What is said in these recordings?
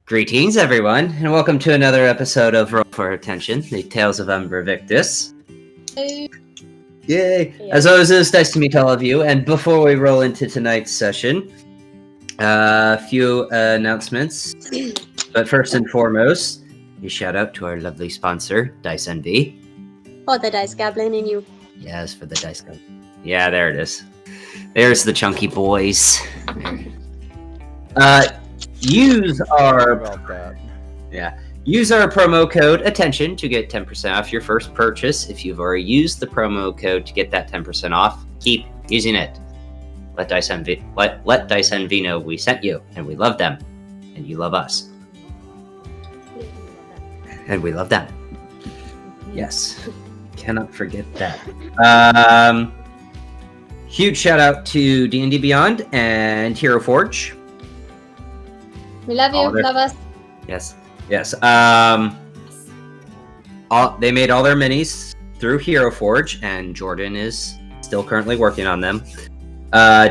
Greetings, everyone, and welcome to another episode of Roll for Attention, the Tales of Umbra Victus. Yay! Yeah. As always, it's nice to meet all of you, and before we roll into tonight's session, a few announcements. But first and foremost, a shout out to our lovely sponsor, Dice Envy. Oh, the dice goblin in you. Yes, for the Dice Goblin. Yeah, there it is. There's the chunky boys. Use our promo code attention to get 10% off your first purchase. If you've already used the promo code to get that 10% off, keep using it. Let Dice Envy know we sent you and we love them and you love us. And we love them. Yes. Cannot forget that. Huge shout out to D&D Beyond and Hero Forge. We love you. Love us. Yes. They made all their minis through Hero Forge, and Jordan is still currently working on them.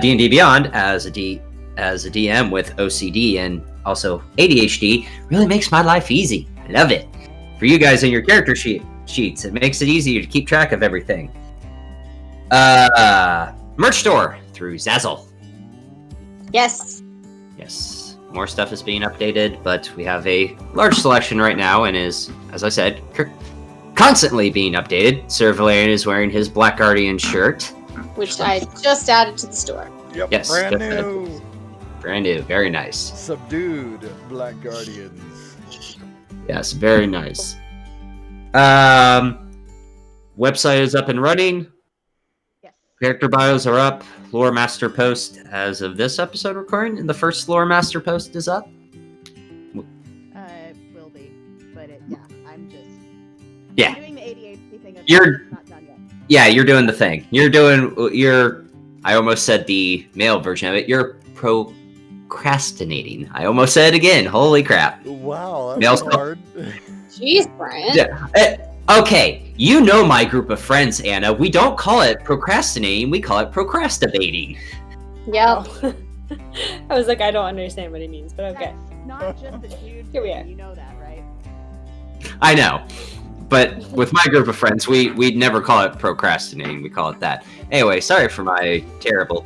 D&D Beyond, as a DM with OCD and also ADHD, really makes my life easy. I love it. For you guys in your character sheets, it makes it easier to keep track of everything. Merch store through Zazzle. Yes. More stuff is being updated, but we have a large selection right now and is, as I said, constantly being updated. Sir Valerian is wearing his Black Guardian shirt, which I just added to the store. Yep, yes, brand new. Brand new, very nice. Subdued Black Guardians. Yes, very nice. Website is up and running. Yes. Character bios are up. Lore Master post as of this episode recording, and the first Lore Master post is up. It will be, but I'm doing the ADHD thing. You're not done yet. Yeah, you're doing the thing. I almost said the male version of it. You're procrastinating. I almost said it again. Holy crap. Wow, that's hard. Jeez, Brian. Yeah. Okay, you know my group of friends, Anna. We don't call it procrastinating. We call it procrastinating. Yep. I was like, I don't understand what he means, but okay. That's not just a dude Here we thing, are. you know that, right? I know. But with my group of friends, we'd never call it procrastinating. We call it that. Anyway, sorry for my terrible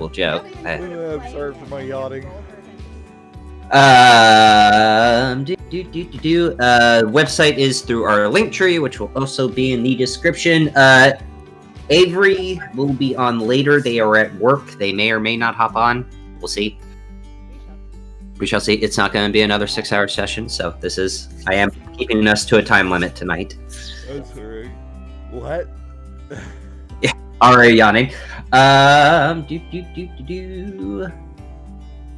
joke. I'm sorry for my yachting. Website is through our link tree, which will also be in the description. Avery will be on later. They are at work. They may or may not hop on. We'll see. We shall see. It's not going to be another 6-hour session, so I am keeping us to a time limit tonight. That's alright. What? Yeah, already yawning.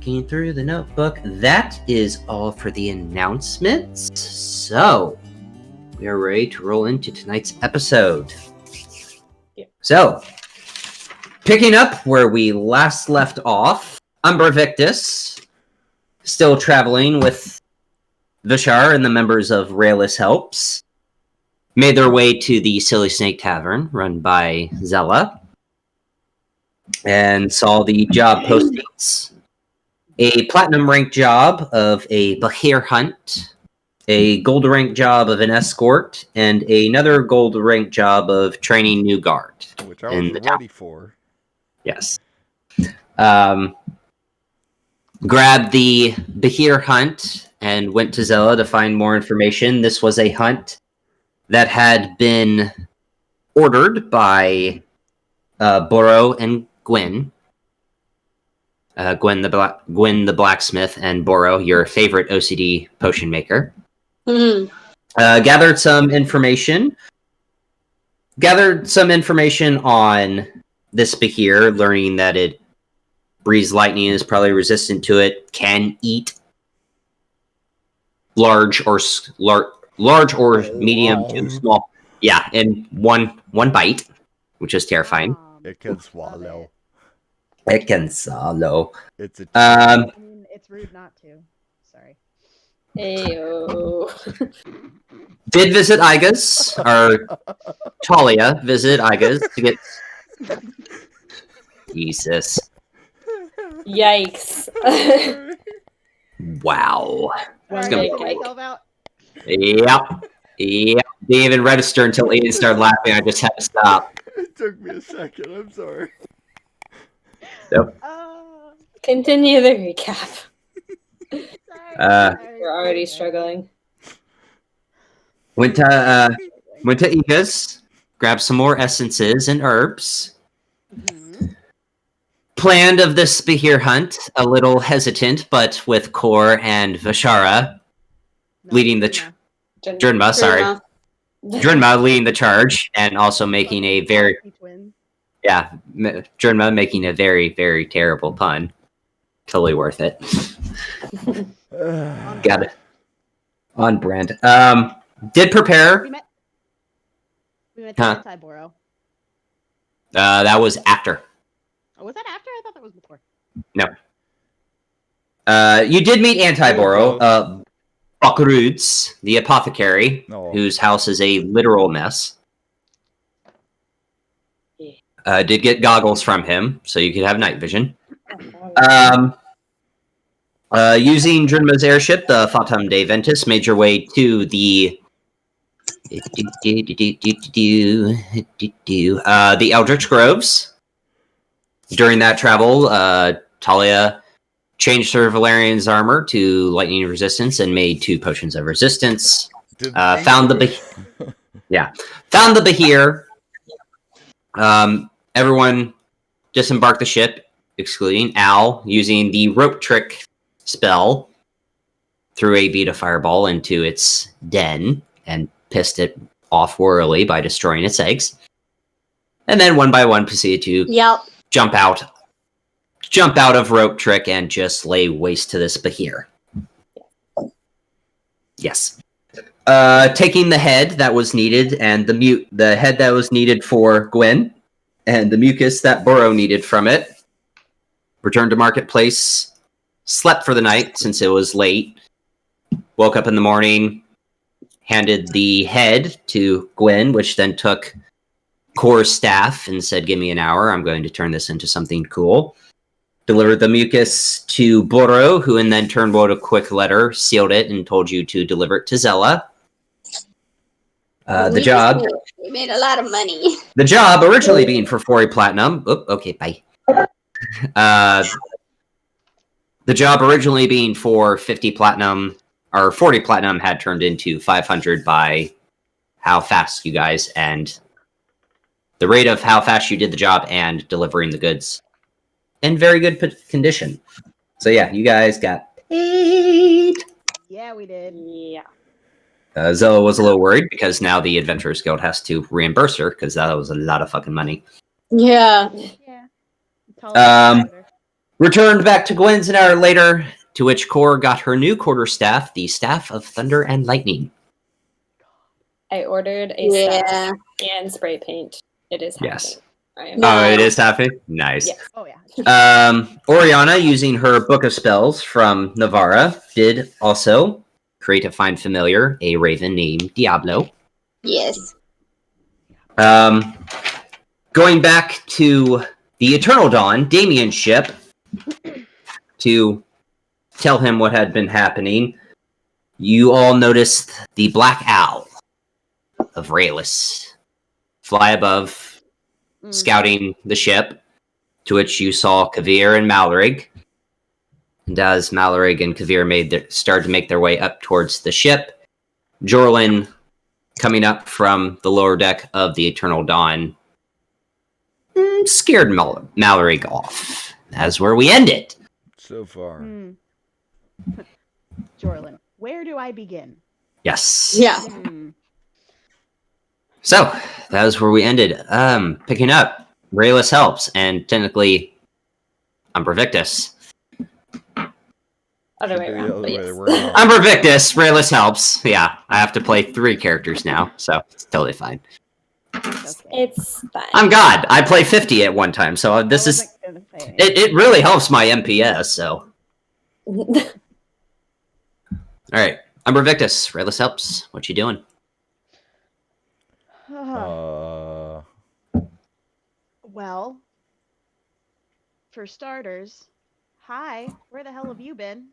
Looking through the notebook. That is all for the announcements. So, we are ready to roll into tonight's episode. Yeah. So, picking up where we last left off, Umbra Victus, still traveling with Vishar and the members of Rayless Helps, made their way to the Silly Snake Tavern, run by Zella, and saw the job postings. A platinum rank job of a Bahir hunt, a gold rank job of an escort, and another gold rank job of training new guard. Which I was ready for. Yes. Grabbed the Bahir hunt and went to Zella to find more information. This was a hunt that had been ordered by Borrow and Gwen. Gwen the blacksmith, and Borrow, your favorite OCD potion maker. Mm-hmm. Gathered some information on this Bahir, learning that it breathes lightning, is probably resistant to it, can eat large or medium to small. Yeah, in one bite, which is terrifying. It can swallow. It can swallow. It's a I mean, it's rude not to. Sorry. Ayo. Did visit Igas, or Talia visited Igas to get... Jesus. Yikes. Wow. Alright, gonna I be took great. myself out. Yep. Didn't even register until Aiden started laughing. I just had to stop. It took me a second. I'm sorry. Yep. Continue the recap. Sorry. We're already struggling. Went to Iga's, grabbed some more essences and herbs. Mhm. Planned of this Behir hunt, a little hesitant, but with Kor and Vashara No, leading the Drina. Drinma, sorry. Drinma leading the charge and also making a very Fucking twins. Drinma making a very, very terrible pun. Totally worth it. Got it. On brand. Did prepare. We met the Huh? anti-Boro. That was after. Oh, was that after? I thought that was before. No. You did meet Antiboro, Bakruds, the apothecary, whose house is a literal mess. Did get goggles from him, so you could have night vision. Using Drinma's airship, the Fatum de Ventus, made your way to the Eldritch Groves. During that travel, Talia changed her Valerian's armor to lightning resistance and made 2 potions of resistance. Found the Behir. Everyone disembarked the ship, excluding Al, using the rope trick spell. Threw a Vita fireball into its den and pissed it off royally by destroying its eggs. And then one by one proceeded to jump out of rope trick and just lay waste to this Behir. Yes. Taking the head that was needed and the head that was needed for Gwen and the mucus that Burrow needed from it. Returned to Marketplace. Slept for the night since it was late. Woke up in the morning. Handed the head to Gwen, which then took Kor's staff and said, "Give me an hour. I'm going to turn this into something cool." Delivered the mucus to Burrow, who in then turn wrote a quick letter, sealed it, and told you to deliver it to Zella. The job. We made a lot of money. The job originally being for 40 platinum. Oop, okay, bye. The job originally being for 50 platinum or 40 platinum had turned into 500 by how fast you guys and the rate of how fast you did the job and delivering the goods in very good condition. So yeah, you guys got paid. Yeah, we did. Yeah. Zella was a little worried because now the Adventurers Guild has to reimburse her because that was a lot of fucking money. Yeah. Yeah. Returned back to Gwen's an hour later, to which Kor got her new quarterstaff, the Staff of Thunder and Lightning. I ordered a staff and spray paint. It is happening. Yes. Oh, it is happening? Nice. Yes. Oh, yeah. Oriana, using her Book of Spells from Navarra, did also create a find familiar, a raven named Diablo. Yes. Going back to the Eternal Dawn, Damien's ship, to tell him what had been happening, you all noticed the Black Owl of Raelis fly above, scouting the ship, to which you saw Kavir and Malrig. And as Malrig and Kavir started to make their way up towards the ship, Jorlin, coming up from the lower deck of the Eternal Dawn, scared Malrig off. That's where we end it. So far. Jorlin, where do I begin? Yes. Yeah. So, that was where we ended. Picking up, Rayless helps, and technically, Umbra Victus. Other way around. But yes. Umbra Victus, Rayless helps. Yeah, I have to play 3 characters now, so it's totally fine. It's fine. I'm God. I play 50 at one time, so this is... It really helps my MPS, so... Alright, Umbra Victus, Rayless helps. What you doing? Well, for starters, hi, where the hell have you been?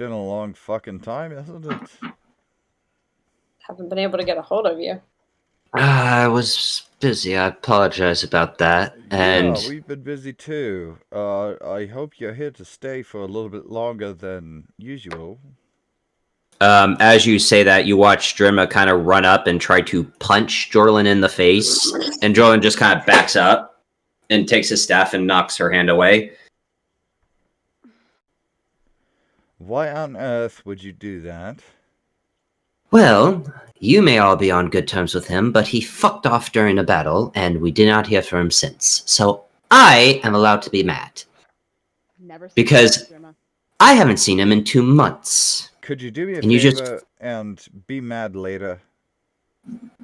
been a long fucking time, hasn't it? Haven't been able to get a hold of you. I was busy. I apologize about that. And yeah, we've been busy too. I hope you're here to stay for a little bit longer than usual. as you say that, you watch Drimma kind of run up and try to punch Jorlin in the face, and Jorlin just kind of backs up and takes his staff and knocks her hand away. Why on earth would you do that? Well, you may all be on good terms with him, but he fucked off during a battle, and we did not hear from him since. So I am allowed to be mad. Never seen Because Drimma. I haven't seen him in 2 months. Could you do me a And you favor and be mad later?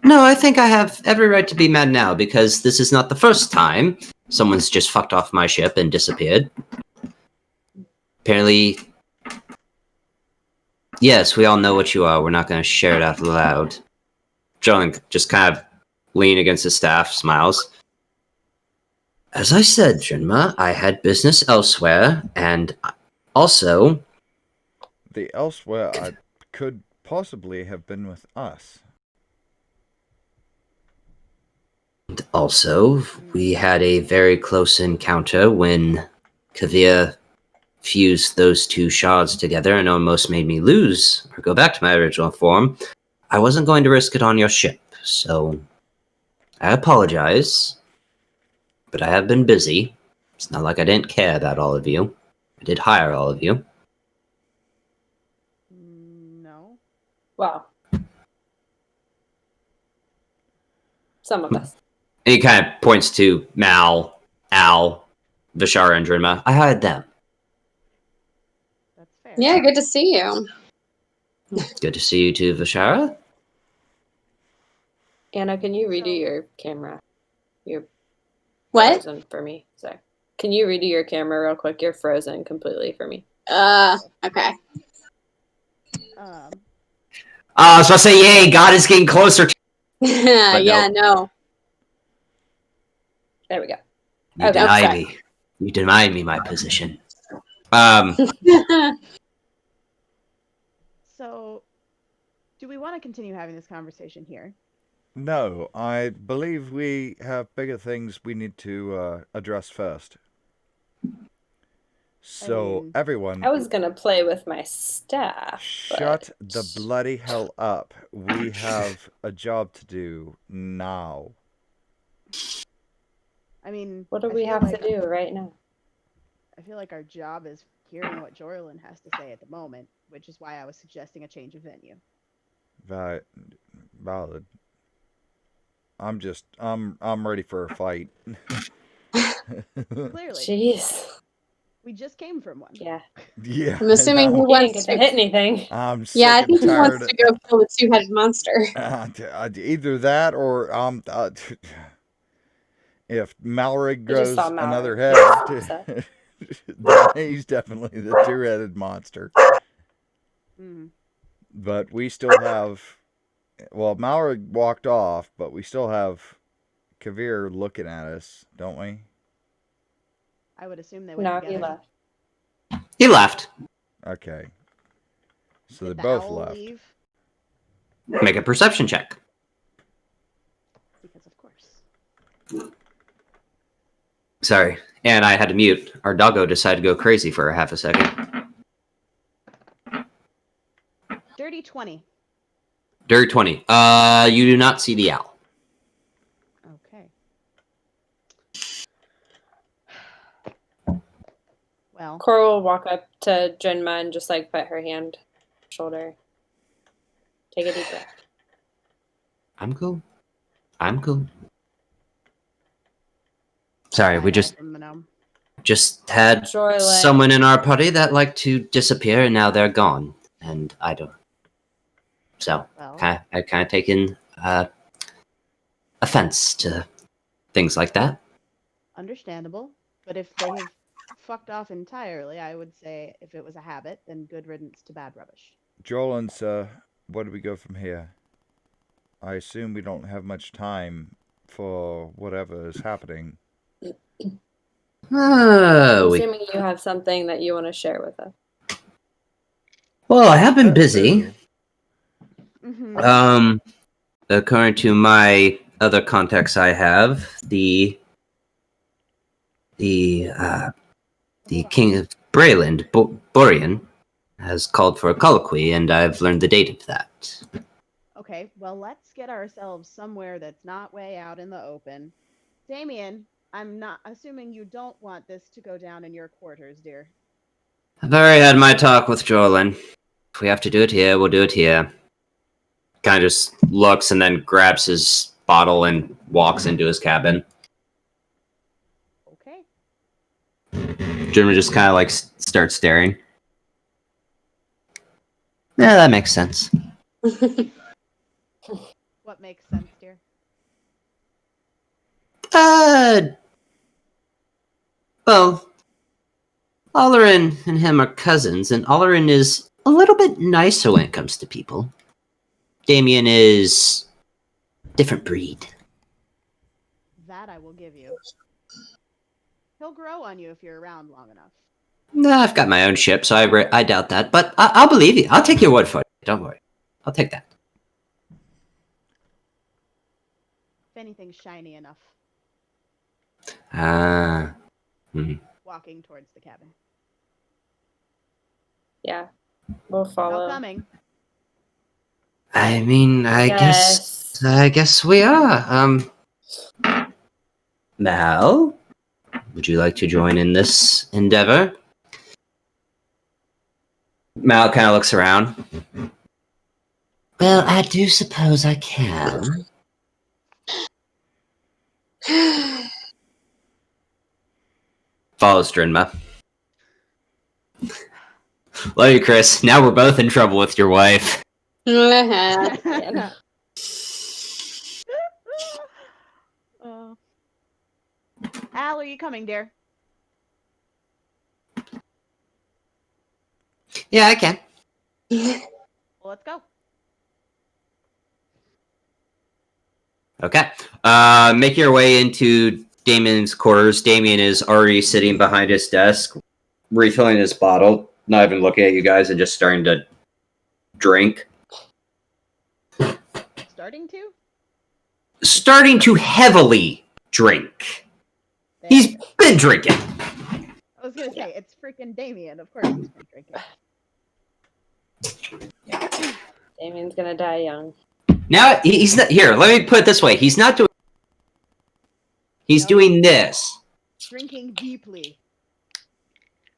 No, I think I have every right to be mad now, because this is not the first time someone's just fucked off my ship and disappeared. Apparently, yes, we all know what you are. We're not going to share it out loud. Jorlin just kind of lean against his staff, smiles. As I said, Jinma, I had business elsewhere, and also... The elsewhere I could possibly have been with us. And also, we had a very close encounter when Kavir fused those 2 shards together and almost made me lose, or go back to my original form. I wasn't going to risk it on your ship, so I apologize, but I have been busy. It's not like I didn't care about all of you. I did hire all of you. No. Well, some of us. And he kind of points to Mal, Al, Vishara, and Drinma. I hired them. That's fair. Yeah, good to see you. Good to see you too, Vishara. Anna, can you redo your camera? You're What? frozen for me. Sorry. Can you redo your camera real quick? You're frozen completely for me. Okay. I was about to say, yay, God is getting closer to... Yeah, no. There we go. You Okay. denied me. You denied me my position. So, do we want to continue having this conversation here? No, I believe we have bigger things we need to address first. So, everyone... I was going to play with my staff. Shut the bloody hell up. We have a job to do now. I mean... What do we have to do right now? I feel like our job is hearing what Jorlin has to say at the moment, which is why I was suggesting a change of venue. Valid. I'm ready for a fight. Clearly. Jeez. We just came from one. Yeah. Yeah. I'm assuming he wants to hit anything. I'm sick Yeah, I and think he tired wants to go kill the 2-headed monster. either that or if Mallory grows another head, then he's definitely the 2-headed monster. But we still have... Well, Mallory walked off, but we still have Kavir looking at us, don't we? I would assume they went No, together. he left. He left. Okay. So Did they the both owl left. leave? Make a perception check. Because of course. Sorry. And I had to mute. Our doggo decided to go crazy for a half a second. Dirty 20. Dirty 20. You do not see the owl. Okay. Well, Cora will walk up to Jinma and just like put her hand shoulder. Take a deep breath. I'm cool. I'm cool. Sorry, we just had Jorlin. someone in our party that liked to disappear, and now they're gone, and I don't. So, I kind of taken offense to things like that. Understandable, but if they have fucked off entirely, I would say if it was a habit, then good riddance to bad rubbish. Jorlin, where do we go from here? I assume we don't have much time for whatever is happening. I'm assuming you have something that you want to share with us. Well, I have been busy. Mhm. According to my other contacts I have, the King of Brayland, Borean, has called for a colloquy, and I've learned the date of that. Okay, well, let's get ourselves somewhere that's not way out in the open. Damien, I'm not assuming you don't want this to go down in your quarters, dear. I've already had my talk with Jorlin. If we have to do it here, we'll do it here. Kind of just looks and then grabs his bottle and walks into his cabin. Okay. Jimmy just kind of like starts staring. Yeah, that makes sense. What makes sense, dear? Well, Olerin and him are cousins, and Olerin is a little bit nicer when it comes to people. Damien is different breed. That I will give you. He'll grow on you if you're around long enough. Nah, I've got my own ship, so I doubt that. But I'll believe you. I'll take your word for it. Don't worry. I'll take that. If anything's shiny enough. Walking towards the cabin. Yeah, we'll No follow. coming. I mean, I guess we are. Mal, would you like to join in this endeavor? Mal kind of looks around. Well, I do suppose I can. Follows Drinma. Love you, Chris. Now we're both in trouble with your wife. Yeah. Al, are you coming, dear? Yeah, I can. Well, let's go. Okay. Make your way into Damien's quarters. Damien is already sitting behind his desk, refilling his bottle, not even looking at you guys, and just starting to drink. Starting to heavily drink. There. He's been drinking. I was gonna say, it's freaking Damien. Of course he's been drinking. Damien's gonna die young. Now he's not here. Let me put it this way: he's not doing. He's doing this. Drinking deeply.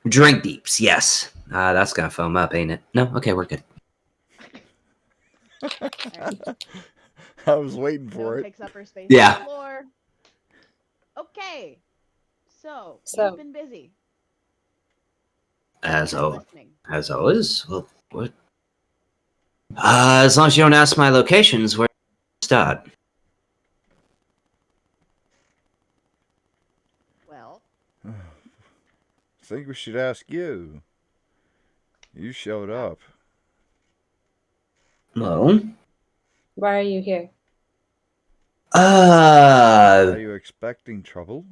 Drink deeps, yes. That's gonna foam up, ain't it? No, okay, we're good. I was waiting for it. Picks up her space Yeah. on the floor. Okay, so So- you've been busy. As Listening. always. Well, what? As long as you don't ask my locations, where to start? Well, I think we should ask you. You showed up. Well, Why are you here? Are you expecting trouble?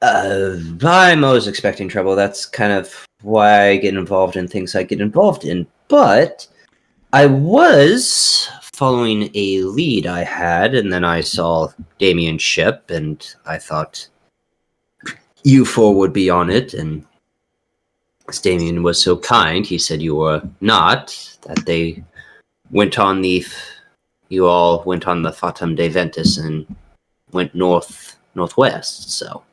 I'm always expecting trouble. That's kind of why I get involved in things I get involved in. But I was following a lead I had, and then I saw Damien's ship, and I thought you four would be on it, and as Damien was so kind, he said you were not, that they went on the... You all went on the Fatum de Ventus and went northwest, so...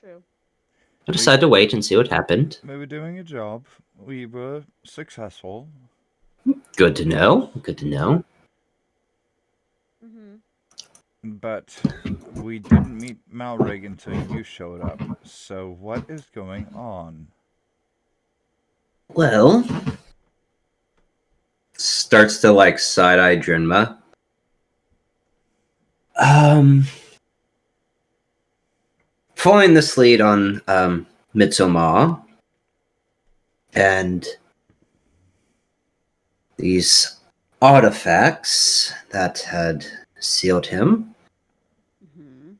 true. I decided to wait and see what happened. We were doing a job. We were successful. Good to know. Good to know. Mm-hmm. But we didn't meet Malrig until you showed up. So what is going on? Well... Starts to, like, side-eye Drinma. Following this lead on, Midsommar, and these artifacts that had sealed him. Mm-hmm.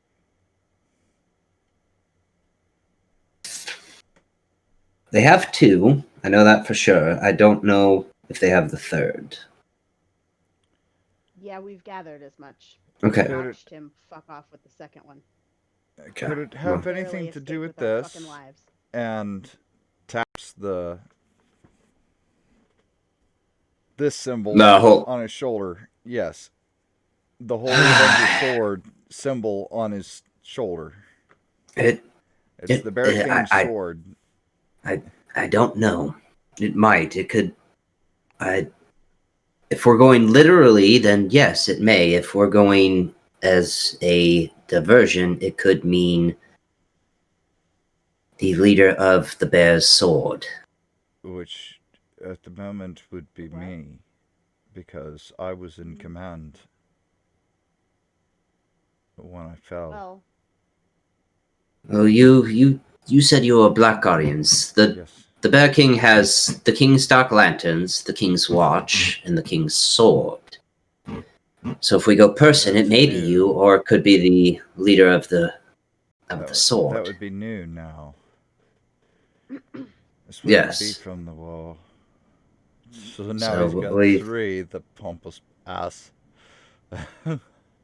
They have two. I know that for sure. I don't know if they have the third. Yeah, we've gathered as much. Okay. We watched him fuck off with the second one. Could it have Barely anything to do escaped with our this? fucking lives. And taps this symbol The whole. on his shoulder. Yes. The Holy Avenger sword symbol on his shoulder. It's the Bear King's sword. I don't know. It might. It could. If we're going literally, then yes, it may. If we're going as a diversion, it could mean the leader of the Bear's sword. Which, at the moment, would be me. Because I was in command when I fell. Well, you said you were Black Guardians. Yes. The Bear King has the King's Dark Lanterns, the King's Watch, and the King's Sword. So if we go person, it may be you, or it could be the leader of the sword. That would be new now. This would Yes. be from the wall. So now he's got three, the pompous ass.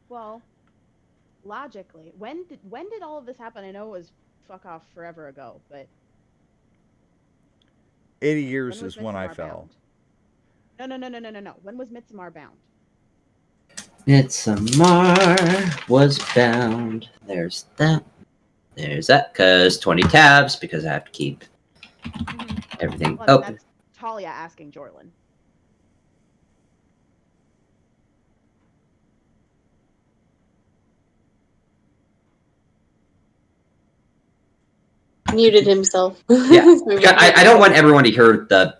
Well, logically, when did all of this happen? I know it was fuck off forever ago, but 80 years is when I fell. Bound? No. When was Midsommar bound? Midsommar was bound. There's that. There's that. Because 20 tabs, because I have to keep everything open. That's Talia asking Jorlin. Muted himself. Yeah. I don't want everyone to hear the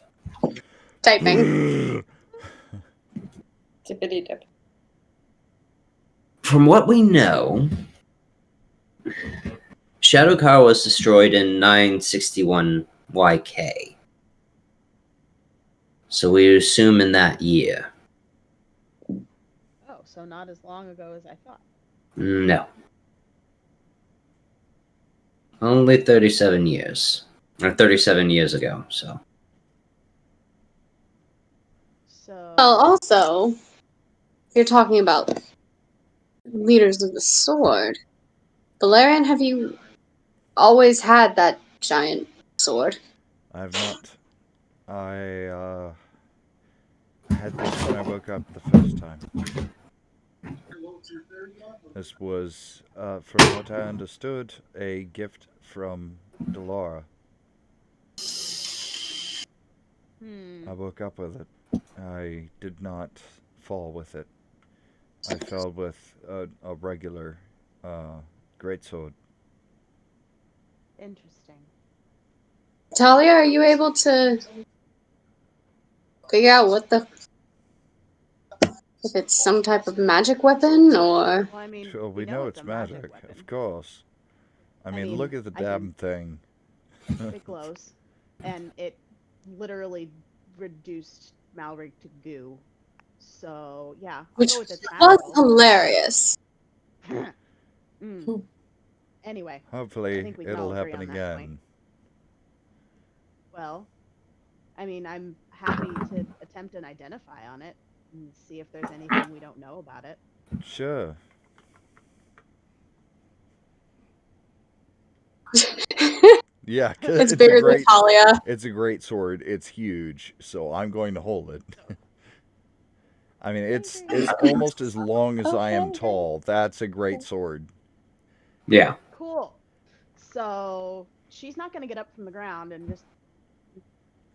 typing. Tippity dip. From what we know, Shadowcar was destroyed in 961 YK. So we assume in that year. Oh, so not as long ago as I thought. No. Only 37 years. Or 37 years ago, so. Well, also, you're talking about leaders of the sword. Valerian, have you always had that giant sword? I've not. I had this when I woke up the first time. This was, from what I understood, a gift from Delora. I woke up with it. I did not fall with it. I fell with a regular greatsword. Interesting. Talia, are you able to figure out if it's some type of magic weapon, or... Well, I mean, Well, we know it's magic, of course. I mean, look at the damn thing. It glows, and it literally reduced Malrig to goo. So, yeah. Which was hilarious. Anyway. Hopefully, it'll happen again. Well, I mean, I'm happy to attempt an identify on it and see if there's anything we don't know about it. Sure. Yeah, it's bigger than Talia. It's a great sword. It's huge, so I'm going to hold it. I mean, it's almost as long as I am tall. That's a great sword. Yeah. Cool. So she's not going to get up from the ground and just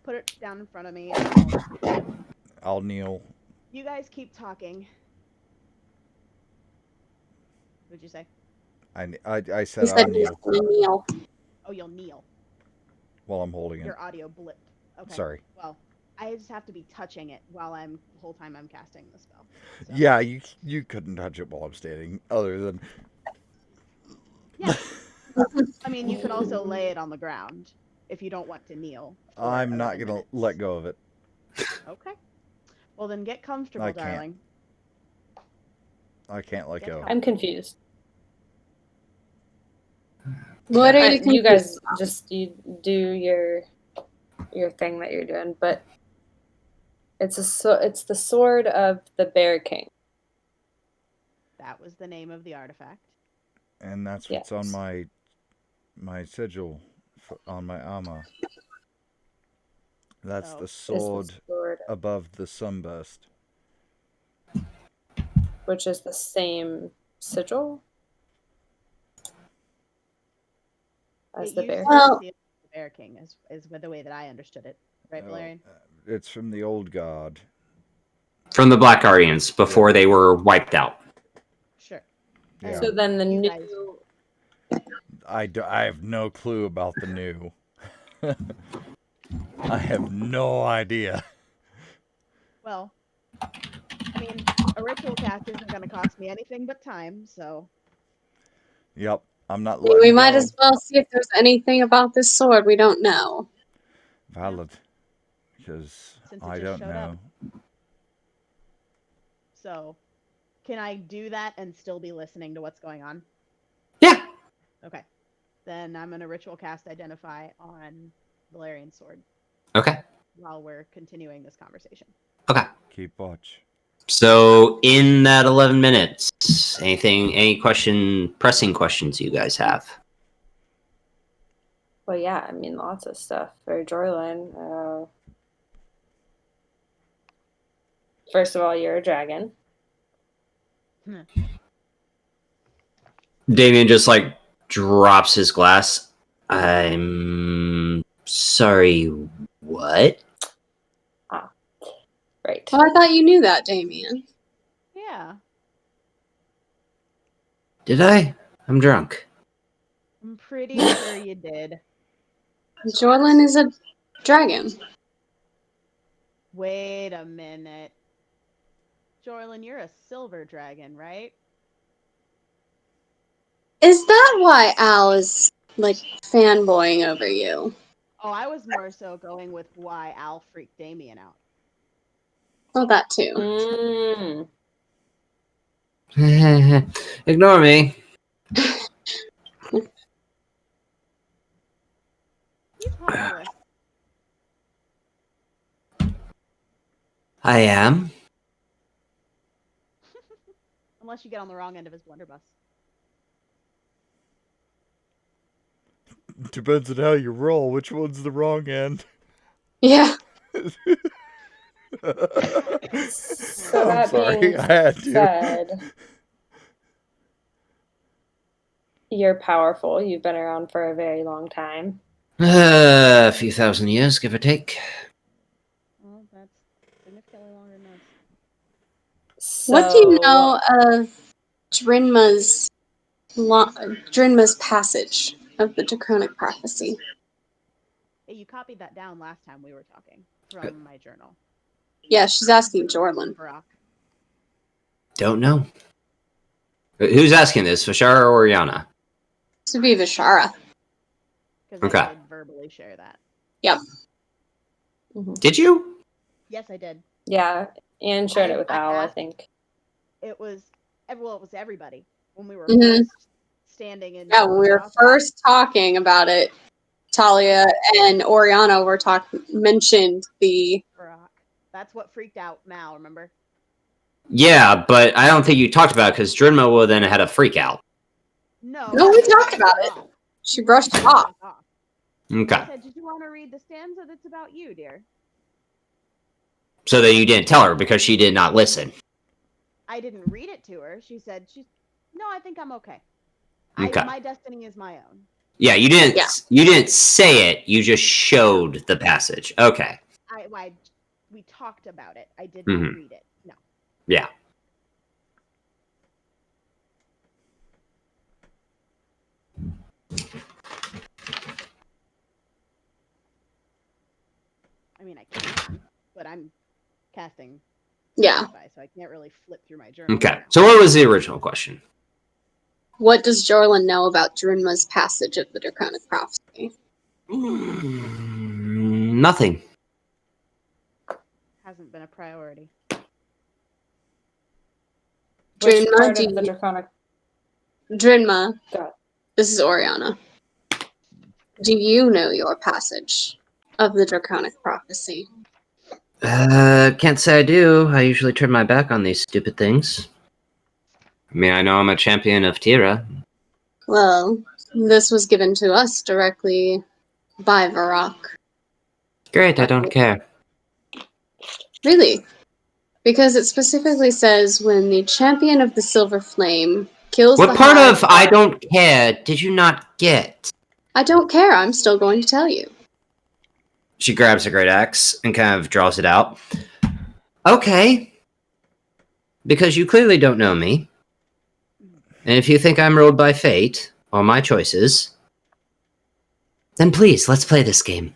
put it down in front of me. I'll kneel. You guys keep talking. What'd you say? I said I'll kneel. Oh, you'll kneel. While I'm holding it. Your audio blipped. Okay. Sorry. Well, I just have to be touching it while the whole time I'm casting the spell. So. Yeah, you couldn't touch it while I'm standing, other than. Yeah. I mean, you could also lay it on the ground if you don't want to kneel. I'm not gonna let go of it. Okay. Well, then get comfortable, darling. I can't let go. I'm confused. What are you guys just you do your thing that you're doing, but it's the sword of the Bear King. That was the name of the artifact. And that's what's on my sigil on my armor. That's the sword above the sunburst. Which is the same sigil as the bear. Well, the Bear King is the way that I understood it, right, Valerian? It's from the old guard. From the Black Guardians before they were wiped out. Sure. Yeah. So then the You new. guys- I have no clue about the new. I have no idea. Well, I mean, a ritual cast isn't going to cost me anything but time, so. Yep, I'm not we letting might go. as well see if there's anything about this sword we don't know. Valid. Because Since it I just don't showed know. up. So, can I do that and still be listening to what's going on? Yeah. Okay. Then I'm going to ritual cast Identify on Valerian's sword Okay. while we're continuing this conversation. Okay. Keep watch. So in that 11 minutes, any pressing questions you guys have? Well, yeah, I mean, lots of stuff for Jorlin. First of all, you're a dragon. Damien just like drops his glass. I'm sorry, what? Right. Well, I thought you knew that, Damien. Yeah. Did I? I'm drunk. I'm pretty sure you did. Jorlin is a dragon. Wait a minute. Jorlin, you're a silver dragon, right? Is that why Al is, like, fanboying over you? Oh, I was more so going with why Al freaked Damien out. Well, that too. Ignore me. He's harmless. I am. Unless you get on the wrong end of his blunderbuss. Depends on how you roll. Which one's the wrong end? Yeah. So I'm that sorry, being I had to. said, you're powerful. You've been around for a very long time. A few thousand years, give or take. Well, that's significantly longer than us. So, What do you know of Drinma's passage of the Draconic Prophecy? Hey, you copied that down last time we were talking from my journal. Yeah, she's asking Jorlin. Brock. Don't know. Who's asking this, Vashara or Oriana? This would be Vishara. Because Okay. I did verbally share that. Yep. Did you? Yes, I did. Yeah, and shared it with I Al, I asked- think. It was everybody when we were Mhm. first standing in. Yeah, when we were first talking about it, Talia and Oriana were mentioned the. Brock. That's what freaked out Mal, remember? Yeah, but I don't think you talked about it because Drinma would then had a freak out. No, We talked I about brushed it. She brushed it off. Okay. I said, "Did you want to read the stanza that's about you, dear?" So then you didn't tell her because she did not listen. I didn't read it to her. She said, "No, I think I'm okay. Okay. My destiny is my own." Yeah, you didn't. Yeah. You didn't say it. You just showed the passage. Okay. We talked about it. I did not read it. No. Yeah. I mean, I can, but I'm casting. Yeah. Identify, so I can't really flip through my journal. Okay. So what was the original question? What does Jorlin know about Drinma's passage of the Draconic Prophecy? Nothing. Hasn't been a priority. Which Drinma, part of the Draconic... Drinma, God. this is Oriana. Do you know your passage? of the Draconic Prophecy? Can't say I do. I usually turn my back on these stupid things. I mean, I know I'm a champion of Tira. Well, this was given to us directly by Varrock. Great, I don't care. Really? Because it specifically says when the champion of the Silver Flame kills the What part Hive of I don't care did you not get? I don't care, I'm still going to tell you. She grabs a great axe and kind of draws it out. Okay. Because you clearly don't know me. And if you think I'm ruled by fate, or my choices, then please, let's play this game.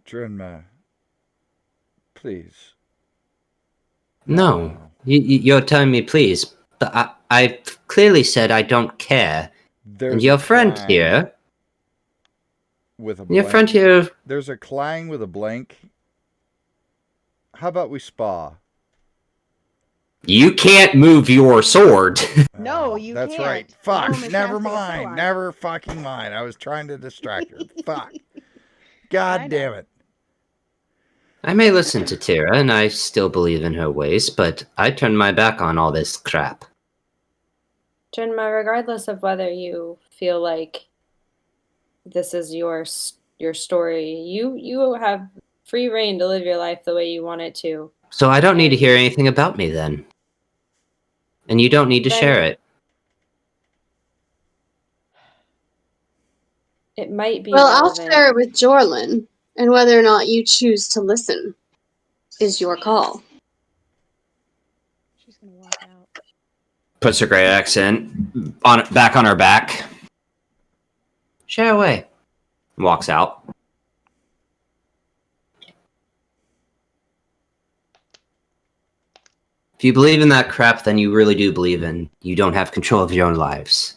Drinma, please. No. You're telling me please. But I clearly said I don't care. There's And your a friend clang here... with a Your blank. friend here... There's a clang with a blank. How about we spa? You can't move your sword. No, you That's can't. right. You Fuck. only Never cast it at mind. Philon. Never fucking mind. I was trying to distract her. Fuck. God I know. damn it. I may listen to Tira, and I still believe in her ways, but I turned my back on all this crap. Jinma, regardless of whether you feel like this is your story, you have free reign to live your life the way you want it to. So I don't need to hear anything about me then. And you don't need to Then- share it. It might be Well, I'll relevant. share it with Jorlin, and whether or not you choose to listen is your call. She's gonna walk out. Puts her great axe in, back on her back. Share away. Walks out. If you believe in that crap, then you really do believe in you don't have control of your own lives.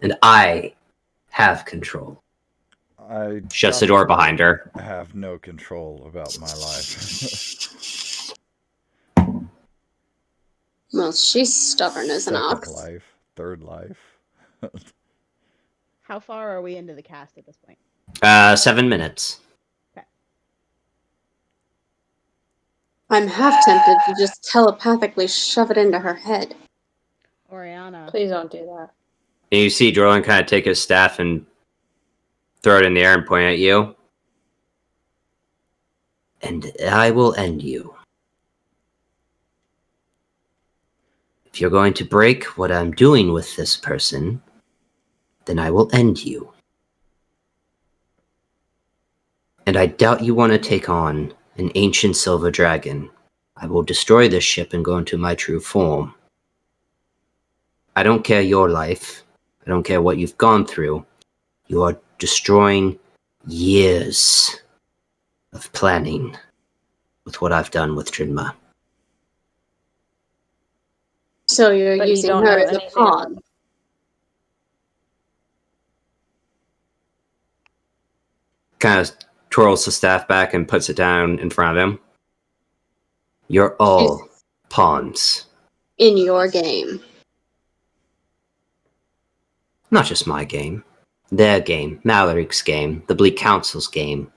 And I have control. I Shuts the door behind her. have no control about my life. Well, she's stubborn as an Second ox. life. Third life. How far are we into the cast at this point? 7 minutes. I'm half tempted to just telepathically shove it into her head. Oriana. Please don't do that. And you see Jordan kind of take his staff and throw it in the air and point at you. And I will end you. If you're going to break what I'm doing with this person, then I will end you. And I doubt you want to take on an ancient silver dragon. I will destroy this ship and go into my true form. I don't care your life. I don't care what you've gone through. You are destroying years of planning with what I've done with Trinma. So you're But you using don't her know as a anything pawn. Kind of twirls the staff back and puts it down in front of him. You're all pawns. In your game. Not just my game. Their game, Maloric's game, the Bleak Council's game.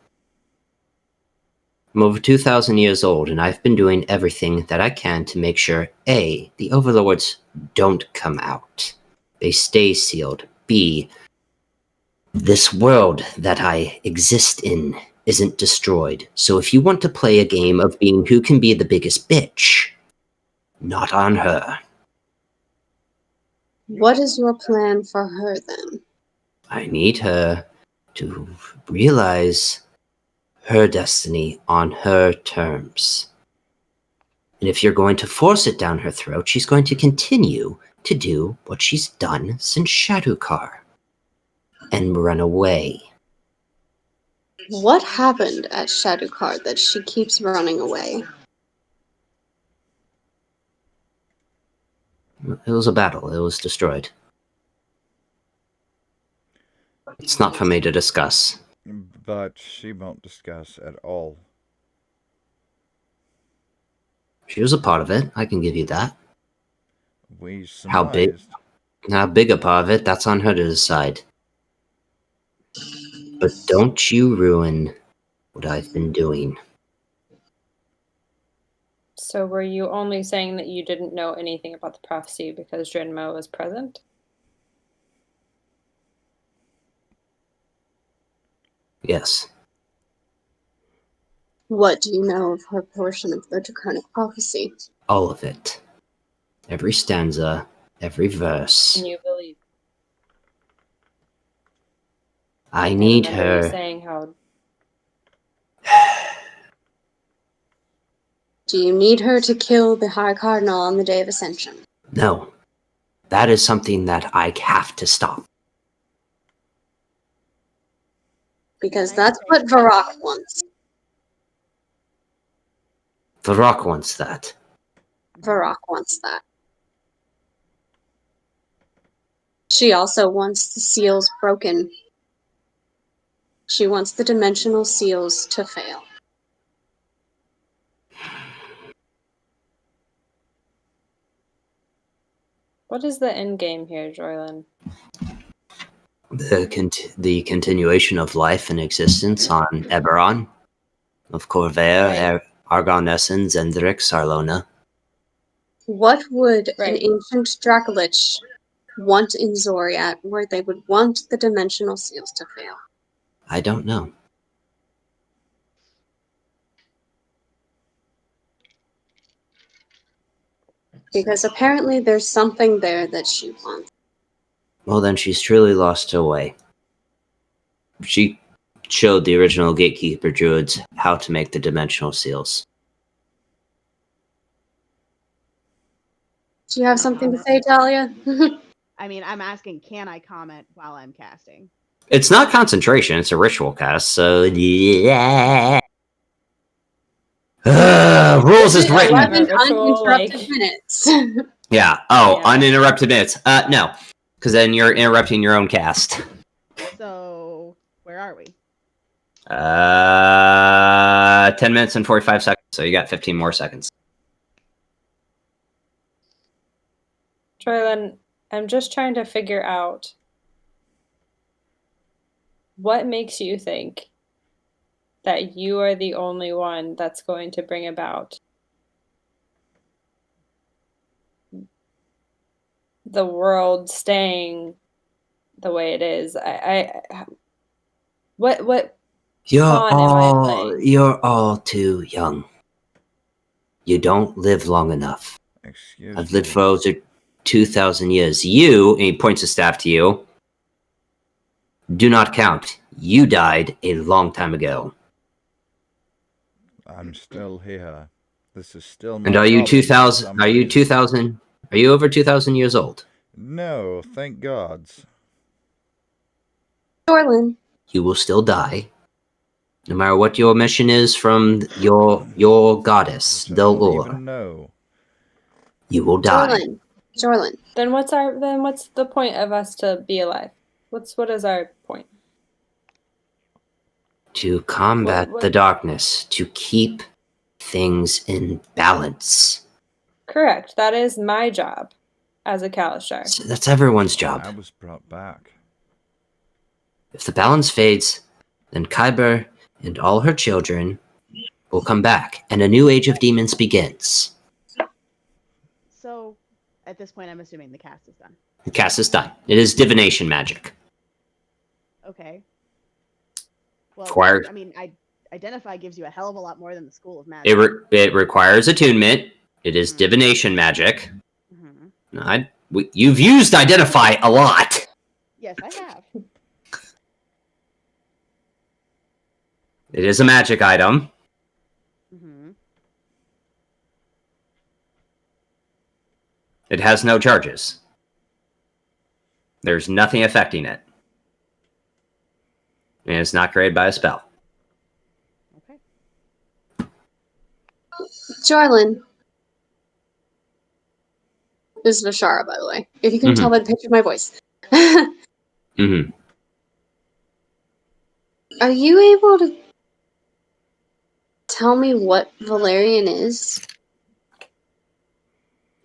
I'm over 2,000 years old, and I've been doing everything that I can to make sure A, the Overlords don't come out. They stay sealed. B, this world that I exist in isn't destroyed. So if you want to play a game of being who can be the biggest bitch, not on her. What is your plan for her then? I need her to realize her destiny on her terms. And if you're going to force it down her throat, she's going to continue to do what she's done since Shadowcar. And run away. What happened at Shadowcard that she keeps running away? It was a battle. It was destroyed. It's not for me to discuss. But she won't discuss at all. She was a part of it. I can give you that. We surmised. How big a part of it, that's on her to decide. But don't you ruin what I've been doing. So were you only saying that you didn't know anything about the prophecy because Drenmo was present? Yes, What do you know of her portion of the Draconic prophecy? all of it. Every stanza, every verse. And you believe? I I need remember you her. saying how. Do you need her to kill the High Cardinal on the Day of Ascension? No, that is something that I have to stop. Because Can I that's say what Varrock wants. The Rock wants that. Varrock wants that. She also wants the seals broken. She wants the dimensional seals to fail. What is the end game here, Jorlin? The continuation of life and existence on Eberron, of Corvair, Right. Argon Essence, Endrix, Sarlona. What would an Right. ancient Dracolich want in Zoriat where they would want the dimensional seals to fail? I don't know. Because apparently there's something there that she wants. Well, then she's truly lost her way. She showed the original Gatekeeper Druids how to make the dimensional seals. Do you have Can I something to comment? say, Talia? I mean, I'm asking, can I comment while I'm casting? It's not concentration, it's a ritual cast, so yeah. Rules is Is it written. 11 ritual, uninterrupted like- minutes. Yeah. Oh, Yeah. uninterrupted minutes. No. Because then you're interrupting your own cast. So, where are we? 10 minutes and 45 seconds, so you got 15 more seconds. Jorlin, I'm just trying to figure out what makes you think that you are the only one that's going to bring about the world staying the way it is. What pawn am I playing? You're all too young. You don't live long enough. Excuse I've lived me. for over 2,000 years. You, and he points his staff to you, do not count. You died a long time ago. I'm still here. This is still my And are you problem for 2,000? some Are you reason. 2,000? Are you over 2,000 years old? No, thank gods. Dorlin, You will still die, no matter what your mission is from your goddess, Which I don't Delor. even know. You will die. Jorlin. Then what's the point of us to be alive? What is our point? To combat What- the darkness, to keep things in balance. Correct. That is my job as a Kalishar. So that's everyone's I job. was brought back. If the balance fades, then Kyber and all her children will come back, and a new age of demons begins. So, at this point, I'm assuming the cast is done. The cast is done. It is divination magic. Okay. Well, Required. I mean, identify gives you a hell of a lot more than the School of Magic. It requires attunement. It is Mhm. divination magic. Mhm. You've used identify a lot. Yes, I have. It is a magic item. Hmm. It has no charges. There's nothing affecting it. And it's not created by a spell. Okay. Jorlin. This is Vashara, by the way. If you can tell by the pitch of my voice. Mm-hmm. Are you able to tell me what Valerian is?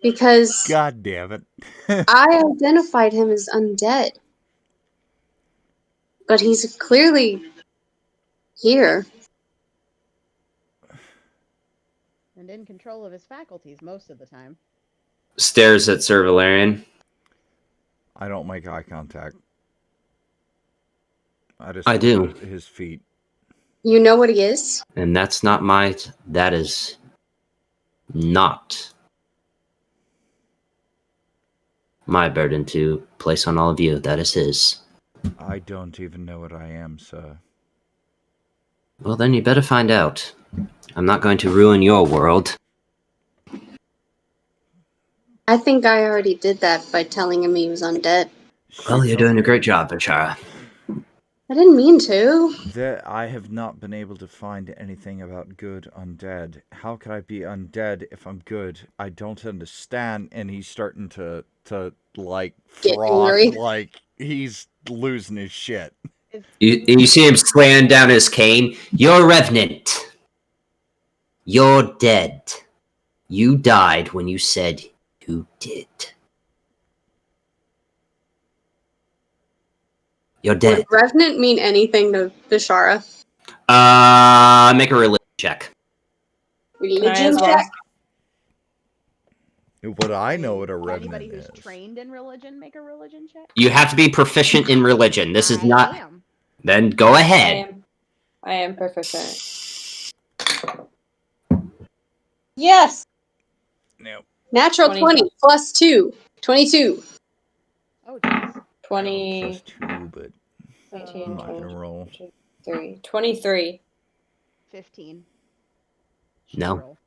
Because God damn it. I identified him as undead. But he's clearly here. and in control of his faculties most of the time. Stares at Sir Valerian. I don't make eye contact. I just I look do. at his feet. You know what he is? And that's not my... That is not my burden to place on all of you. That is his. I don't even know what I am, sir. Well, then you better find out. I'm not going to ruin your world. I think I already did that by telling him he was undead. Well, you're doing a great job, Bachara. I didn't mean to. I have not been able to find anything about good undead. How could I be undead if I'm good? I don't understand. And he's starting to like Get froth, angry. like he's losing his shit. You see him slaying down his cane. You're a revenant. You're dead. You died when you said you did. You're dead. Would Revenant mean anything to Bishara? Make a religion check. Religion as well? check? Would I know what a Can revenant anybody who's is? trained in religion make a religion check? You have to be proficient in religion. This is I not... am. Then go ahead. I am proficient. Yes! No. Natural 20. 20 plus 2. 22. Oh, jeez. 20, Plus 2, but 18, I'm not gonna 20, roll. 23. 23. 15. No. Roll.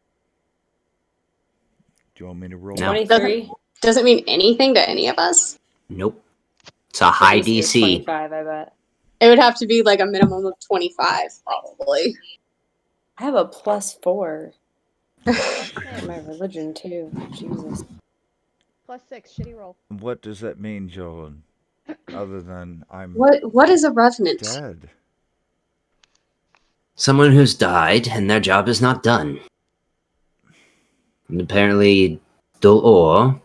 Do you want me to roll? No. 23. Doesn't mean anything to any of us. Nope. It's a high DC is DC. 25, I bet. It would have to be like a minimum of 25, probably. I have a +4 Okay. in my religion, too. Jesus. Plus 6. Shitty roll. What does that mean, Joan? Other than I'm What is a Revenant? dead. Someone who's died and their job is not done. And apparently, Dol-Or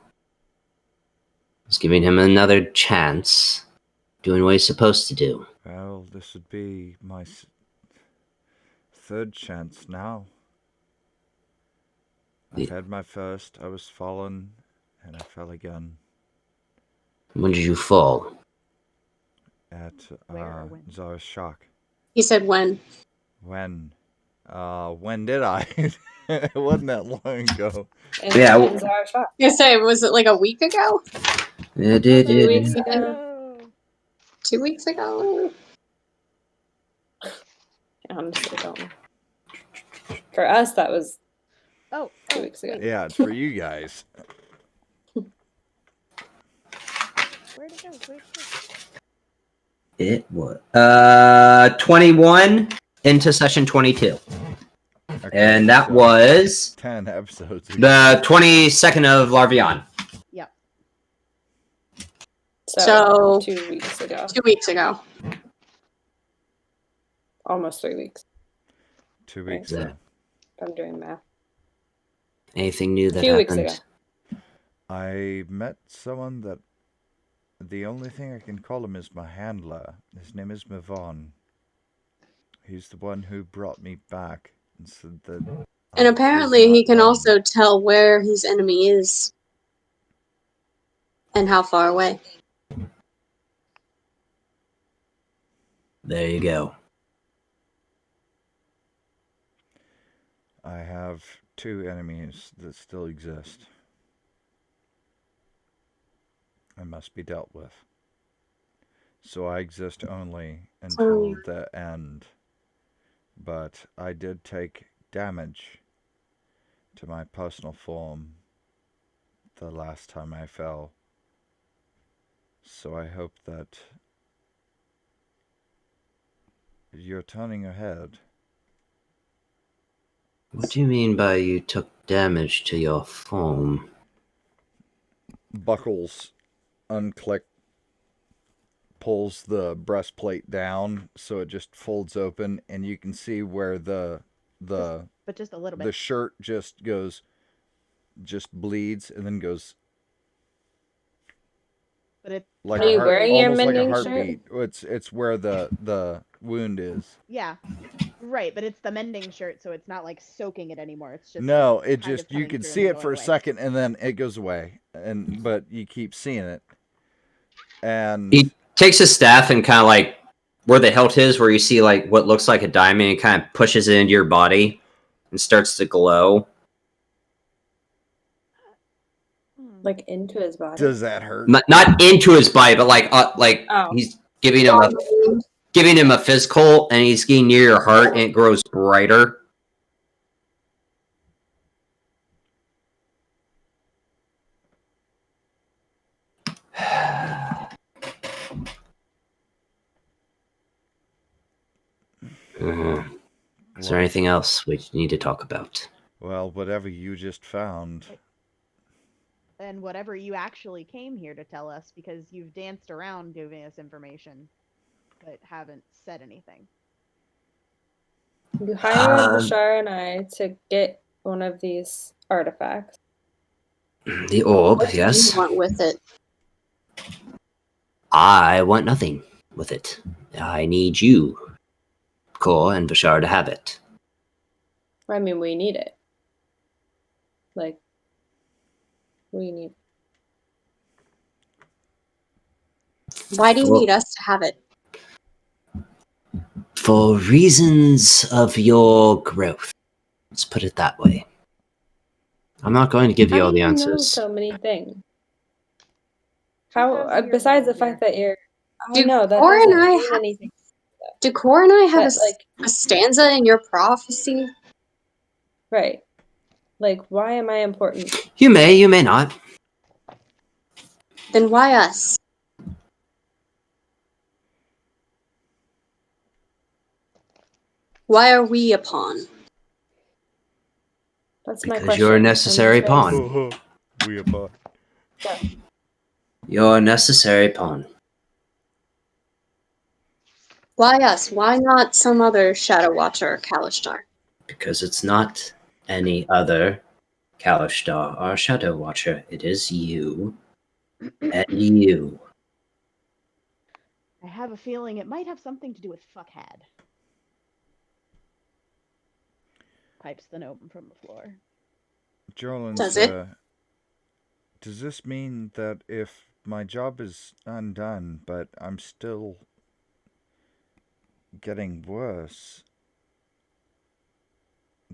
is giving him another chance, doing what he's supposed to do. Well, this would be my third chance now. I've had my first. I was fallen, and I fell again When did you fall? at Where or when? Zara's shock. He said when. When? When did I? It wasn't that long ago. And Yeah, hands are shot. I was gonna say, was it like a week ago? It 2 weeks ago. No. 2 weeks ago? I honestly don't know. For us, that was Oh, 2 weeks ago. wait. Yeah, it's for you guys. Where'd it go? Where'd it go? It was 21 into session 22. Okay, And that so was 10 episodes ago. the 22nd of Larvion. Yep. So- 2 weeks ago. 2 weeks ago. Almost 3 weeks. 2 weeks Yeah. ago. If I'm doing math. Anything new that Few weeks happened? ago. I met someone that the only thing I can call him is my handler. His name is Mavon. He's the one who brought me back and said that. And I apparently was he not can done. also tell where his enemy is. And how far away. There you go. I have 2 enemies that still exist and must be dealt with. So I exist only until the end. But I did take damage to my personal form the last time I fell. So I hope that you're turning your head. What do you mean by you took damage to your form? Buckles unclick, pulls the breastplate down so it just folds open, and you can see where the But just a little bit. shirt just bleeds and then goes But it. like Are you a heart, wearing your almost like a mending shirt? heartbeat. It's where the wound is. Yeah. Right, but it's the mending shirt, so it's not like soaking it anymore. It's just No, it kind of just you coming can through and see then it going for a away. second and then it goes away. But you keep seeing it. And He takes his staff and kind of like where the hilt is, where you see like what looks like a diamond, and kind of pushes it into your body and starts to glow. Like into his body. does that hurt? Not into his body, but like Oh. he's giving him a physical, and he's getting near your heart, and it grows brighter. Is there anything else we need to talk about? Well, whatever you just found. And whatever you actually came here to tell us, because you've danced around giving us information, but haven't said anything. You hired Bashar and I to get one of these artifacts. The orb, What do yes. you want with it? I want nothing with it. I need you, Core and Bashar, to have it. I mean, we need it. Like, we need. Why do you need us to have it? For reasons of your growth. Let's put it that way. I'm not going to give you How all do the you know answers. so many things? 2,000 years Besides the old fact that you're, I Do know that Cor and doesn't I mean have- anything. Do Core and I have But like, a stanza in your prophecy? right? Like, why am I important? You may not. Then why us? Why are we a pawn? That's my Because question. you're a I'm necessary just pawn. We apart. You're a necessary pawn. Why us? Why not some other Shadow Watcher or Kalishtar? Because it's not any other Kalishtar or Shadow Watcher. It is you. And you. I have a feeling it might have something to do with fuckhad. Pipes the gnome from the floor. Jolens, Does it? Does this mean that if my job is undone, but I'm still getting worse,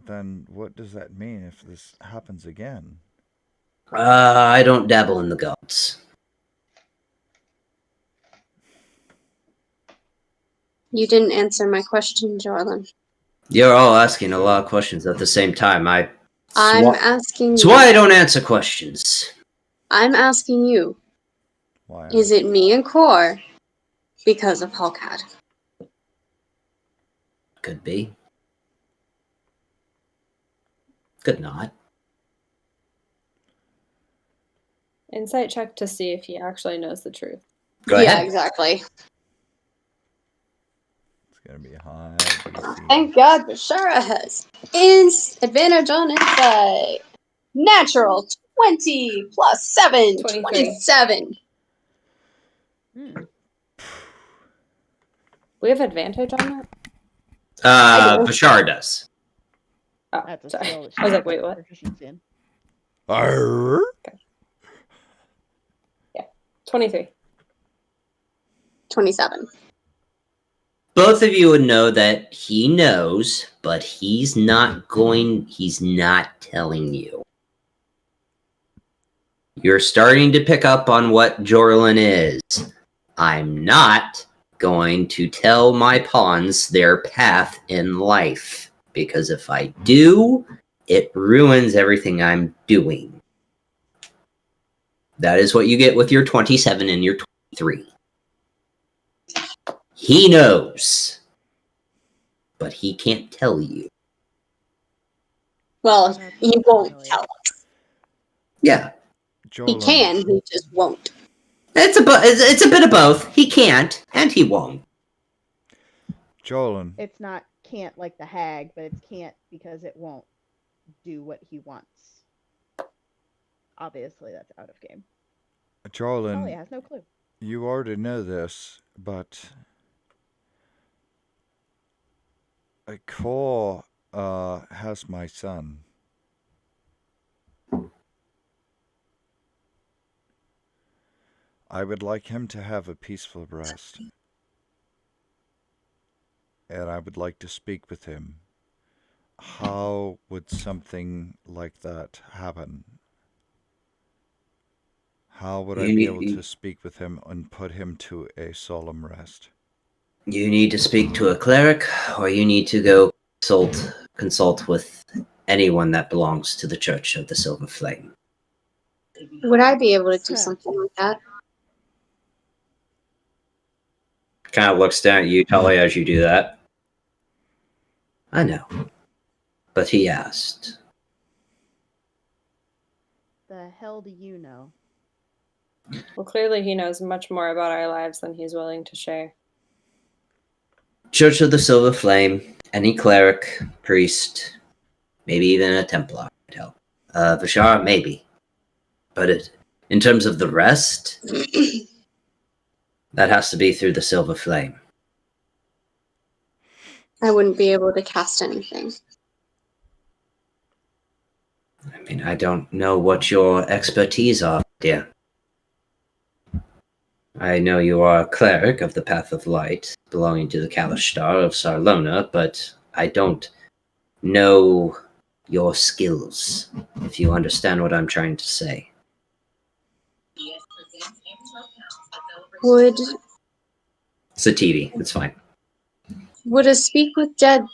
then what does that mean if this happens again? I don't dabble in the gods. You didn't answer my question, Jorlin. You're all asking a lot of questions at the same time. I'm asking That's you. why I don't answer questions. I'm asking you. Why? Is it me and Core because of Hulkad? Could be. Could not. insight check to see if he actually knows the truth. Go Yeah, ahead. exactly. It's gonna be high. DC. Thank God Bashara has advantage on insight. Natural 20 plus 7, 23. 27. We have advantage on that? Bashar does. Oh, That's a sorry. skill that I was like, she wait, has what? proficiency in. Arr! 23. 27. Both of you would know that he knows, but he's not telling you. You're starting to pick up on what Jorlin is. I'm not going to tell my pawns their path in life, because if I do, it ruins everything I'm doing. That is what you get with your 27 and your 23. He knows, but he can't tell you. Well, he won't tell us. Yeah, He Jolin, can, he just won't. it's a bit of both. He can't, and he won't. Jolin, It's not can't like the hag, but it's can't because it won't do what he wants. Obviously, that's out of game. Probably Jolin, has no clue. Oh, you already know this, but Cole has my son. I would like him to have a peaceful rest, and I would like to speak with him. How would something like that happen? How would I You be need able to speak with him and put him to a solemn rest? you need to speak to a cleric, or you need to go consult with anyone that belongs to the Church of the Silver Flame. Would I be able to do Huh. something like that? Kind of looks down at you, Tully, as you do that. I know, but he asked. The hell do you know? Well, clearly he knows much more about our lives than he's willing to share. Church of the Silver Flame, any cleric, priest, maybe even a Templar could help. Vishara, maybe. But in terms of the rest, that has to be through the Silver Flame. I wouldn't be able to cast anything. I mean, I don't know what your expertise are, dear. I know you are a cleric of the Path of Light, belonging to the Kalishtar of Sarlona, but I don't know your skills, if you understand what I'm trying to say. Would It's a TV, it's fine. a speak with dead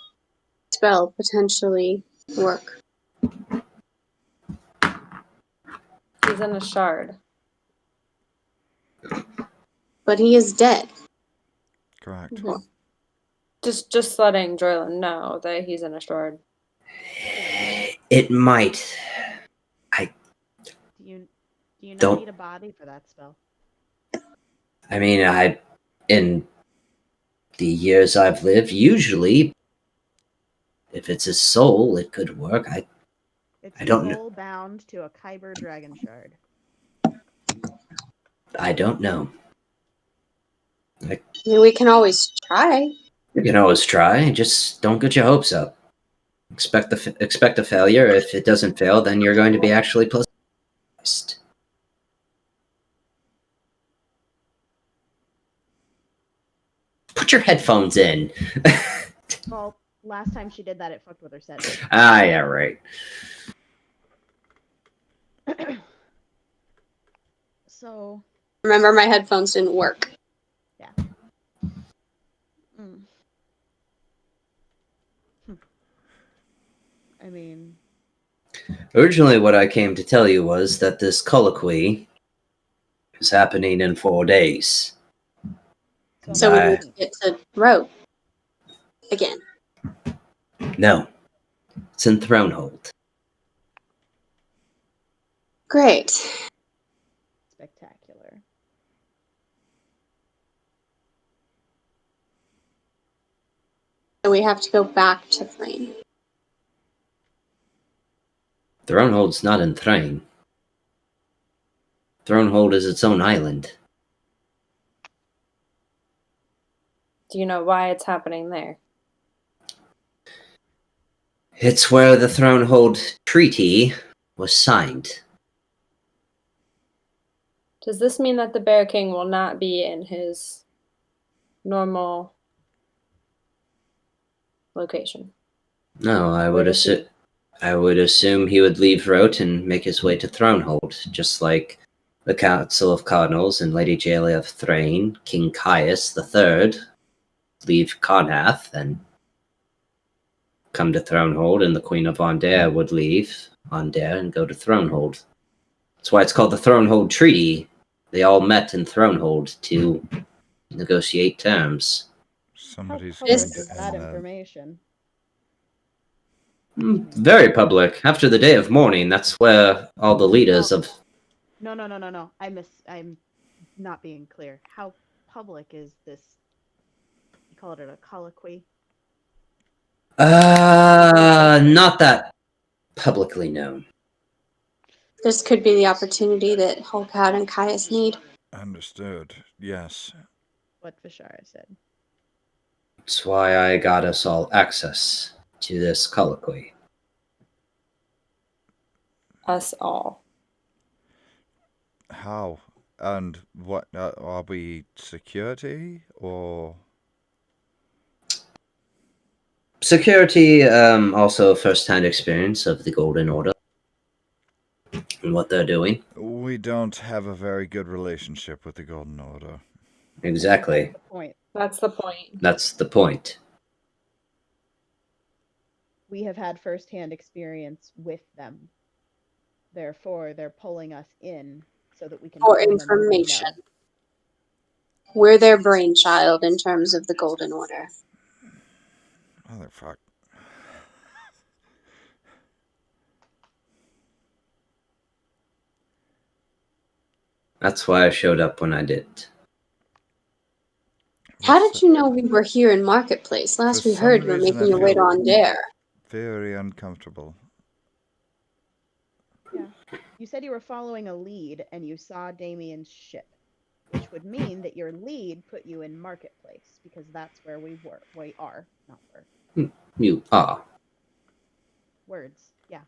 spell potentially work? He's in a shard. But he is dead. Correct. Just letting Droylin know that he's in a shard. It might. Do you not Don't- need a body for that spell? I mean, in the years I've lived, usually, if it's his soul, it could work. It's I don't know. soul bound to a Kyber dragon shard. I don't know. I mean, we can always try. You can always try. Just don't get your hopes up. Expect a failure. If it doesn't fail, then you're going to be actually pleasant. Put your headphones in. Well, last time she did that, it fucked with her set. Yeah, right. So, Remember, my headphones didn't work. I mean, Originally, what I came to tell you was that this colloquy is happening in 4 days. So we I- need to get to row again. No, it's in Thronehold. Great. spectacular. So we have to go back to Flame. Thronehold's not in Thrain. Thronehold is its own island. Do you know why it's happening there? It's where the Thronehold Treaty was signed. Does this mean that the Bear King will not be in his normal location? No, I Where would does he- assume. I would assume he would leave Rote and make his way to Thronehold, just like the Council of Cardinals and Lady Jaelia of Thrain, King Caius III, leave Connath and come to Thronehold, and the Queen of Ondare would leave Ondare and go to Thronehold. That's why it's called the Thronehold Treaty. They all met in Thronehold to negotiate terms. Somebody's How going public to is that end that. information? Very public. After the day of mourning, that's where all the leaders of... No. I'm not being clear. How public is this? You call it a colloquy? Not that publicly known. This could be the opportunity that Holcad and Caius need. Understood. Yes. What Vishara said. That's why I got us all access to this colloquy. Us all. How? And what? Are we security or? Security, also first-hand experience of the Golden Order and what they're doing. We don't have a very good relationship with the Golden Order. Exactly. That's the point. That's the point. That's the point. We have had firsthand experience with them. Therefore, they're pulling us in so that we can For tell them what we information. know. We're their brainchild in terms of the Golden Order. Motherfuck. That's why I showed up when I did. How did you know we were here in Marketplace? Last For we heard, some you were reason making I your way to feel- Ondair. Very uncomfortable. Yeah. You said you were following a lead and you saw Damien's ship, which would mean that your lead put you in Marketplace because that's where we are, not were. You are. Words. Yeah.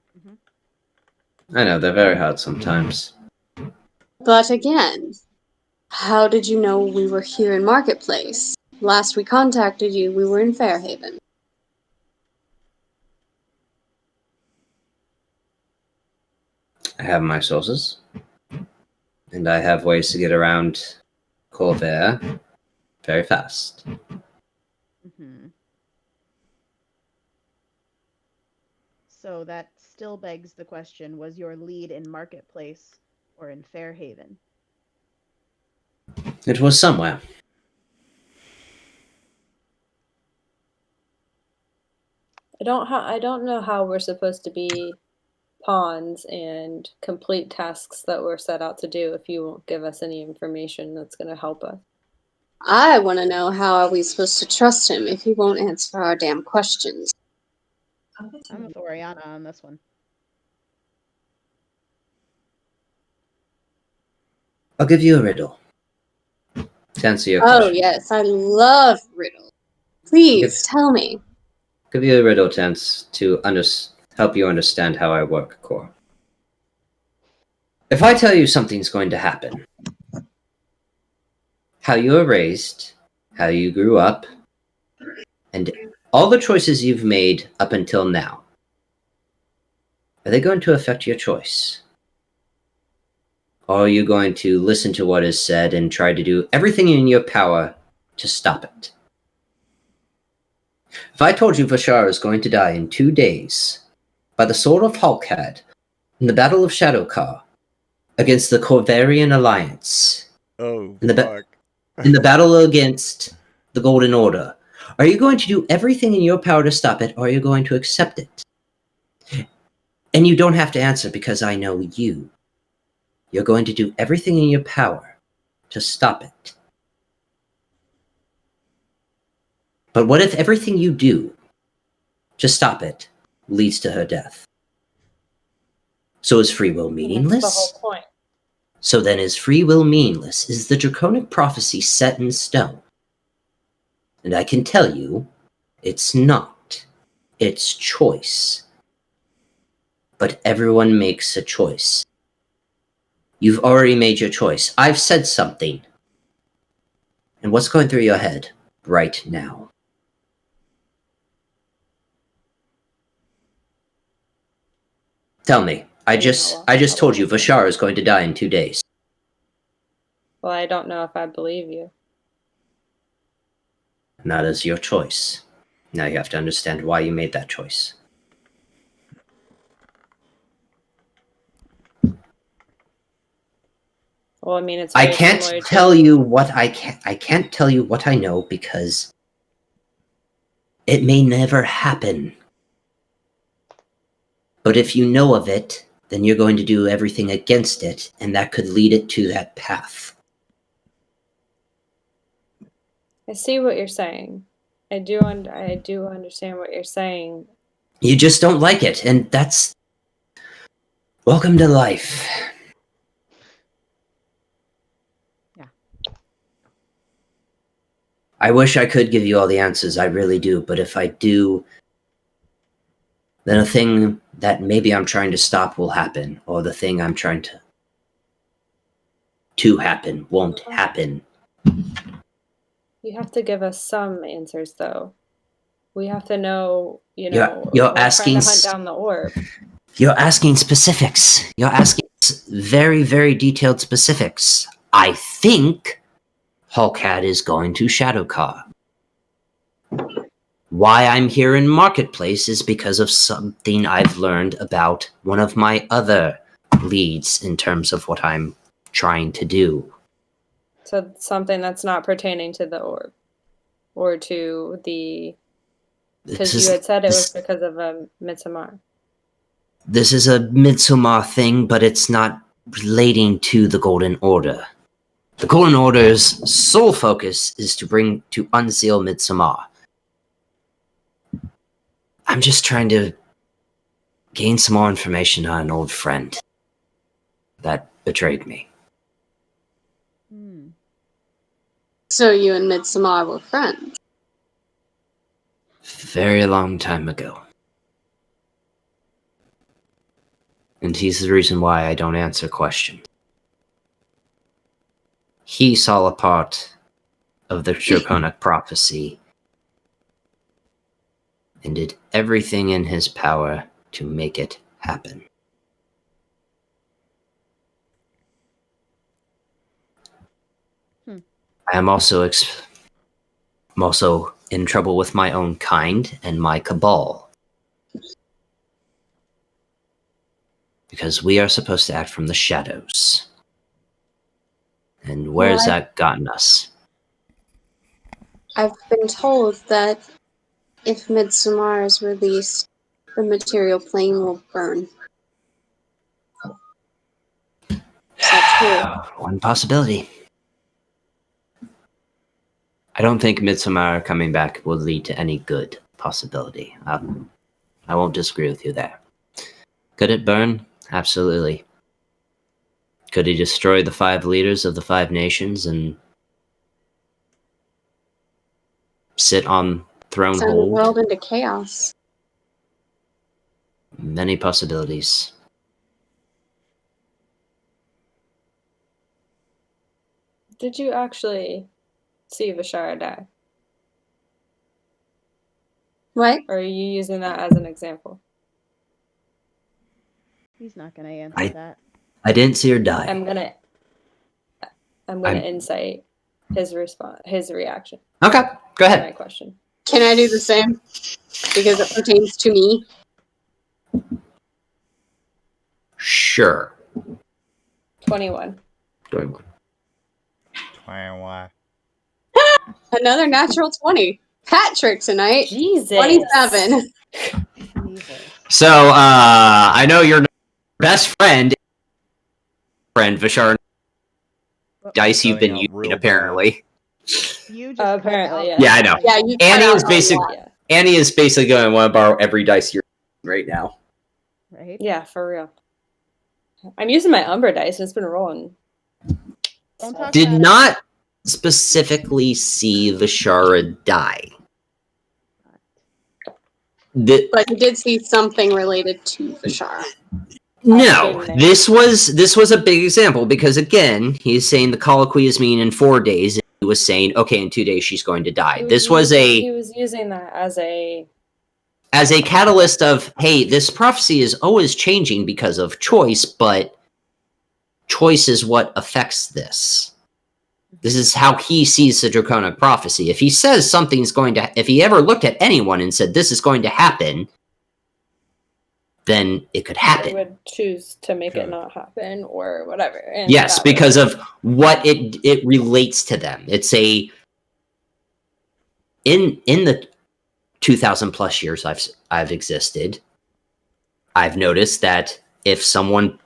I know, they're very hard sometimes. But again, how did you know we were here in Marketplace? Last we contacted you, we were in Fairhaven. I have my sources. And I have ways to get around Corvair very fast. So that still begs the question, was your lead in Marketplace or in Fairhaven? It was somewhere. I don't know how we're supposed to be pawns and complete tasks that we're set out to do if you won't give us any information that's going to help us. I want to know how are we supposed to trust him if he won't answer our damn questions. I'm with Oriana on this one. I'll give you a riddle. To answer your Oh, question. yes, I love riddles. Please, tell me. Give you a riddle chance to help you understand how I work, Core. If I tell you something's going to happen, how you were raised, how you grew up, and all the choices you've made up until now, are they going to affect your choice? Or are you going to listen to what is said and try to do everything in your power to stop it? If I told you Vashar is going to die in 2 days by the sword of Halkad in the Battle of Shadowcar against the Corvarian Alliance, Oh, in the fuck. in the battle against the Golden Order, are you going to do everything in your power to stop it, or are you going to accept it? And you don't have to answer because I know you. You're going to do everything in your power to stop it. But what if everything you do to stop it leads to her death? So is free will meaningless? That's the whole point. So then is free will meaningless? Is the draconic prophecy set in stone? And I can tell you, it's not. It's choice. But everyone makes a choice. You've already made your choice. I've said something. And what's going through your head right now? Tell me. I just told you Vashar is going to die in 2 days. Well, I don't know if I believe you. That is your choice. Now you have to understand why you made that choice. Well, I mean, it's I very can't similar tell to... you what I can't tell you what I know because it may never happen. But if you know of it, then you're going to do everything against it, and that could lead it to that path. I see what you're saying. I do understand what you're saying. You just don't like it, and that's... Welcome to life. I wish I could give you all the answers, I really do, but if I do, then a thing that maybe I'm trying to stop will happen, or the thing I'm trying to happen won't happen. You have to give us some answers, though. We have to know, You're we're asking trying to hunt down the orb. You're asking specifics. You're asking very, very detailed specifics. I think Hulkad is going to Shadowcar. Why I'm here in Marketplace is because of something I've learned about one of my other leads in terms of what I'm trying to do. So something that's not pertaining to the orb. Or to the... Because you had said it was because of a Midsommar. This is a Midsommar thing, but it's not relating to the Golden Order. The Golden Order's sole focus is to unseal Midsommar. I'm just trying to gain some more information on an old friend that betrayed me. So you and Midsommar were friends? Very long time ago. And he's the reason why I don't answer questions. He saw a part of the Draconic prophecy and did everything in his power to make it happen. I'm also in trouble with my own kind and my cabal. Because we are supposed to act from the shadows. And where's that gotten us? I've been told that if Midsommar is released, the material plane will burn. Is that true? One possibility. I don't think Midsommar coming back will lead to any good possibility. I won't disagree with you there. Could it burn? Absolutely. Could he destroy the 5 leaders of the 5 nations and sit on throne Send the hold? world into chaos. Many possibilities. Did you actually see Vishara die? What? Or are you using that as an example? He's not going to answer that. I didn't see her die. I'm gonna insight his response, his reaction. Okay, go to my ahead. question. Can I do the same? Because it pertains to me. Sure. 21. 21. 21. Another natural 20. Hat trick tonight. Jesus. 27. So, I know your best friend, Vishar, dice you've been using, apparently. You just apparently, yeah. Yeah, I know. Yeah, you Annie cut is out a basically lot. Annie is basically going to want to borrow every dice you're using right now. Right? Yeah, for real. I'm using my Umbra dice and it's been rolling. Don't talk Did about not specifically see Vishara die. But you did see something related to Vishara. No, this was a big example because again, he's saying the colloquy is mean in 4 days. And he was saying, okay, in 2 days she's going to die. He was using that as a catalyst of, hey, this prophecy is always changing because of choice, but choice is what affects this. This is how he sees the Draconic prophecy. If he says something's going to, if he ever looked at anyone and said this is going to happen, then it could happen. They would choose to make it not happen or whatever. And yes, because of what it relates to them. It's a in the 2,000 plus years I've existed, I've noticed that if someone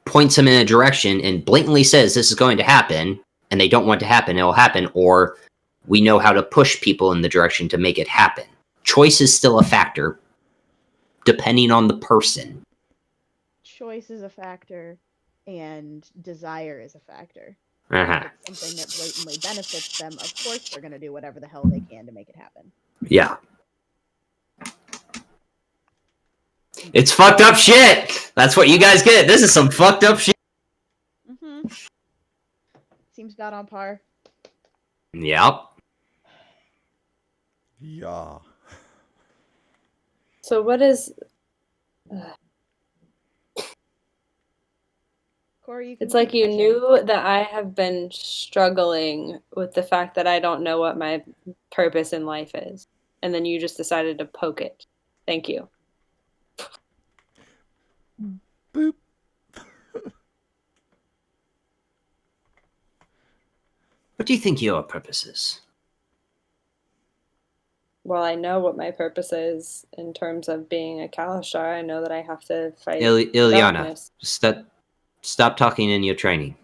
points them in a direction and blatantly says this is going to happen, and they don't want it to happen, it'll happen, or we know how to push people in the direction to make it happen. Choice is still a factor, depending on the person. Choice is a factor, and desire is a factor. Uh-huh. If it's something that blatantly benefits them, of course they're going to do whatever the hell they can to make it happen. Yeah. It's fucked up shit! That's what you guys get. This is some fucked up shit. Mm-hmm. Seems about on par. Yep. Yeah. So what is... Corey, you can It's like keep you pushing. knew that I have been struggling with the fact that I don't know what my purpose in life is. And then you just decided to poke it. Thank you. Boop. What do you think your purpose is? Well, I know what my purpose is in terms of being a Kalashtar. I know that I have to fight Ilyana, darkness. stop talking in your training.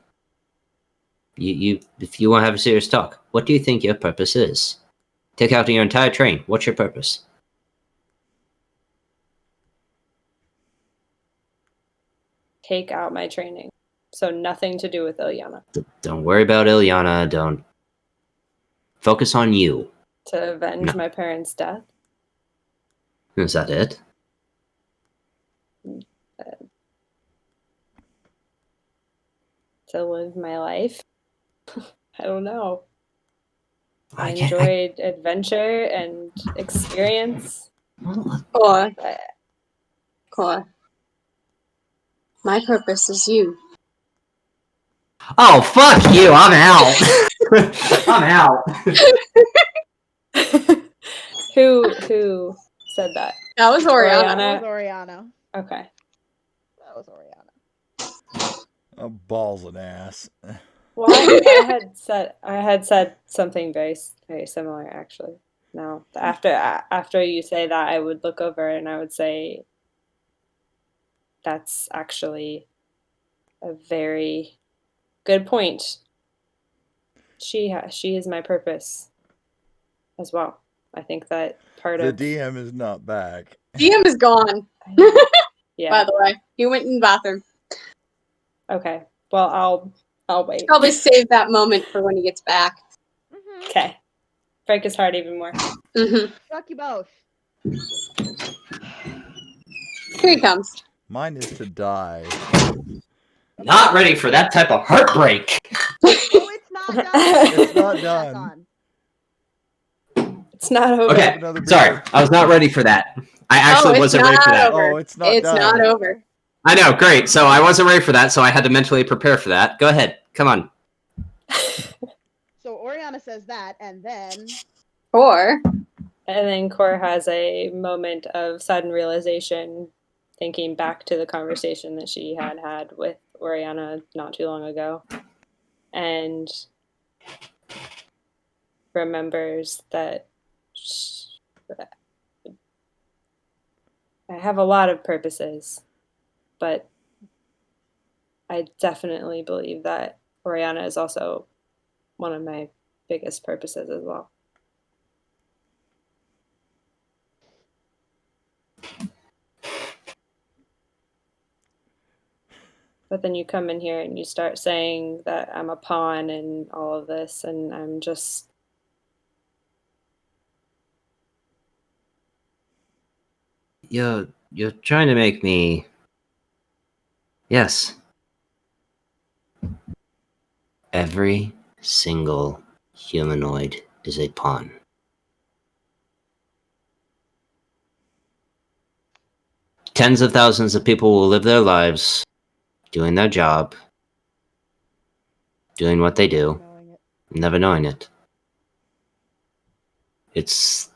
If you want to have a serious talk, what do you think your purpose is? Take out your entire train. What's your purpose? Take out my training. So nothing to do with Ilyana. Don't worry about Ilyana. Don't focus on you. To avenge my parents' death. Is that it? To live my life. I don't know. I can't- enjoyed adventure and experience. Core. My purpose is you. Oh, fuck you! I'm out. I'm out. Who said that? That was Oriana. That was Oriana. Okay. That was Oriana. Balls and ass. Well, I had said something very similar actually. No, after you say that, I would look over and I would say, that's actually a very good point. She is my purpose as well. I think that part The of DM is not back. DM is gone, yeah. by the way. He went in the bathroom. Okay. Well, I'll wait. Probably save that moment for when he gets back. Mm-hmm. Okay. Break his heart even more. Mm-hmm. Fuck you both. Here he comes. Mine is to die. Not ready for that type of heartbreak. No, it's not done. It's not Back done. on. It's not over. Okay, Another beer. sorry. I was not ready for that. I actually it's wasn't ready for not that. over. Oh, it's not It's done. not over. I know, great. So I wasn't ready for that, so I had to mentally prepare for that. Go ahead. Come on. So Oriana says that, and then Or And then Cor has a moment of sudden realization, thinking back to the conversation that she had with Oriana not too long ago, and remembers that I have a lot of purposes, but I definitely believe that Oriana is also one of my biggest purposes as well. But then you come in here and you start saying that I'm a pawn and all of this, and I'm just... You're trying to make me... Yes. Every single humanoid is a pawn. Tens of thousands of people will live their lives doing their job, doing what they do, knowing it. never knowing it. It's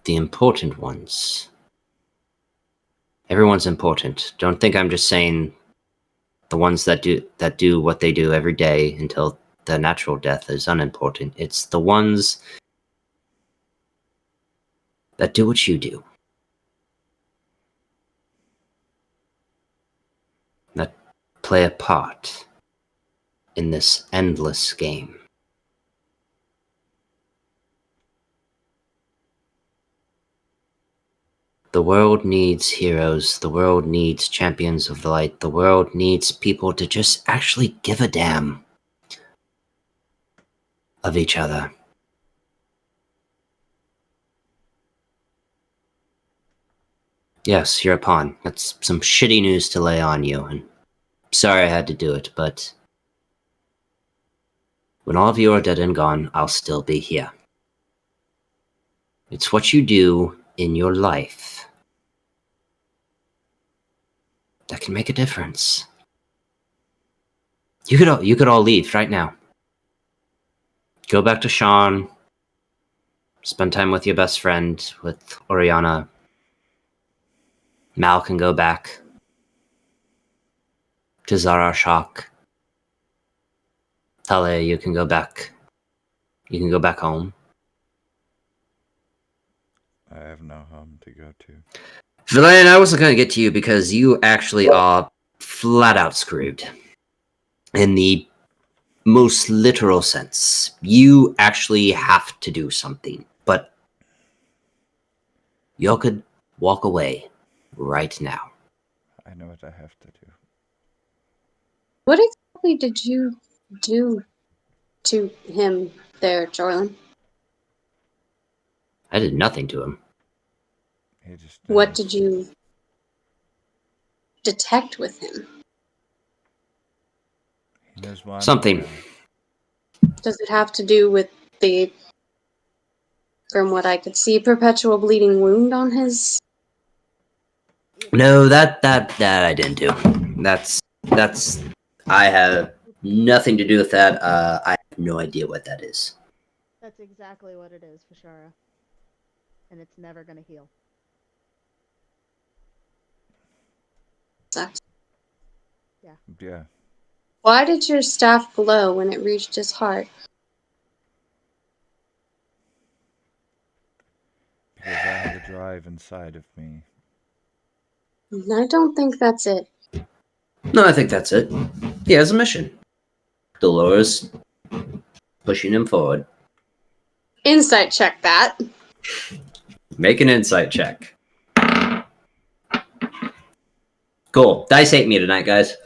the important ones. Everyone's important. Don't think I'm just saying the ones that do what they do every day until their natural death is unimportant. It's the ones that do what you do. That play a part in this endless game. The world needs heroes. The world needs champions of the light. The world needs people to just actually give a damn. of each other. Yes, you're a pawn. That's some shitty news to lay on you, and sorry I had to do it, but when all of you are dead and gone, I'll still be here. It's what you do in your life that can make a difference. You could all leave right now. Go back to Sean. Spend time with your best friend, with Oriana. Mal can go back to Zarashak. Tale, you can go back. You can go back home. I have no home to go to. Villain, I wasn't going to get to you because you actually are flat out screwed. In the most literal sense. You actually have to do something. But you could walk away right now. I know what I have to do. What exactly did you do to him there, Jorlin? I did nothing to him. He just What knows. did you detect with him? He knows why I'm Something. here now. Does it have to do with the, from what I could see, perpetual bleeding wound on his? No, that I didn't do. That's I have nothing to do with that. I have no idea what that is. That's exactly what it is, Fashara. And it's never gonna heal. Sucks. Yeah. Why did your staff glow when it reached his heart? Because I have the drive inside of me. I don't think that's it. No, I think that's it. He has a mission. Dolores pushing him forward. Insight check that. Make an insight check. Cool. Dice hate me tonight, guys.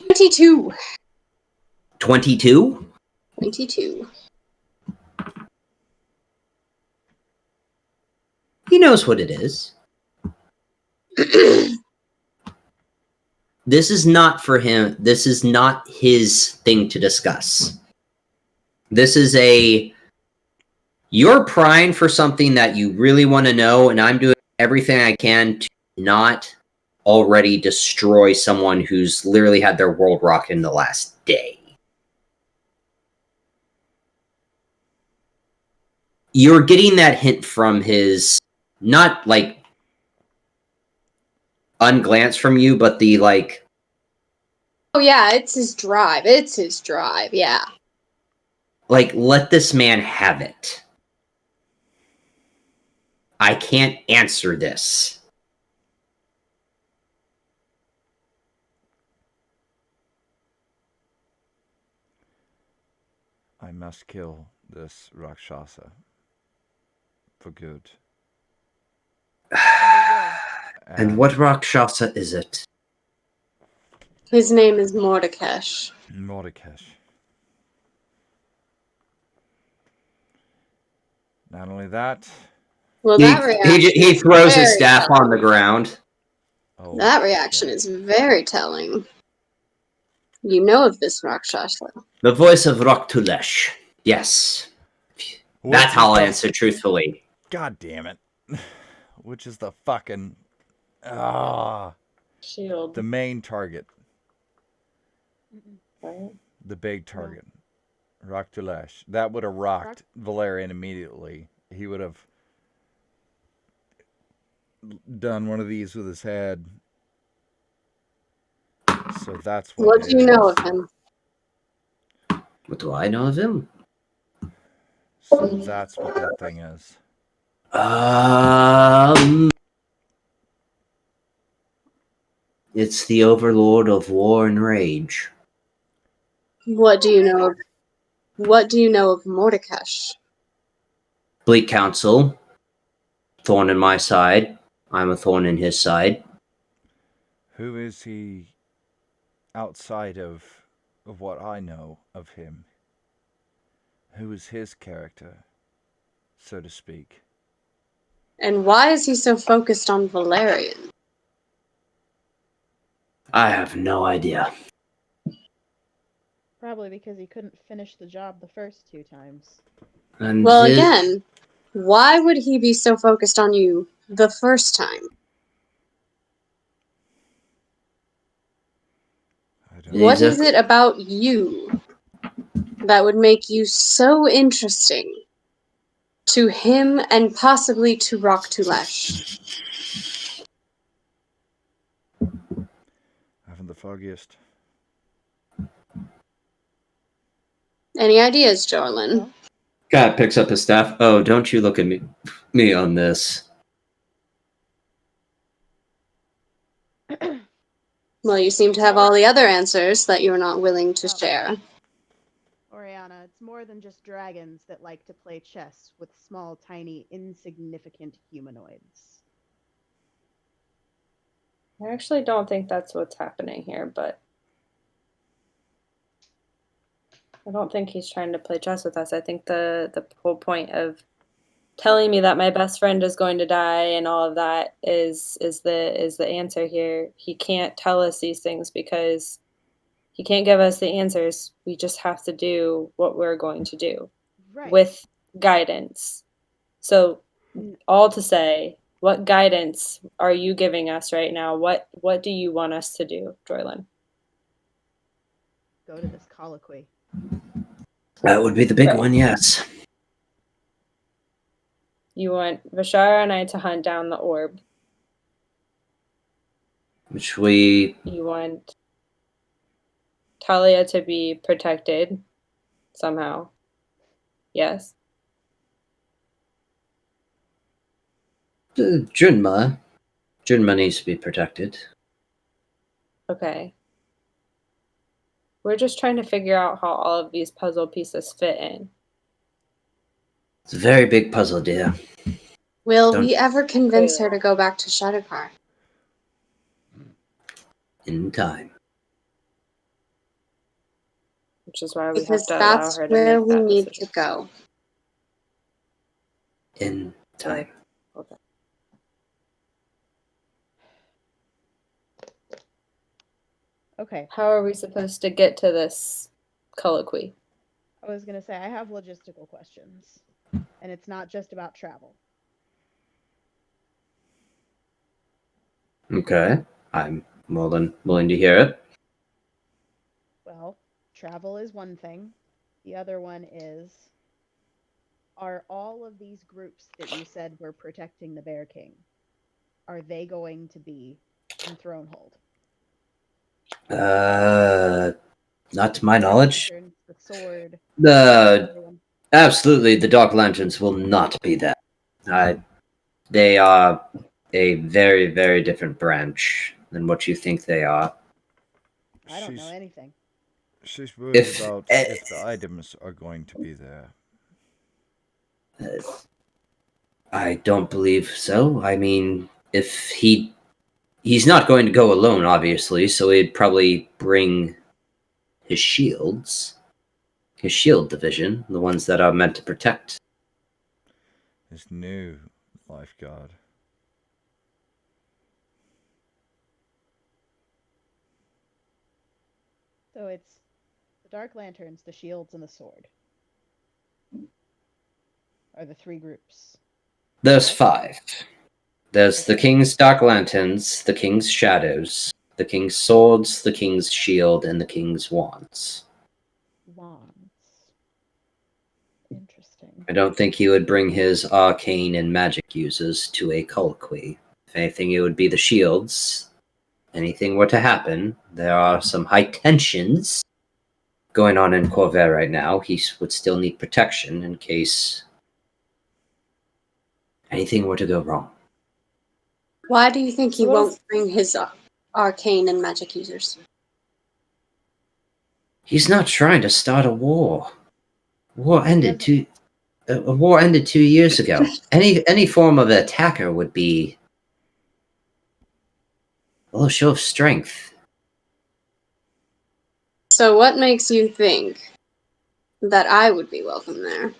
22. 22? 22. He knows what it is. This is not for him. This is not his thing to discuss. This is you're prying for something that you really want to know, and I'm doing everything I can to not already destroy someone who's literally had their world rocked in the last day. You're getting that hint from his, not like unglance from you, but the like, Oh yeah, it's his drive. It's his drive, yeah. like, let this man have it. I can't answer this. I must kill this Rakshasa. For good. And what Rakshasa is it? His name is Mordekash. Mordekash. Not only that. Well, that reaction. He throws his very staff telling. on the ground. Oh, That reaction is very telling. You know of this Rakshasa. The voice of Raktulesh. Yes. That's how I'll answer truthfully. God damn it. Which is the fucking... Shield. The main target. Right? The big target. Raktulesh. That would have rocked Valerian immediately. He would have done one of these with his head. So that's What do you know of him? What do I know of him? So that's what that thing is. It's the overlord of war and rage. What do you know of? What do you know of Mordekash? Bleak Council. Thorn in my side. I'm a thorn in his side. Who is he outside of what I know of him? Who is his character, so to speak? And why is he so focused on Valerian? I have no idea. Probably because he couldn't finish the job the first 2 times. And Well, again, why would he be so focused on you the first time? I don't What know. is it about you that would make you so interesting to him and possibly to Rock Tulesh? I haven't the foggiest. Any ideas, Jorlin? Well, Cat picks up his staff. Oh, don't you look at me on this. Well, you seem to have all the other answers that you're not willing to Oh. share. Oriana, it's more than just dragons that like to play chess with small, tiny, insignificant humanoids. I actually don't think that's what's happening here, but I don't think he's trying to play chess with us. I think the whole point of telling me that my best friend is going to die and all of that is the answer here. He can't tell us these things because he can't give us the answers. We just have to do what we're going to do Right. with guidance. So all to say, what guidance are you giving us right now? What do you want us to do, Joylin? Go to this colloquy. That would be the big Right. one, yes. You want Vashara and I to hunt down the orb. Which we... You want Talia to be protected somehow. Yes. Junma. Junma needs to be protected. Okay. We're just trying to figure out how all of these puzzle pieces fit in. It's a very big puzzle, dear. Will Don't- we ever convince her to go back to Shadowcar? In time. Which is why we Because have to allow that's her to where make we that need decision. to go. In time. Okay. Okay. How are we supposed to get to this colloquy? I was going to say, I have logistical questions. And it's not just about travel. Okay. I'm more than willing to hear it. Well, travel is one thing. The other one is, are all of these groups that you said were protecting the Bear King, are they going to be in Thronehold? Not to my knowledge. Lanterns, the sword. Absolutely, the Dark Lanterns will not be there. They are a very, very different branch than what you think they are. I don't know anything. She's worried about if the items are going to be there. I don't believe so. I mean, if he's not going to go alone, obviously, so he'd probably bring his shields, his shield division, the ones that are meant to protect. His new lifeguard. So it's the Dark Lanterns, the shields, and the sword. Are the 3 groups. There's Correct? 5. There's the King's Dark Lanterns, the King's Shadows, the King's Swords, the King's Shield, and the King's Wands. Wands. Interesting. I don't think he would bring his arcane and magic users to a colloquy. If anything, it would be the shields. Anything were to happen, there are some high tensions going on in Corvair right now. He would still need protection in case anything were to go wrong. Why do you think he So won't bring his arcane and magic users? He's not trying to start a war. A war ended Doesn't- 2 years ago. Any form of attacker would be a little show of strength. So what makes you think that I would be welcome there.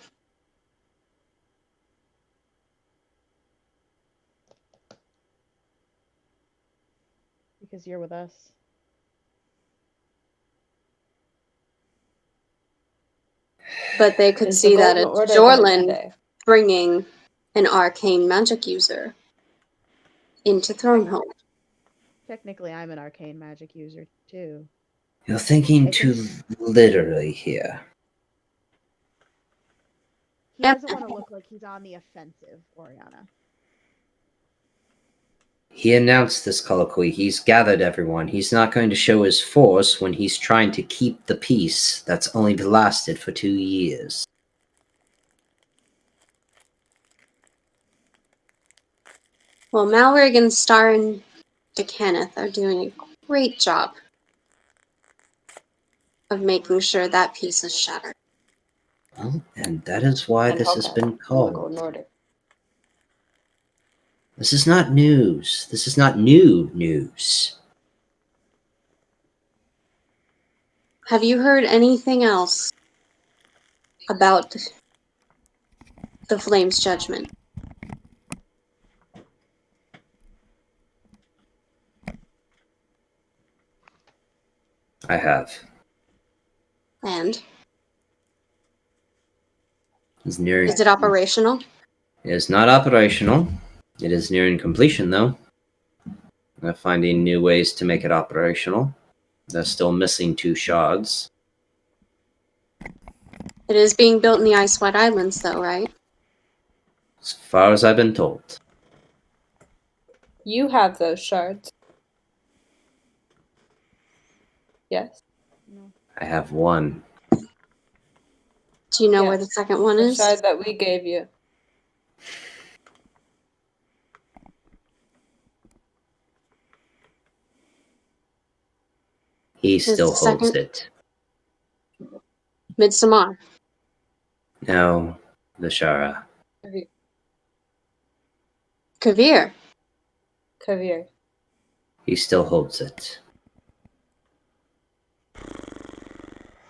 Because you're with us. But they could Is the see that Golden as Order gonna be Jorlin there? bringing an arcane magic user into Thronehold. Technically, I'm an arcane magic user too. You're thinking I too literally here. He doesn't want to look like he's on the offensive, Oriana. He announced this colloquy. He's gathered everyone. He's not going to show his force when he's trying to keep the peace that's only lasted for 2 years. Well, Malrig and Star and DeCanneth are doing a great job of making sure that peace is shattered. Well, and that is why And this has Hellcat been from the called. Golden Order. This is not news. This is not new news. Have you heard anything else about the Flames' judgment? I have. And It's nearing. is it operational? It is not operational. It is nearing completion, though. They're finding new ways to make it operational. They're still missing 2 shards. It is being built in the Ice White Islands, though, right? As far as I've been told. You have those shards. Yes. No. I have 1. Do you know Yeah. where the second one The is? shard that we gave you. He Is still the holds second- it. Midsommar. No, Vishara. Kavir. Kavir. He still holds it.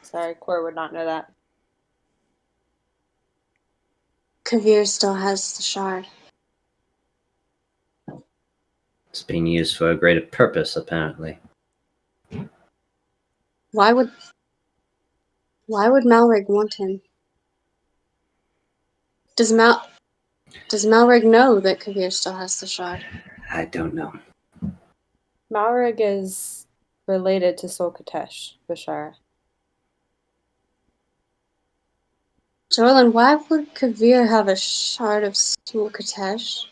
Sorry, Core would not know that. Kavir still has the shard. It's being used for a greater purpose, apparently. Why would Malrig want him? Does Malrig know that Kavir still has the shard? I don't know. Malrig is related to Solkatesh, Bashara. Jorlin, why would Kavir have a shard of Sul Katesh?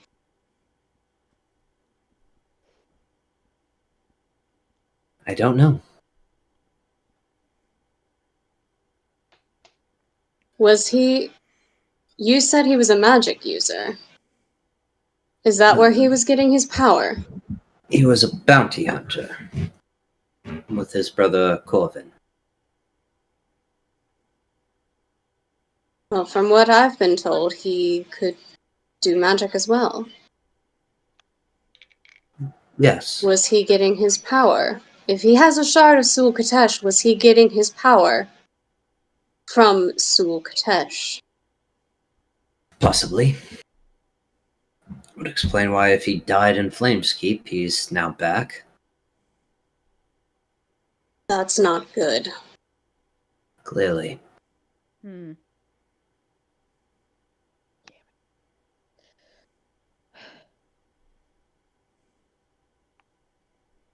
I don't know. Was he... You said he was a magic user. Is that where he was getting his power? He was a bounty hunter with his brother Corvin. Well, from what I've been told, he could do magic as well. Yes. Was he getting his power? If he has a shard of Sul Katesh, was he getting his power from Sul Katesh? Possibly. Would explain why if he died in Flameskeep, he's now back. That's not good. Clearly.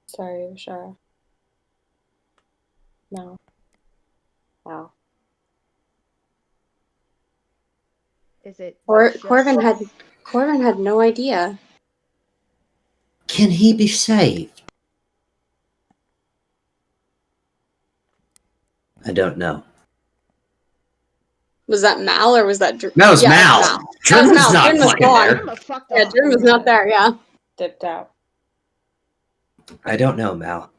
Sorry, Bashara. No. Wow. Is it Corvin had no idea. Can he be saved? I don't know. Was that Mal or was that Dr- That was yeah, Mal. That was Jordan's Mal. not Jordan was fucking gone. there. Yeah, Jordan was not there, yeah. Dipped out. I don't know, Mal.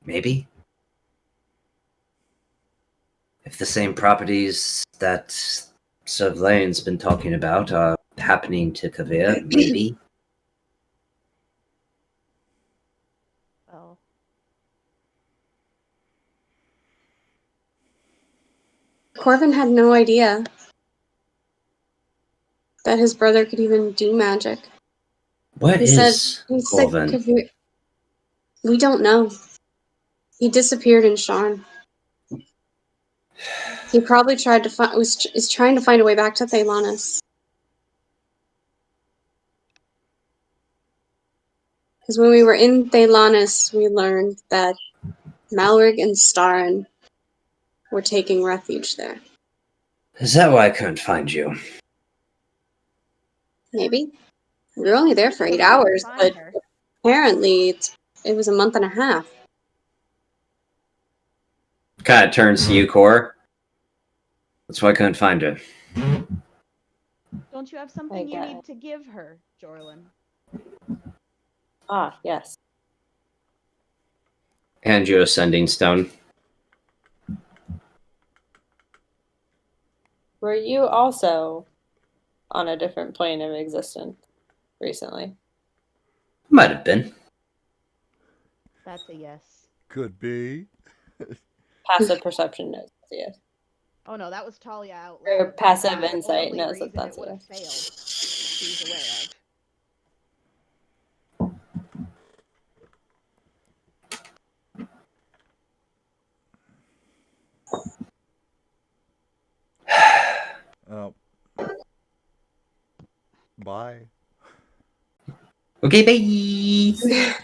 Maybe? If the same properties that Sir Vlane's been talking about are happening to Kavir, maybe? Well, Corvin had no idea that his brother could even do magic. What He said, is Kavir, Corvin? we don't know. He disappeared in Sharn. He probably tried to is trying to find a way back to Thalanis. Because when we were in Thalanis, we learned that Malrig and Starin were taking refuge there. Is that why I couldn't find you? Maybe. We were only there for 8 Somebody hours, find but her. apparently it was a month and a half. Kind of turns to you, Core. That's why I couldn't find her. Don't you have something you got need it. to give her, Jorlin? Ah, yes. Hand you a sending stone. Were you also on a different plane of existence recently? Might have been. That's a yes. Could be. Passive perception knows that's a yes. Oh no, that was Talia out Or loud. passive The insight only knows that reason that's it would a have yes. failed, she's aware of. Oh. Bye. Okay, bye.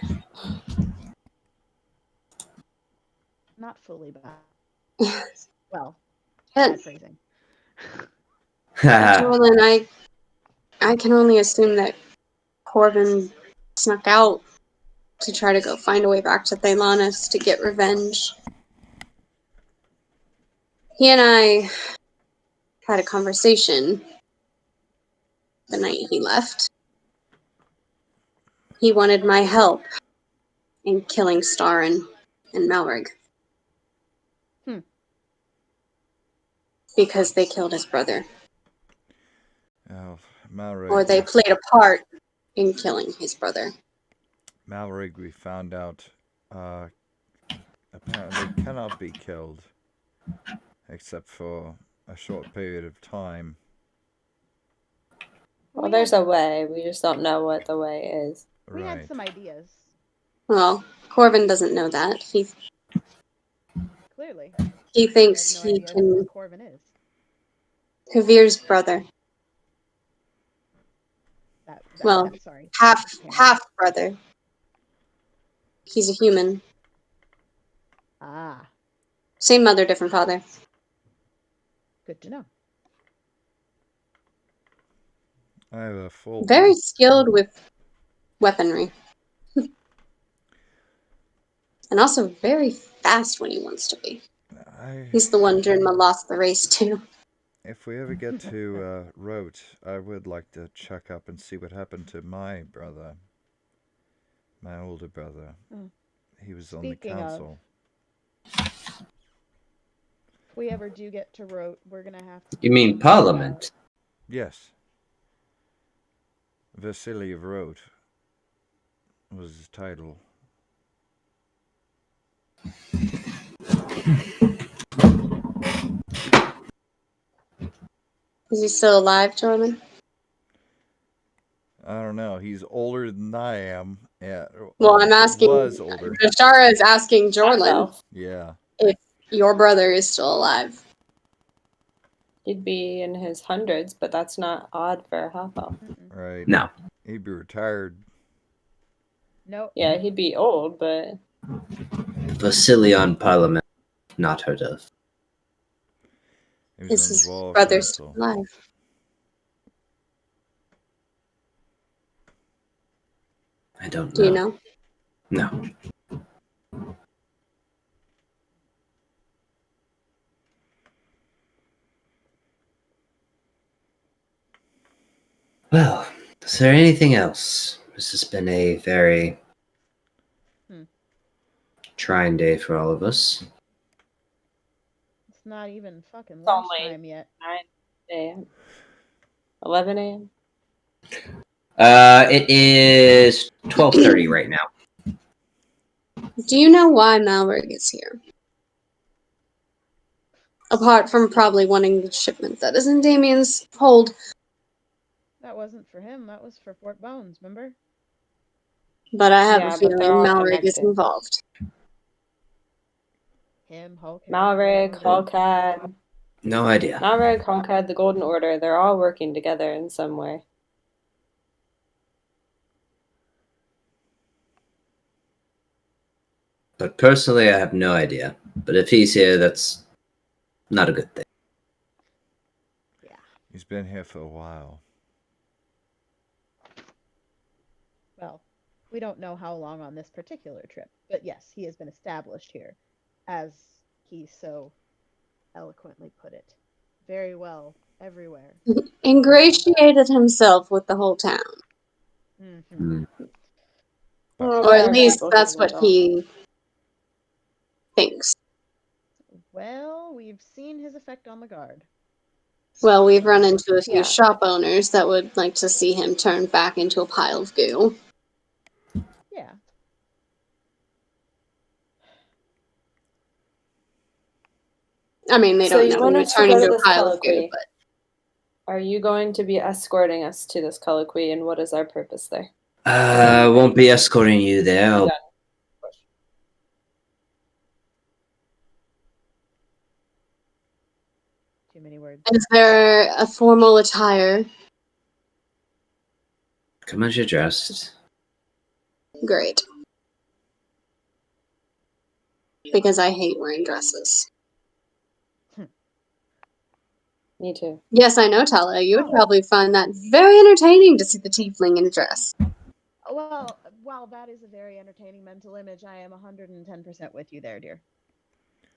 Not fully bad. Well, But, bad phrasing. Jorlin, I can only assume that Corvin snuck out to try to go find a way back to Thalanis to get revenge. He and I had a conversation the night he left. He wanted my help in killing Starin and Malrig. Hmm. Because they killed his brother. Oh, Malrig. Or they played a part in killing his brother. Malrig, we found out, apparently cannot be killed. Except for a short period of time. Well, there's a way. We just don't know what the way is. We Right. had some ideas. Well, Corvin doesn't know that. Clearly. He I thinks have no he idea can... who Corvin is. Kavir's brother. Well, sorry. half brother. He's a human. Ah, Same mother, different father. good to know. I have a full... Very skilled with weaponry. And also very fast when he wants to be. He's the one Drinma lost the race to. If we ever get to Rote, I would like to check up and see what happened to my brother. My older brother. Oh. He was on the Speaking council. If we ever do get to Rote, we're gonna have to. You mean Parliament? Yes. Vasily of Rote was his title. Is he still alive, Jordan? I don't know. He's older than I am. Yeah. Well, I'm asking. Was older. Bashara is asking Jorlin Yeah. if your brother is still alive. He'd be in his hundreds, but that's not odd for a half elf. Right. No. He'd be retired. Nope. Yeah, he'd be old, but Vasilion Parliament. Not heard of. He Is was on his the Wall brother Council. still alive? I don't know. Do you know? No. Well, is there anything else? This has been a very trying day for all of us. It's not even fucking It's only lunchtime yet. 9 a.m. 11 a.m. It is 12:30 right now. Do you know why Malrig is here? Apart from probably wanting the shipment that is in Damien's hold. That wasn't for him. That was for Fort Bones, remember? But I have Yeah, a but feeling they're all Malrig is connected. involved. Him, Hulk. Malrig, Hulkad. No idea. Malrig, Hulkad, the Golden Order, they're all working together in some way. But personally, I have no idea. But if he's here, that's not a good thing. Yeah. He's been here for a while. Well, we don't know how long on this particular trip, but yes, he has been established here, as he so eloquently put it. Very well, everywhere. Ingratiated himself with the whole town. Mm-hmm. Well, Or there at are least people that's who what don't. he thinks. Well, we've seen his effect on the guard. Well, we've run into a few Yeah. shop owners that would like to see him turned back into a pile of goo. Yeah. I mean, they So don't you know want him to us to turn go into to a this pile of goo, colloquy? but Are you going to be escorting us to this colloquy, and what is our purpose there? Won't be escorting you there. I'll- Too many words. is there a formal attire? Come as you're dressed. Great. Because I hate wearing dresses. Me too. Yes, I know, Tala. You would Oh. probably find that very entertaining to see the tiefling in a dress. Well, while that is a very entertaining mental image, I am 110% with you there, dear.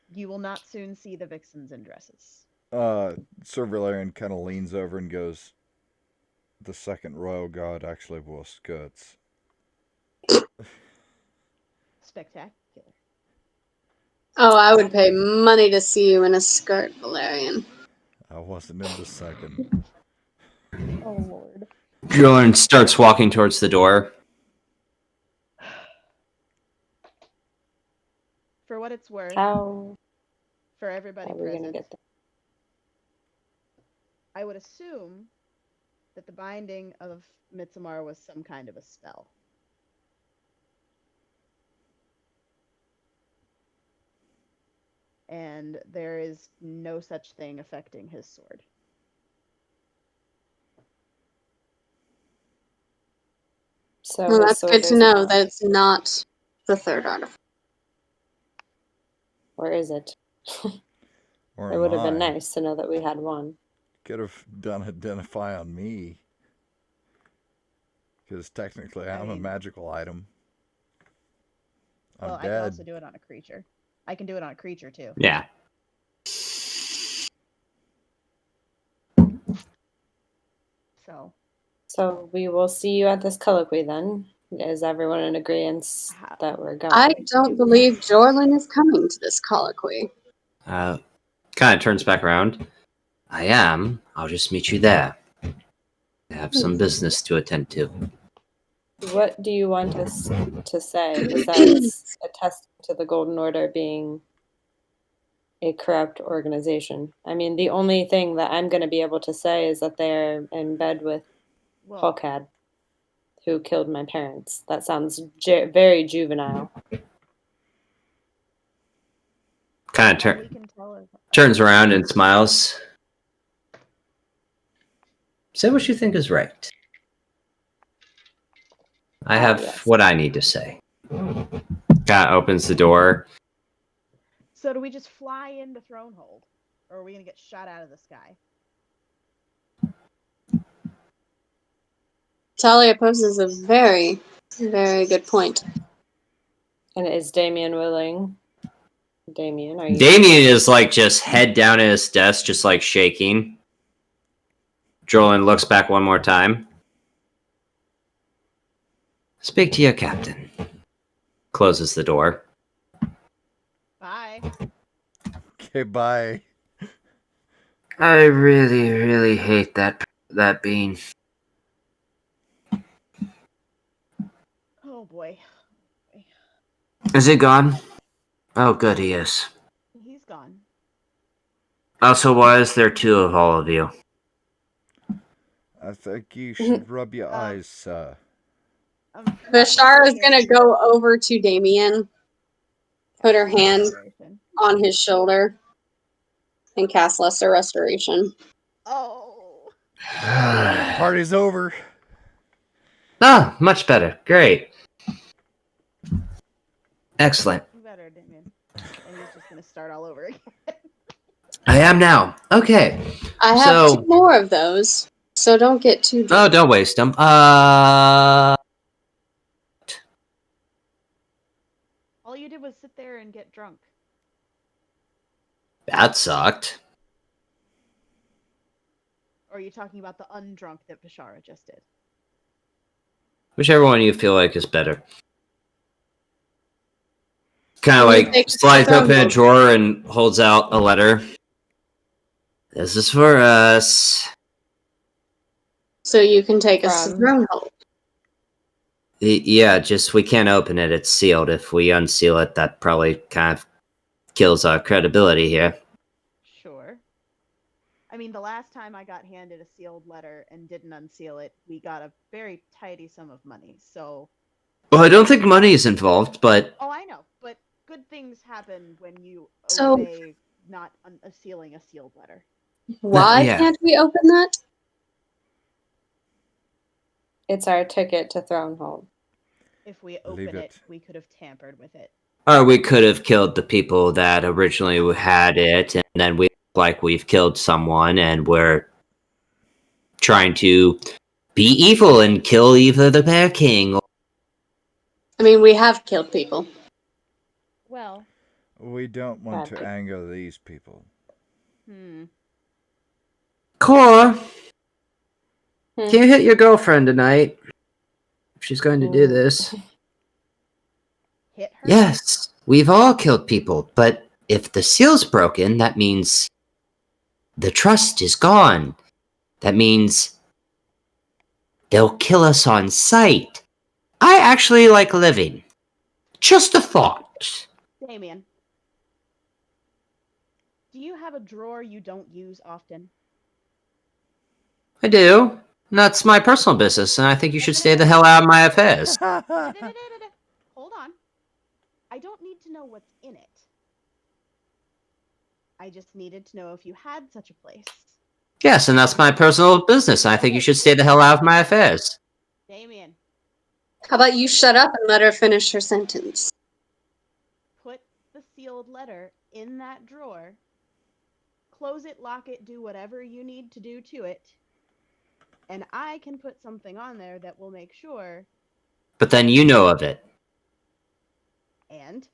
You will not soon see the vixens in dresses. Sir Valerian kind of leans over and goes, "The second royal guard actually wore skirts." Spectacular. Oh, I would pay money to see you in a skirt, Valerian. I wasn't in the second. Oh, Lord. Jordan starts walking towards the door. For what it's worth, How for everybody are we going to present, get there? I would assume that the binding of Mitsamar was some kind of a spell. And there is no such thing affecting his sword. So Well, his that's sword good to isn't know on. that it's not the third artifact. Or is it? Or It am would have been I? nice to know that we had one. Could have done identify on me. Because technically I'm a magical item. I'm Well, I dead. can also do it on a creature. I can do it on a creature, too. Yeah. So we will see you at this colloquy then. Is everyone in agreement that we're going? I don't believe Jorlin is coming to this colloquy. Kind of turns back around. I am. I'll just meet you there. I have some business to attend to. What do you want us to say besides attesting to the Golden Order being a corrupt organization? I mean, the only thing that I'm going to be able to say is that they're in bed with Hulkad, who killed my parents. That sounds very juvenile. Kind of turns around and smiles. Say what you think is right. I have what I need to say. Kind of opens the door. So do we just fly into Thronehold? Or are we going to get shot out of the sky? Talia poses a very, very good point. And is Damien willing? Damien, are you? Damien is like just head down at his desk, just like shaking. Drolan looks back one more time. Speak to your captain. Closes the door. Bye. Okay, bye. I really, really hate that bean. Oh boy. Is he gone? Oh, good, he is. He's gone. Also, why is there two of all of you? I think you should rub your eyes, sir. Bashar is gonna go over to Damien, put her hand Restoration. on his shoulder, and cast Lesser Restoration. Oh. Party's over. Ah, much better. Great. Excellent. Better, Damien. And he's just gonna start all over again. I am now. Okay. I have two more of those, so don't get too Oh, drunk. don't waste them. All you did was sit there and get drunk. That sucked. Or are you talking about the undrunk that Bashara just did? Whichever one you feel like is better. Kind of Can you like take slides the open a throne? drawer and holds out a letter. This is for us. So you can take us to From- Thronehold. Yeah, just we can't open it. It's sealed. If we unseal it, that probably kind of kills our credibility here. Sure. I mean, the last time I got handed a sealed letter and didn't unseal it, we got a very tidy sum of money. So. Well, I don't think money is involved, but Oh, I know, but good things happen when you So- obey not unsealing a sealed letter. Why Yeah. can't we open that? It's our ticket to Thronehold. If we Leave open it, it. we could have tampered with it. or we could have killed the people that originally had it, and then we look like we've killed someone, and we're trying to be evil and kill either the Bear King. I mean, we have killed people. Well, We don't want to Bad. anger these people. Core, Hmm. can you hit your girlfriend tonight? If she's going to do Ooh. this. hit her? Yes, we've all killed people, but if the seal's broken, that means the trust is gone. That means they'll kill us on sight. I actually like living. Just a thought. Damien. Do you have a drawer you don't use often? I do. That's my personal business, and I think you should stay the hell out of my affairs. Hold on. I don't need to know what's in it. I just needed to know if you had such a place. Yes, and that's my personal business, and I think you should stay the hell out of my affairs. Damien, How about you shut up and let her finish her sentence? put the sealed letter in that drawer. Close it, lock it, do whatever you need to do to it. And I can put something on there that will make sure. But then you know of it. And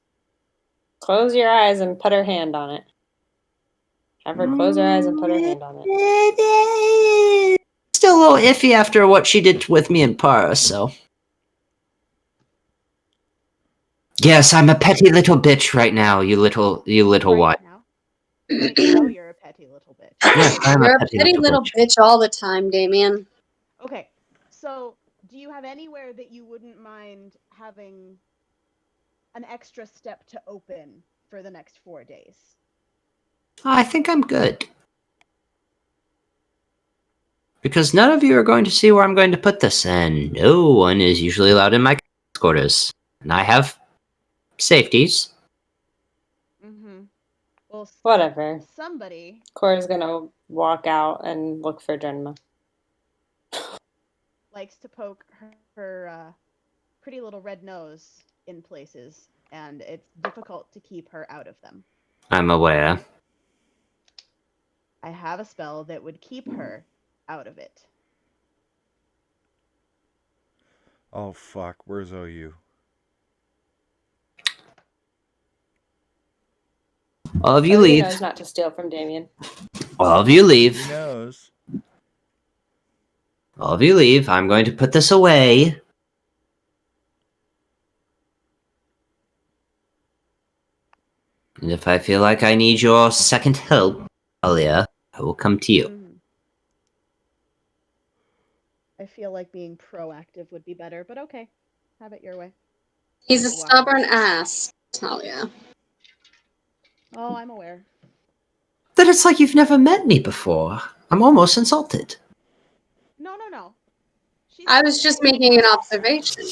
Close your eyes and put her hand on it. Have her close her eyes and put her hand on it. Still a little iffy after what she did with me in Paris, so. Yes, I'm a petty little bitch right now, you little what? now, I know you're a petty little bitch. Yes, I'm You're a a petty little bitch all the time, Damien. Okay, so do you have anywhere that you wouldn't mind having an extra step to open for the next 4 days? I think I'm good. Because none of you are going to see where I'm going to put this, and no one is usually allowed in my quarters. And I have safeties. Mm-hmm. Well, Whatever. somebody Cora's gonna walk out and look for Drenma. likes to poke her pretty little red nose in places, and it's difficult to keep her out of them. I'm aware. I have a spell that would keep her out of it. Oh fuck, where's OU? All of you He leave. knows not to steal from Damien. All of you leave. He knows. All of you leave. I'm going to put this away. And if I feel like I need your second help, Alia, I will come to you. Mm. I feel like being proactive would be better, but okay. Have it your way. He's a Wow. stubborn ass, Talia. Oh, I'm aware. Then it's like you've never met me before. I'm almost insulted. No. She's I was just making an observation.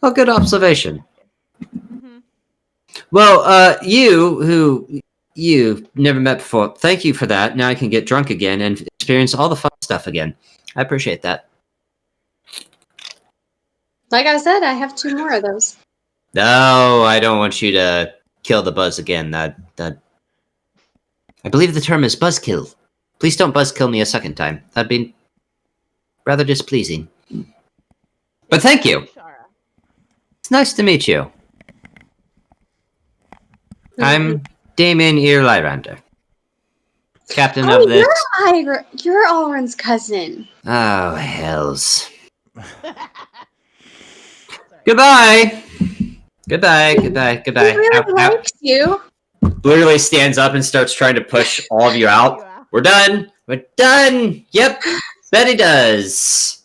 Oh, good observation. Mm-hmm. Well, you've never met before. Thank you for that. Now I can get drunk again and experience all the fun stuff again. I appreciate that. Like I said, I have 2 more of those. No, I don't want you to kill the buzz again. That I believe the term is buzzkill. Please don't buzzkill me a second time. That'd be rather displeasing. But thank you. Shara. It's nice to meet you. I'm Damien Earlyrander, captain of this. You're Alrin's cousin. Oh, hells. Sorry. Goodbye. Goodbye. He really likes you. Literally stands up and starts trying to push all of you out. We're done. We're done. Yep. Bet he does.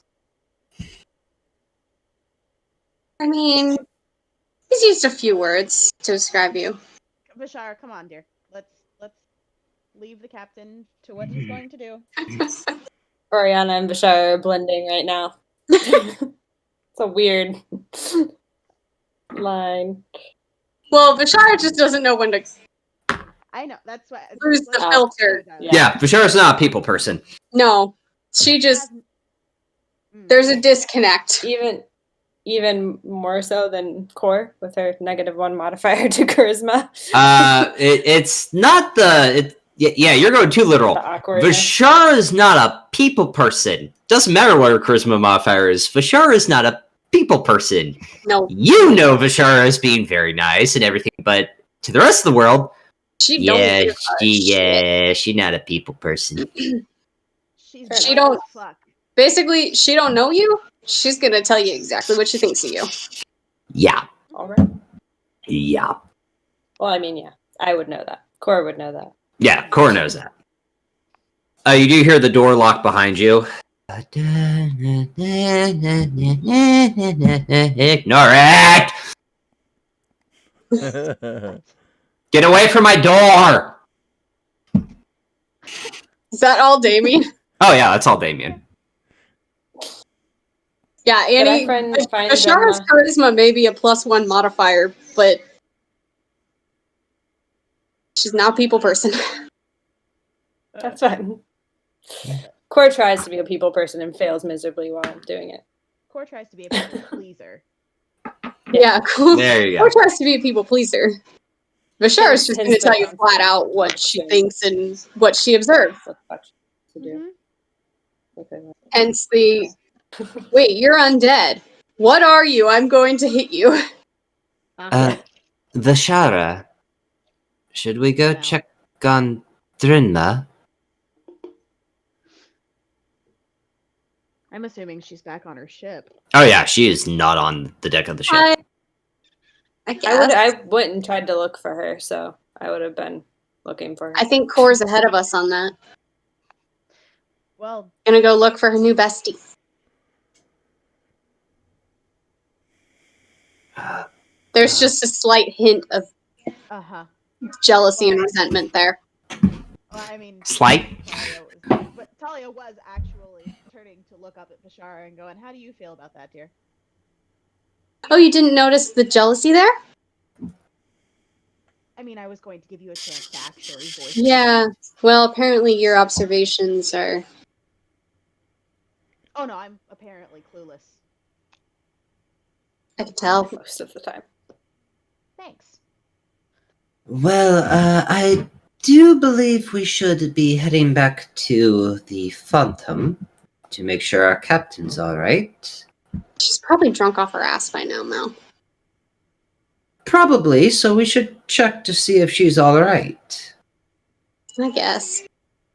I mean, he's used a few words to describe you. Bashara, come on, dear. Let's leave the captain to what he's going to do. Oriana and Bashar are blending right now. It's a weird line. Well, Bashara just doesn't know when to I know, that's why. use the filter. Yeah, Bashara's not a people person. No, she just, there's a disconnect. Even more so than Core with her -1 modifier to charisma. It's not the. Yeah, you're going too literal. Vashara is not a people person. Doesn't matter what her charisma modifier is. Vashara is not a people person. No. You know Vashara is being very nice and everything, but to the rest of the world, she's not a people person. She don't. Basically, she don't know you. She's gonna tell you exactly what she thinks of you. Yeah. All right. Yeah. Well, I mean, yeah, I would know that. Core would know that. Yeah, Core knows that. You do hear the door lock behind you. Ignore it! Get away from my door! Is that all, Damien? Oh yeah, that's all Damien. Yeah, Annie. Bashara's charisma may be a +1 modifier, but she's not a people person. That's fine. Core tries to be a people person and fails miserably while doing it. Core tries to be a people pleaser. Yeah, cool. There you go. Core tries to be a people pleaser. Bashara's just going to tell you flat out what she thinks and what she observed. Hence the, wait, you're undead. What are you? I'm going to hit you. Vashara, should we go check on Drinma? I'm assuming she's back on her ship. Oh yeah, she is not on the deck of the ship. I guess. I went and tried to look for her, so I would have been looking for her. I think Core's ahead of us on that. Well, gonna go look for her new bestie. There's just a slight hint of jealousy and resentment there. Well, I mean, slight. But Talia was actually turning to look up at Bashara and going, "How do you feel about that, dear?" Oh, you didn't notice the jealousy there? I mean, I was going to give you a chance to actually voice. Yeah. Well, apparently your observations are. Oh no, I'm apparently clueless. I can tell most of the time. Thanks. Well, I do believe we should be heading back to the Phantom to make sure our captain's alright. She's probably drunk off her ass by now, Mel. Probably, so we should check to see if she's alright. I guess.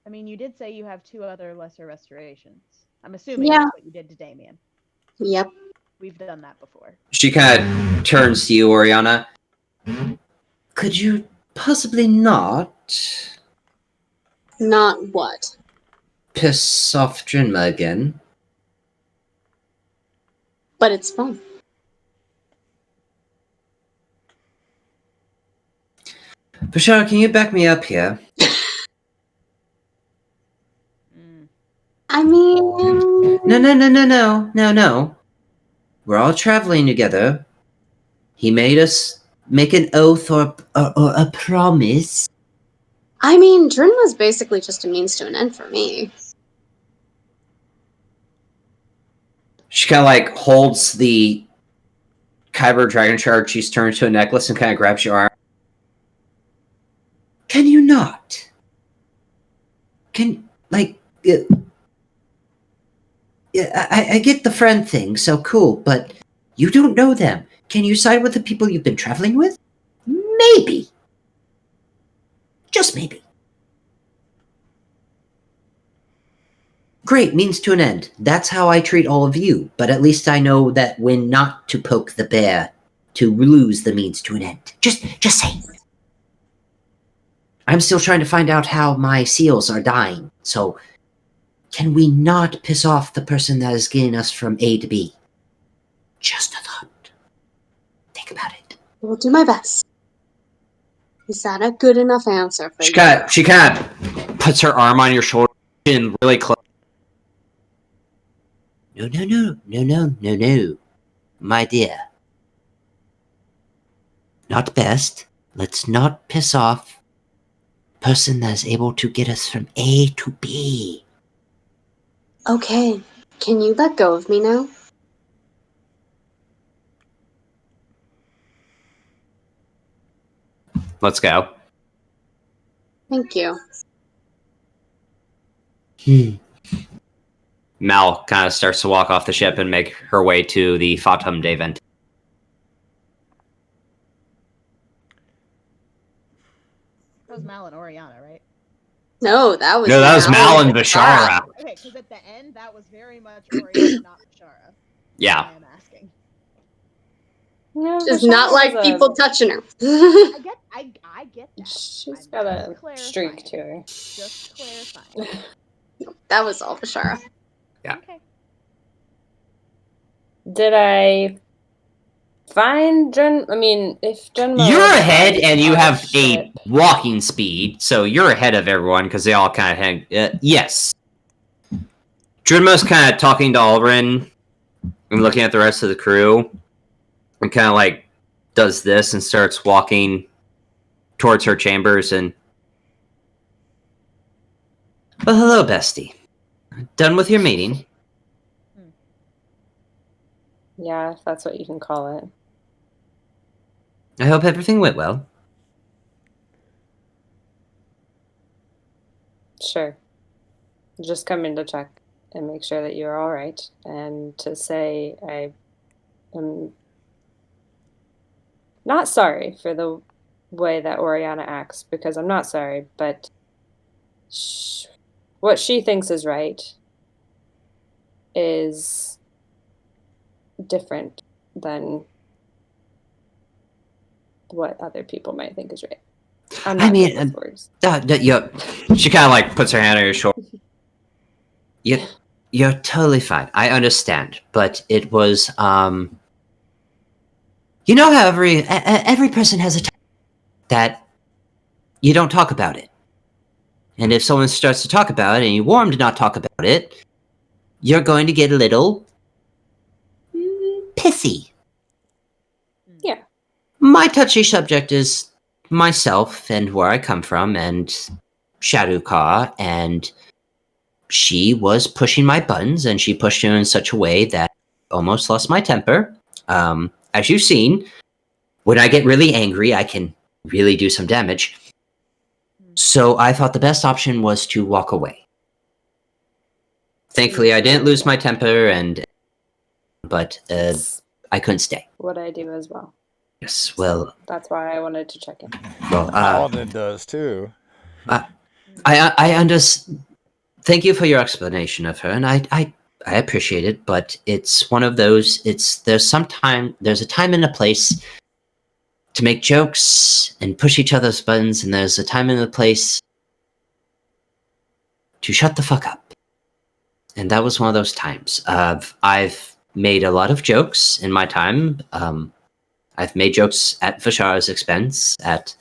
I mean, you did say you have 2 other lesser restorations. I'm assuming Yeah. that's what you did to Damien. Yep. We've done that before. She kind of turns to you, Oriana. Could you possibly not Not what? piss off Drinma again? But it's fun. Bashar, can you back me up here? No. We're all traveling together. He made us make an oath or a promise. I mean, Drin was basically just a means to an end for me. She kind of like holds the Kyber Dragon Shard she's turned to a necklace and kind of grabs your arm. Can you not? I get the friend thing, so cool, but you don't know them. Can you side with the people you've been traveling with? Maybe. Just maybe. Great, means to an end. That's how I treat all of you, but at least I know that when not to poke the bear, to lose the means to an end. Just saying. I'm still trying to find out how my seals are dying, so can we not piss off the person that is getting us from A to B? Just a thought. Think about it. I will do my best. Is that a good enough answer for you? She kind of puts her arm on your shoulder and really close. No. My dear. Not best. Let's not piss off person that is able to get us from A to B. Okay, can you let go of me now? Let's go. Thank you. Mal kind of starts to walk off the ship and make her way to the Fatum Day vent. That was Mal and Oriana, right? No, that was Mal and Bashara. Okay, because at the end, that was very much Oriana, not Bashara. Yeah. I am asking. No, Does Bashara not like has a- people touching her. I get that. She's I'm got a just clarifying. streak to her. Just clarifying. That was all Bashara. Yeah. Okay. Did I find Jen? I mean, if Jenma You're was ahead on and you our have a ship- walking speed, so you're ahead of everyone because they all kind of hang. Yes. Drinmo's kind of talking to Alrin and looking at the rest of the crew and kind of like does this and starts walking towards her chambers and. Well, hello, bestie. Done with your meeting? Yeah, if that's what you can call it. I hope everything went well. Sure. Just coming to check and make sure that you're all right, and to say I am not sorry for the way that Oriana acts, because I'm not sorry, but what she thinks is right is different than what other people might think is right. I'm not good with words. She kind of like puts her hand on your shoulder. You're totally fine. I understand, but it was you know how every person has a time that you don't talk about it, and if someone starts to talk about it and you warn them to not talk about it, you're going to get a little pissy. Yeah. My touchy subject is myself and where I come from and Shadowcar, and she was pushing my buttons, and she pushed them in such a way that I almost lost my temper. As you've seen, when I get really angry, I can really do some damage. So I thought the best option was to walk away. Thankfully, I didn't lose my temper, but I couldn't stay. What I do as well. Yes, well, That's why I wanted to check in. well, Paladin does too. I understand. Thank you for your explanation of her, and I appreciate it. But it's one of those. There's a time and a place to make jokes and push each other's buttons, and there's a time and a place to shut the fuck up. And that was one of those times. I've made a lot of jokes in my time. I've made jokes at Vashara's expense, at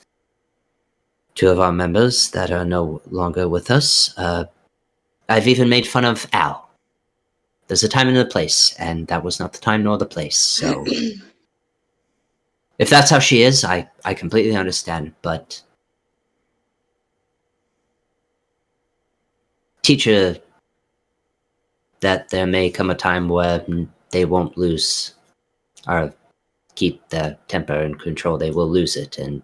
two of our members that are no longer with us. I've even made fun of Al. there's a time and a place, and that was not the time nor the place. So, if that's how she is, I completely understand. But teach her that there may come a time where they won't lose or keep their temper and control. They will lose it, and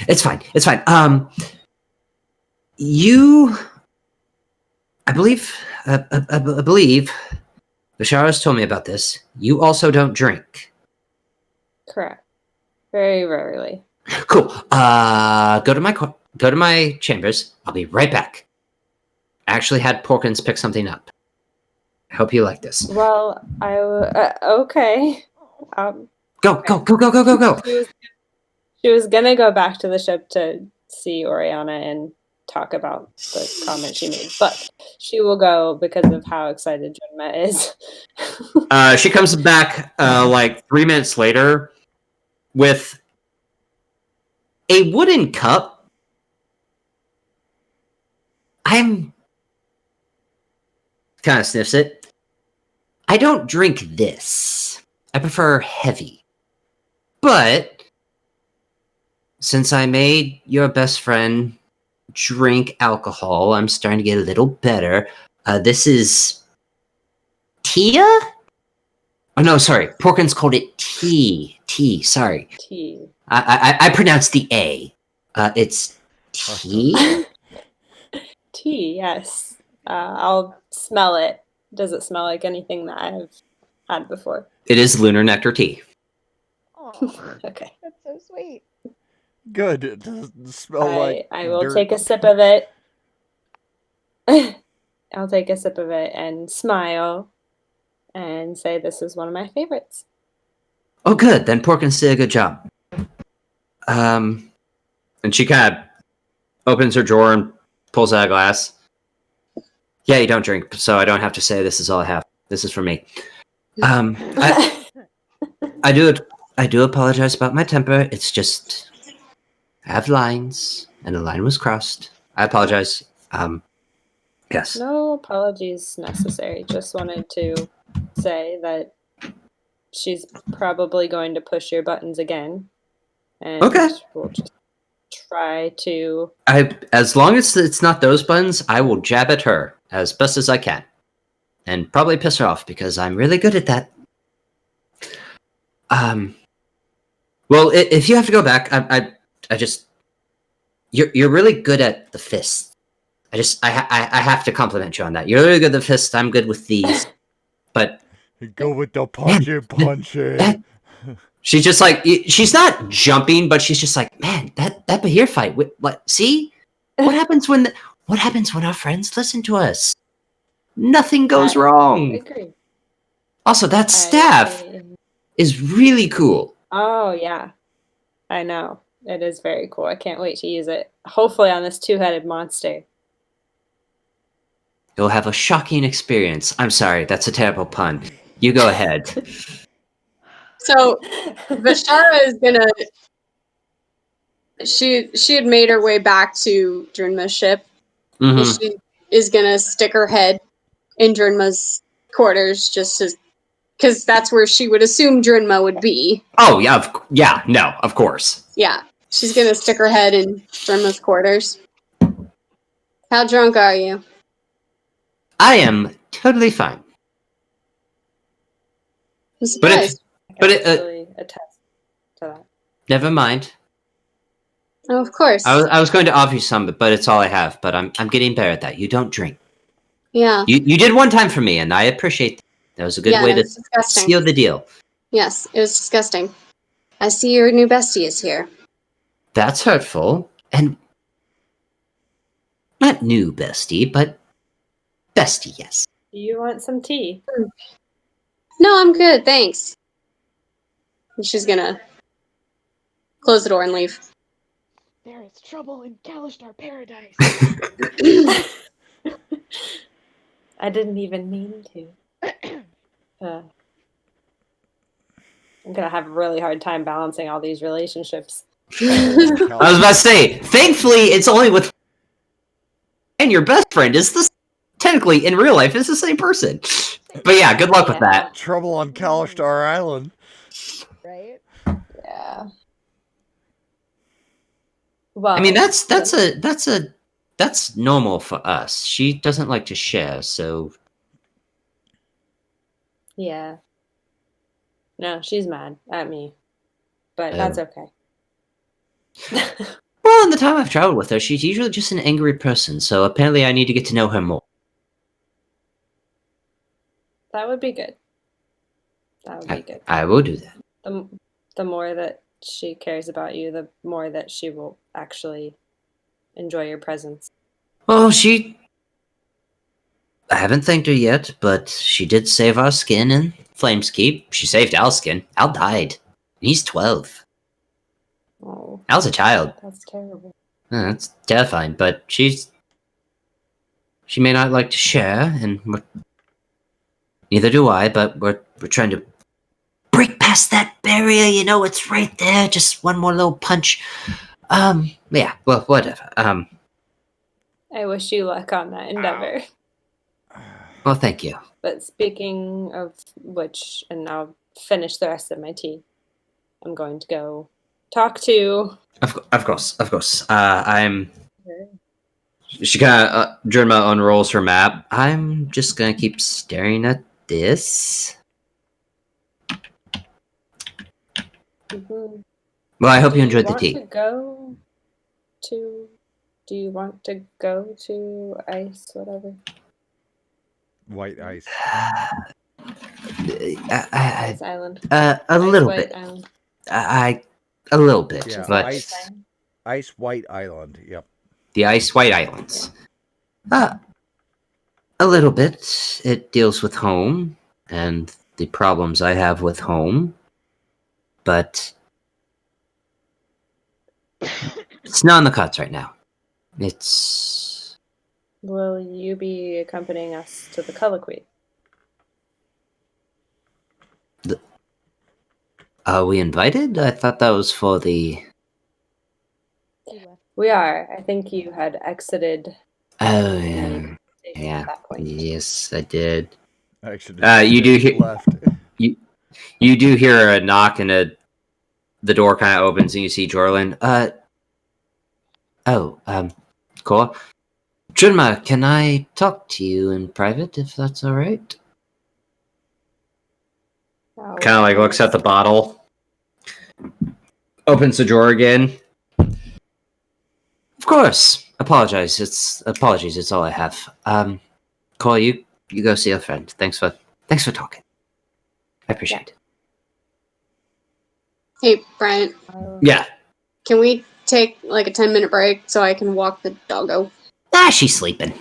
it's fine. It's fine. I believe Bashara's told me about this. You also don't drink. Correct. Very rarely. Cool. Go to my chambers. I'll be right back. I actually had Porkins pick something up. I hope you like this. Well, okay. Go. She was gonna go back to the ship to see Oriana and talk about the comment she made, but she will go because of how excited Junma is. She comes back like 3 minutes later with a wooden cup. Kind of sniffs it. I don't drink this. I prefer heavy. But since I made your best friend drink alcohol, I'm starting to get a little better. This is Tia? Oh no, sorry. Porkins called it tea. Sorry. Tea. I pronounced the A. It's tea? Tea, yes. I'll smell it. Does it smell like anything that I've had before? It is lunar nectar tea. Oh, Okay. that's so sweet. Good. It doesn't smell like I will dirt. take a sip of it. I'll take a sip of it and smile and say this is one of my favorites. Oh, good. Then Porkins did a good job. And she kind of opens her drawer and pulls out a glass. Yeah, you don't drink, so I don't have to say this is all I have. This is for me. I do apologize about my temper. It's just I have lines, and the line was crossed. I apologize. Yes. No apologies necessary. Just wanted to say that she's probably going to push your buttons again. And Okay. we'll just try to... As long as it's not those buttons, I will jab at her as best as I can. And probably piss her off, because I'm really good at that. Well, if you have to go back, I just... You're really good at the fist. I have to compliment you on that. You're really good at the fist. I'm good with these. But Go with the punchy. she's just like, she's not jumping, but she's just like, man, that Bahir fight. See, what happens when our friends listen to us? Nothing goes I wrong. agree. Also, that staff is really cool. Oh yeah, I know. It is very cool. I can't wait to use it. Hopefully on this two-headed monster. You'll have a shocking experience. I'm sorry, that's a terrible pun. You go ahead. So Vashara is gonna. She had made her way back to Drinma's ship. Mhm. And she is gonna stick her head in Drinma's quarters, just because that's where she would assume Drinma would be. Oh yeah, no, of course. Yeah, she's gonna stick her head in Drinma's quarters. How drunk are you? I am totally fine. I'm surprised. But I can really attest to that. Never mind. Oh, of course. I was going to offer you some, but it's all I have. But I'm getting better at that. You don't drink. Yeah. You did one time for me, and I appreciate that. That was a good way to disgusting. seal the deal. Yes, it was disgusting. I see your new bestie is here. That's hurtful. And not new bestie, but bestie, yes. Do you want some tea? No, I'm good, thanks. And she's gonna close the door and leave. There is trouble in Kalishtar Paradise. I didn't even mean to. I'm gonna have a really hard time balancing all these relationships. I was about to say, thankfully, it's only with... And your best friend is the technically, in real life, it's the same person. But yeah, good luck with that. Trouble on Kalistar Island. Right? Yeah. Well, I mean, that's normal for us. She doesn't like to share, so yeah. No, she's mad at me, but Oh. that's okay. well, in the time I've traveled with her, she's usually just an angry person. So apparently, I need to get to know her more. That would be good. That would be good. I will do that. The more that she cares about you, the more that she will actually enjoy your presence. Well, I haven't thanked her yet, but she did save our skin in Flameskeep. She saved Al's skin. Al died. He's 12. Oh, Al's a child. that's terrible. That's terrifying, but she may not like to share, and neither do I, but we're trying to break past that barrier, it's right there, just one more little punch. Yeah, well, whatever. I wish you luck on that endeavor. Well, thank you. But speaking of which, and I'll finish the rest of my tea, I'm going to go talk to... Of course. She kind of, Drinma unrolls her map. I'm just gonna keep staring at this. Mm-hmm. Well, I hope you enjoyed the tea. Do you want to go to ice, whatever? White ice. Ice Island. A little bit. Island. A little bit, Yeah, but ice White Island. Yep. The Ice White Islands. A little bit. It deals with home and the problems I have with home, but it's not in the cuts right now. It's. Will you be accompanying us to the colloquy? Are we invited? I thought that was for the. We are. I think you had exited. Oh yeah, yeah. At that point. Yes, I did. Actually, You do hear left. you do hear a knock and the door kind of opens and you see Jorlin. Cool. Drinma, can I talk to you in private if that's all right? Kind of like looks at the bottle, opens the drawer again. Of course. Apologies. It's all I have. Cole, you go see a friend. Thanks for talking. I appreciate it. Hey, Bryant, Yeah. can we take like a 10-minute break so I can walk the doggo? She's sleeping.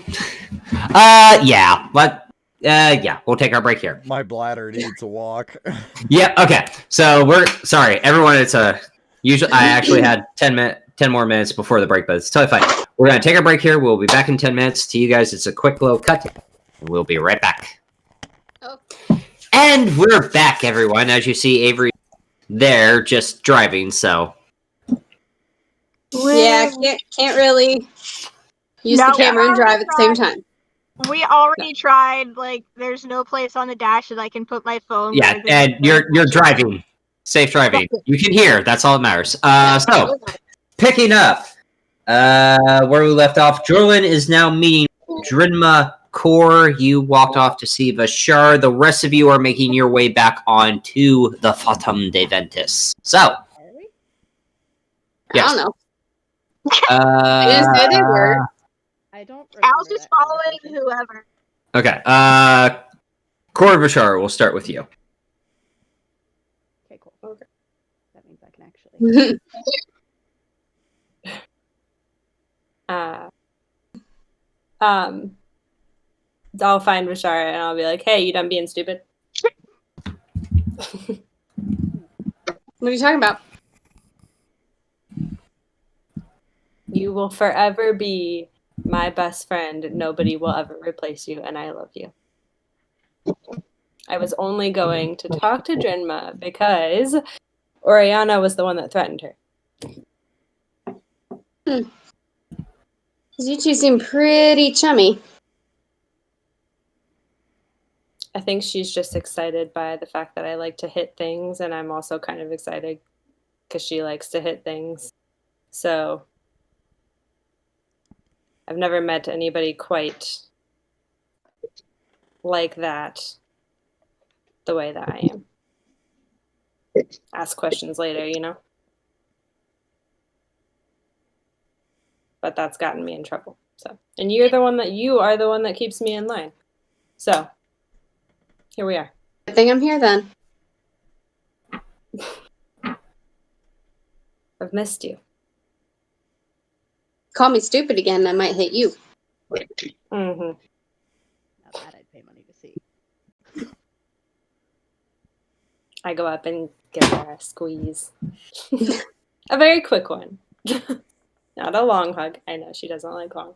Yeah. But yeah, we'll take our break here. My bladder needs a walk. Yeah, okay. So sorry, everyone, usually I actually had 10 more minutes before the break, but it's totally fine. We're gonna take a break here. We'll be back in 10 minutes. To you guys, it's a quick little cut. We'll be right back. Okay. And we're back, everyone. As you see, Avery there just driving, so. Yeah, can't really use the camera and drive at the same time. We already tried. Like, there's no place on the dash that I can put my phone. Yeah, and you're driving. Safe driving. You can hear. That's all that matters. So, picking up where we left off, Jorlin is now meeting Drinma Core. You walked off to see Vashar. The rest of you are making your way back onto the Fatum de Ventus. So, Are we? yes. I don't know. I didn't say they were. I don't remember. Al's just that following conversation. whoever. Okay. Core Vashar, we'll start with you. Okay, cool. Okay. That means I can actually. I'll find Rashara and I'll be like, hey, you done being stupid? What are you talking about? You will forever be my best friend. Nobody will ever replace you, and I love you. I was only going to talk to Drinma because Oriana was the one that threatened her. Because you two seem pretty chummy. I think she's just excited by the fact that I like to hit things, and I'm also kind of excited because she likes to hit things. So I've never met anybody quite like that, the way that I am. Ask questions later, you know? But that's gotten me in trouble. So, and you are the one that keeps me in line. So, here we are. I think I'm here then. I've missed you. Call me stupid again, I might hit you. Mm-hmm. Now that I'd pay money to see. I go up and give her a squeeze. A very quick one. Not a long hug. I know she doesn't like long.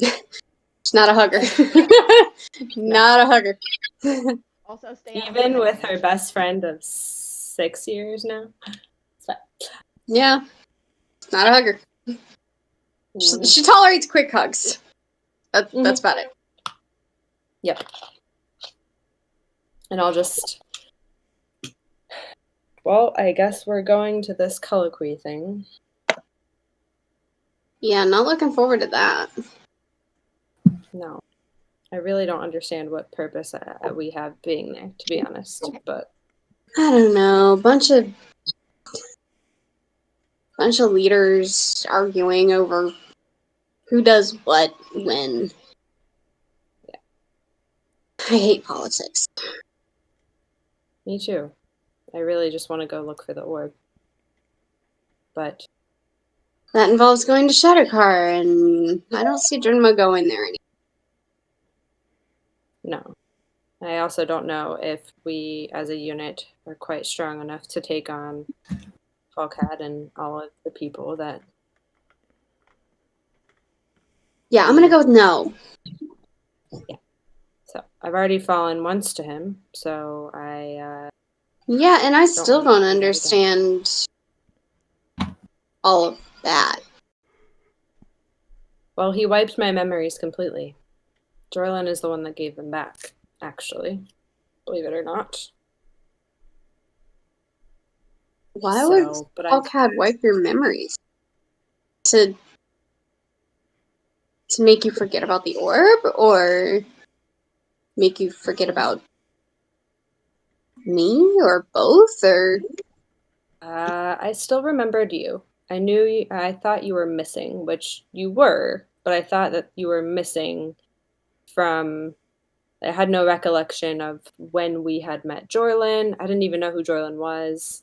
She's not a hugger. Not a hugger. Also, stay out of Even the with way. her best friend of 6 years now. So, Yeah. Not a hugger. mm, She tolerates quick hugs. That's about it. yep. And I'll just. Well, I guess we're going to this colloquy thing. Yeah, not looking forward to that. No. I really don't understand what purpose we have being there, to be honest. But I don't know. Bunch of leaders arguing over who does what when. Yeah. I hate politics. me too. I really just want to go look for the orb. But That involves going to Shattercar, and I don't see Drinma going there anymore. no. I also don't know if we, as a unit, are quite strong enough to take on Falcad and all of the people that. Yeah, I'm gonna go with no. So I've already fallen once to him, so I. Yeah, and I still want to don't do that again. understand all of that. Well, he wiped my memories completely. Jorlin is the one that gave them back, actually. Believe it or not. Why would But Falcad wipe your memories? To make you forget about the orb, or make you forget about me, or both, or I still remembered you. I knew you, I thought you were missing, which you were, but I thought that you were missing from. I had no recollection of when we had met Jorlin. I didn't even know who Jorlin was.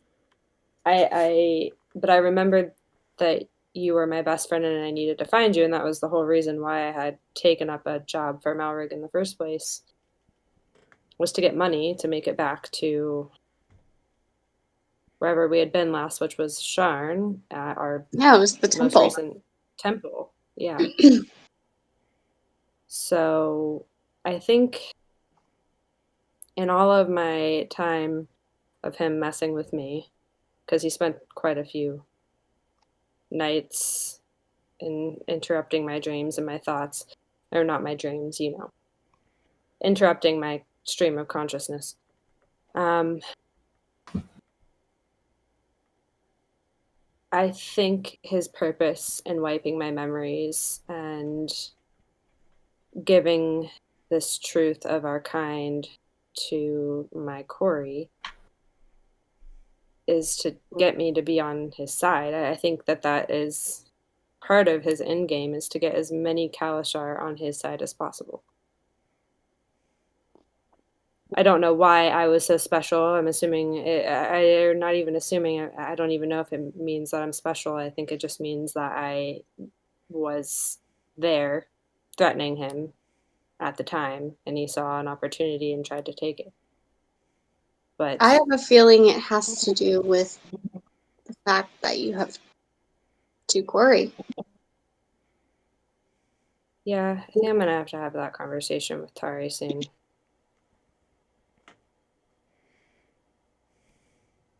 But I remembered that you were my best friend and I needed to find you, and that was the whole reason why I had taken up a job for Malrig in the first place. Was to get money to make it back to wherever we had been last, which was Sharn, our yeah, it was the most temple. recent temple. Yeah. So I think in all of my time of him messing with me, because he spent quite a few nights in interrupting my dreams and my thoughts, or not my dreams, you know, interrupting my stream of consciousness. I think his purpose in wiping my memories and giving this truth of our kind to my Corey is to get me to be on his side. I think that is part of his end game, is to get as many Kalashar on his side as possible. I don't know why I was so special. I'm assuming, I'm not even assuming, I don't even know if it means that I'm special. I think it just means that I was there threatening him at the time, and he saw an opportunity and tried to take it. But I have a feeling it has to do with the fact that you have two Corey. yeah, I think I'm gonna have to have that conversation with Tari soon.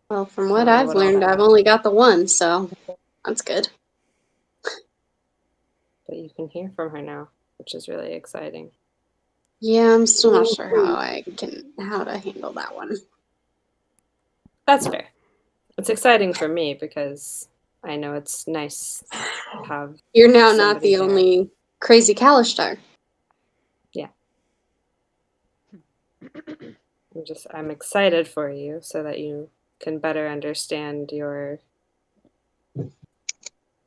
Well, from I what don't know I've what all learned, that I've means. only got the one, so that's good. But you can hear from her now, which is really exciting. Yeah, I'm still not sure how to handle that one. That's fair. It's exciting for me because I know it's nice to have You're now not somebody the there. only crazy Kalistar. I'm excited for you so that you can better understand your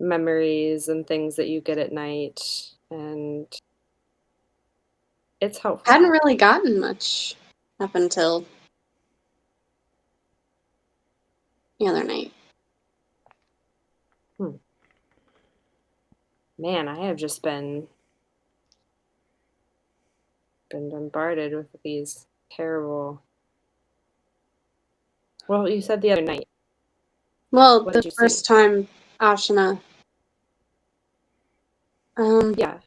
memories and things that you get at night, and it's helpful. Hadn't really gotten much up until the other night. Man, I have just been bombarded with these terrible. Well, you said the other night. Well, What the did you first see? time Ashina. Yeah.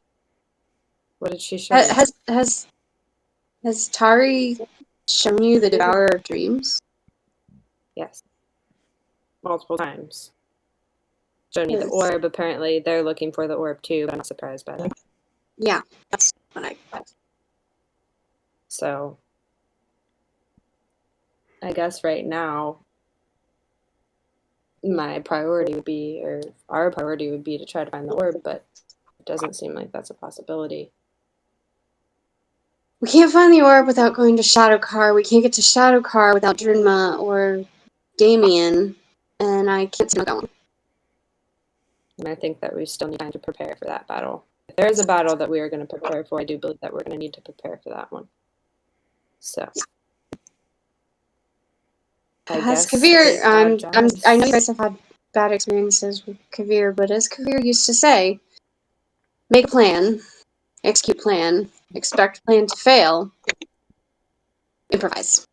What did she show you? Has Tari shown you the Devourer of Dreams? Yes. Multiple times. Shown you the Yes. orb. Apparently, they're looking for the orb too, but I'm not surprised by that. Yeah, that's what I. So, I guess right now, my priority would be, or our priority would be to try to find the orb, but it doesn't seem like that's a possibility. We can't find the orb without going to Shadowcar. We can't get to Shadowcar without Drinma or Damien, and I can't see that one. And I think that we still need time to prepare for that battle. If there is a battle that we are going to prepare for, I do believe that we're going to need to prepare for that one. So, I Has guess Kavir, take odd jobs. I know you guys have had bad experiences with Kavir, but as Kavir used to say, make a plan, execute plan, expect plan to fail, improvise.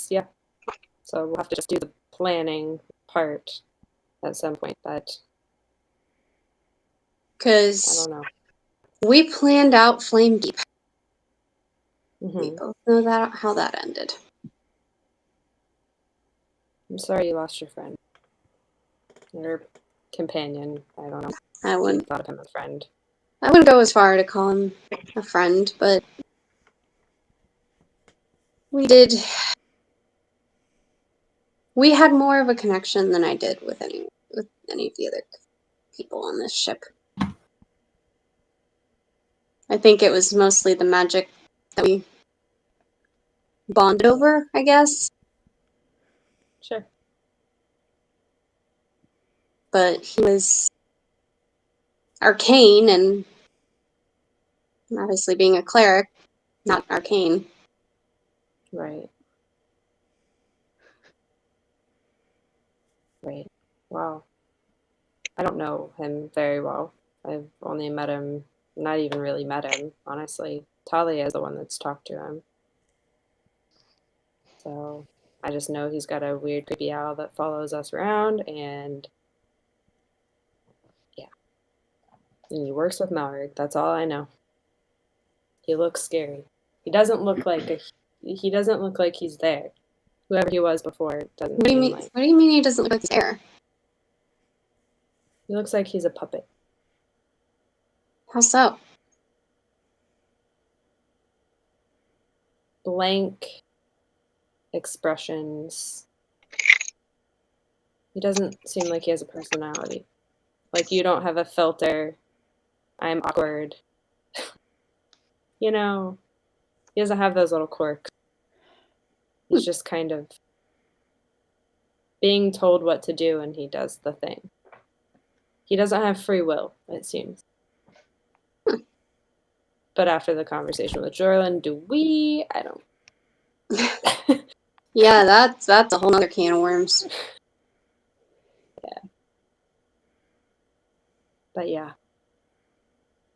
Yeah. So we'll have to just do the planning part at some point, but I Because don't know. we planned out Flame Deep. We Hmm. both know that how that ended. I'm sorry you lost your friend. Your companion. I don't know. I If you wouldn't thought of him a friend. go as far to call him a friend, but we did. We had more of a connection than I did with any of the other people on this ship. I think it was mostly the magic that we bonded over, I guess. Sure. But he was arcane, and obviously being a cleric, not arcane. Right. Right. Wow. I don't know him very well. I've only met him, not even really met him, honestly. Talia is the one that's talked to him. So I just know he's got a weird, creepy owl that follows us around, and yeah. And he works with Malric. That's all I know. He looks scary. He doesn't look like he's there. Whoever he was before doesn't What do you seem mean? like. What do you mean he doesn't look like he's there? He looks like he's a puppet. How so? Blank expressions. He doesn't seem like he has a personality. Like, you don't have a filter. I'm awkward. You know, he doesn't have those little quirks. He's just kind of being told what to do, and he does the thing. He doesn't have free will, it seems. But after the conversation with Jorlin, do we? I don't. Yeah, that's a whole other can of worms. But yeah.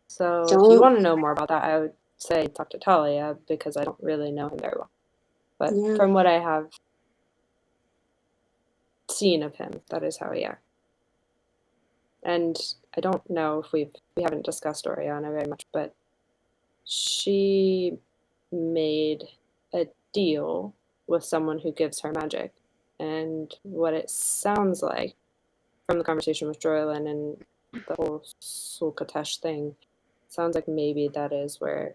So if you Don't. want to know more about that, I would say talk to Talia, because I don't really know him very well. But Yeah. from what I have seen of him, that is how he acts. And I don't know if we haven't discussed Oriana very much, but she made a deal with someone who gives her magic. And what it sounds like from the conversation with Joylin and the whole Sulkatesh thing, sounds like maybe that is where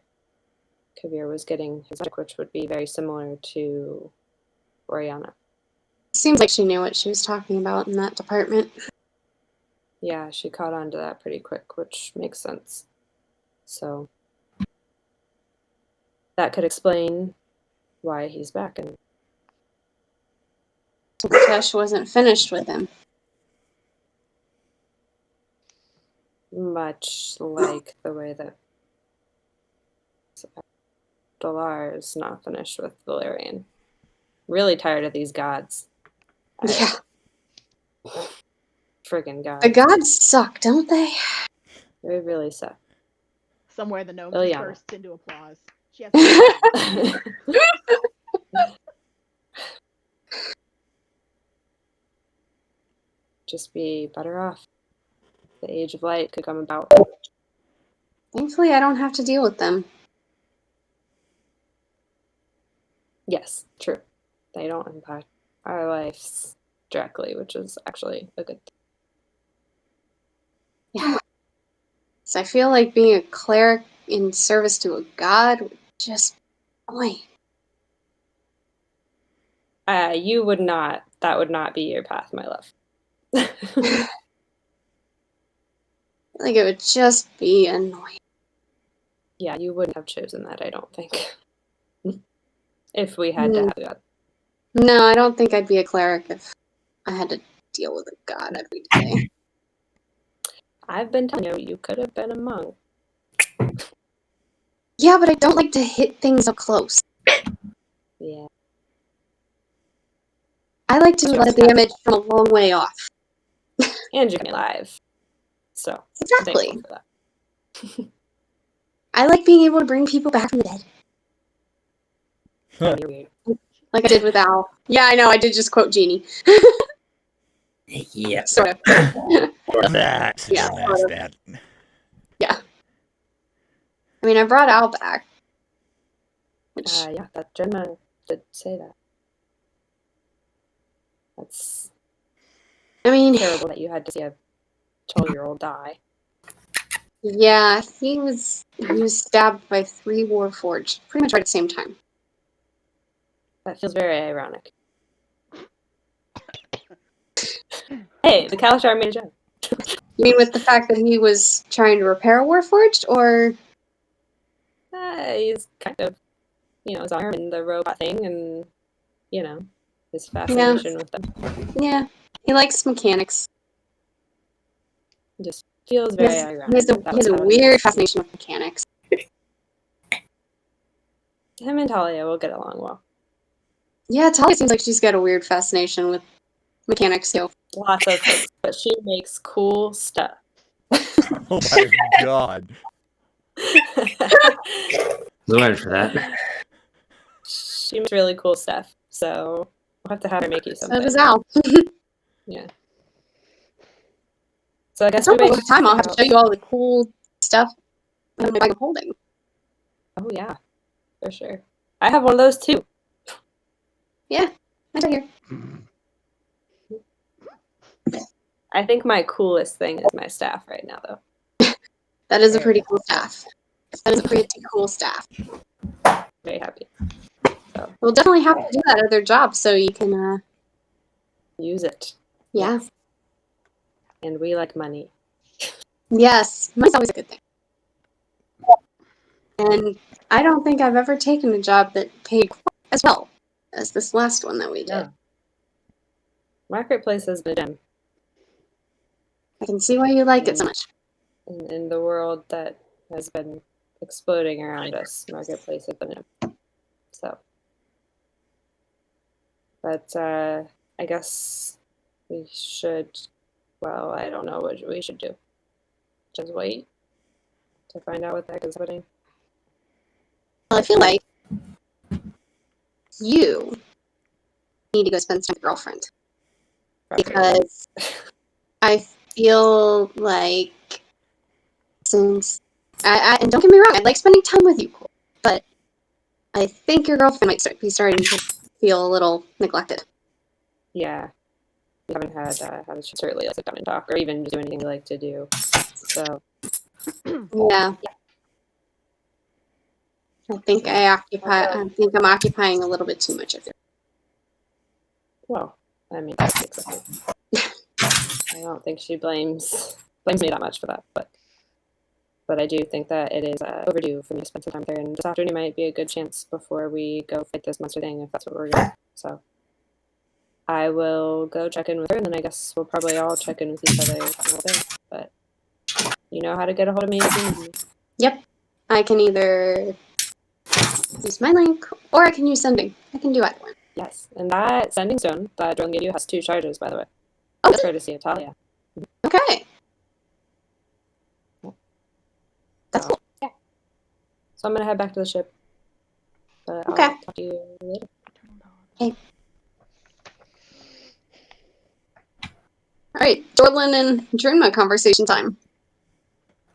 Kavir was getting his magic, which would be very similar to Oriana. Seems like she knew what she was talking about in that department. Yeah, she caught on to that pretty quick, which makes sense. So that could explain why he's back. And Tesh wasn't finished with him. much like the way that Dalar is not finished with Valerian. Really tired of these gods. Yeah. Friggin' gods. The gods suck, don't they? They really suck. Somewhere the gnome Liliana. bursts into applause. She has to Just be better off. The age of light could come about. Thankfully, I don't have to deal with them. Yes, true. They don't impact our lives directly, which is actually a good thing. Yeah. So I feel like being a cleric in service to a god would just boy. You would not. That would not be your path, my love. Like it would just be annoying. Yeah, you wouldn't have chosen that, I don't think. If we had to have that. No, I don't think I'd be a cleric if I had to deal with a god every day. I've been telling you, you could have been a monk. Yeah, but I don't like to hit things up close. Yeah. I like to do a lot of damage from a long way off. And you're alive. So, I'm Exactly. thankful for that. I like being able to bring people back from the dead. You're weird. Like I did with Al. Yeah, I know, I did just quote Jeannie. Yeah. Sort of. That's Yeah, that's sort of. that. Yeah. I mean, I brought Al back. Which, Yeah, that Jenna did say that. That's I mean, terrible that you had to see a 12-year-old die. yeah, he was stabbed by 3 Warforged pretty much right at the same time. That feels very ironic. Hey, the Kalashar made a joke. You mean with the fact that he was trying to repair a Warforged, or He's kind of, his arm and the robot thing and, his fascination with them. yeah, he likes mechanics. It just feels He very has, ironic. he has That he has was a how it weird is. fascination with mechanics. Him and Talia will get along well. Yeah, Talia seems like she's got a weird fascination with mechanics too. Lots of things, but she makes cool stuff. Oh my god. We went for that. She makes really cool stuff, so we'll have to have her make you So something. does Al. Yeah. So I guess Some we point in time I'll have to show you all the cool stuff in my bag of holding. Oh yeah, for sure. I have one of those too. Yeah, right here. I think my coolest thing is my staff right now, though. That is a pretty cool staff. That is a pretty cool staff. Very happy. So We'll definitely have to do that other job so you can, use it. yeah. Yes. And we like money. Yes, money's always a good thing. And I don't think I've ever taken a job that paid quite as well as this last one that we did. Yeah. Marketplace has been a gem I can see why you like it so much. in the world that has been exploding around us. Marketplace has been a gem. So, but I guess we should. Well, I don't know what we should do. Just wait to find out what the heck is happening. Well, I feel like you need to go spend time with your girlfriend. Because I feel like since and don't get me wrong, I like spending time with you, Cole, but I think your girlfriend might be starting to feel a little neglected. Yeah, we haven't had a chance to really sit down and talk, or even do anything we like to do. So Yeah. I think I'm occupying a little bit too much of it. Well, I mean, that's accepted. I don't think she blames me that much for that, but I do think that it is overdue for me to spend some time there, and this afternoon might be a good chance before we go fight this monster thing, if that's what we're doing. So I will go check in with her, and then I guess we'll probably all check in with each other all day. But you know how to get a hold of me if you need me. Yep. I can either use my link or I can use sending. I can do either one. Yes, and that sending stone that Drone gave you has 2 charges, by the way. Oh, That's courtesy of Talia. okay. That's cool. Yeah. So I'm gonna head back to the ship. But Okay. I'll talk to you later. Okay. All right, Dorlin and Drinma conversation time.